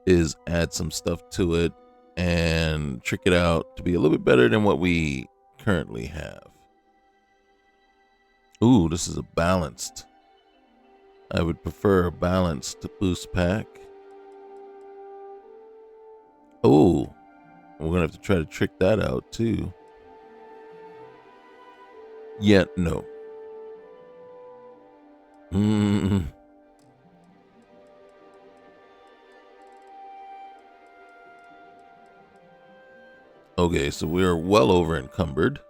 is add some stuff to it and trick it out to be a little bit better than what we currently have. Ooh, this is a balanced. I would prefer a balanced boost pack. Oh, we're going to have to try to trick that out too. Yet, no. Okay, so we're well over encumbered.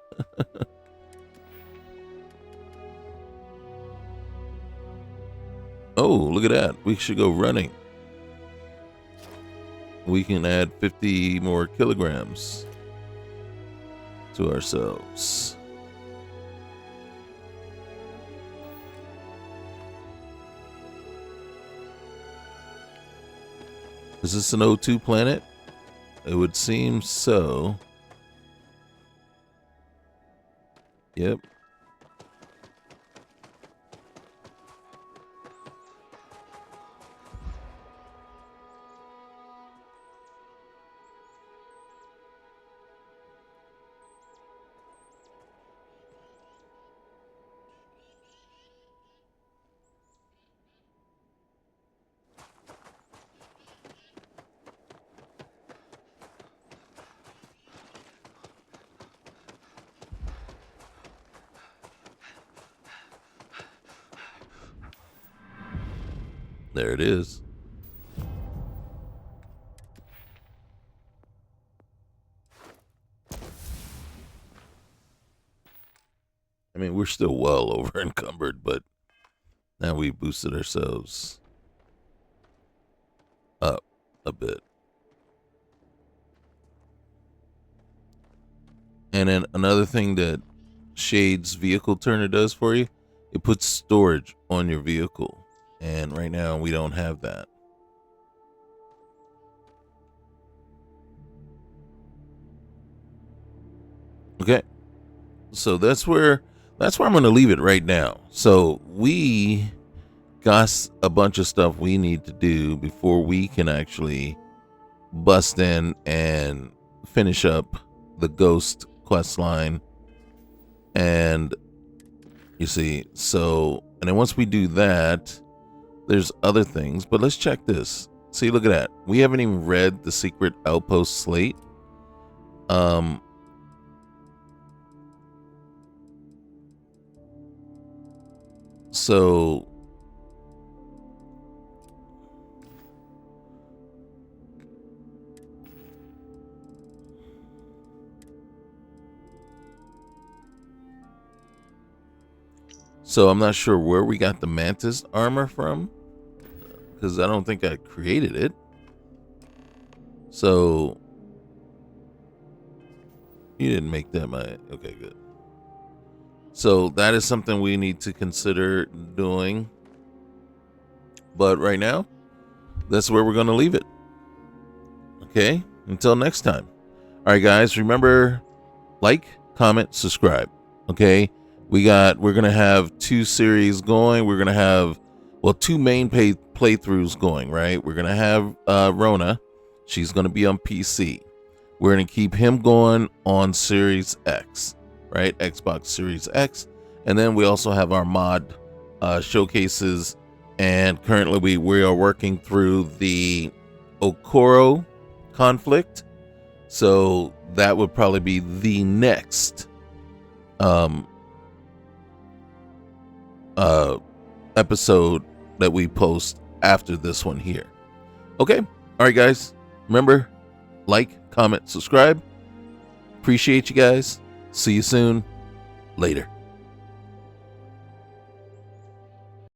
Oh, look at that. We should go running. We can add 50 more kilograms to ourselves. Is this an O2 planet? It would seem so. Yep. There it is. I mean, we're still well over encumbered, but now we boosted ourselves up a bit. And then another thing that Shade's vehicle turner does for you, it puts storage on your vehicle. And right now we don't have that. Okay. So that's where I'm going to leave it right now. So we got a bunch of stuff we need to do before we can actually bust in and finish up the Ghost quest line. And you see, so, and then once we do that, there's other things, but let's check this. See, look at that. We haven't even read the secret outpost slate. So I'm not sure where we got the Mantis armor from, because I don't think I created it. So you didn't make that okay, good. So that is something we need to consider doing. But right now, that's where we're going to leave it. Okay, until next time. All right, guys, remember, like, comment, subscribe. Okay, we're going to have 2 series going. We're going to have, well, 2 main playthroughs going, right? We're going to have Rona. She's going to be on PC. We're going to keep him going on Series X, right? Xbox Series X. And then we also have our mod showcases. And currently we are working through the Okoro conflict. So that would probably be the next episode that we post after this one here. Okay. All right, guys. Remember, like, comment, subscribe. Appreciate you guys. See you soon. Later.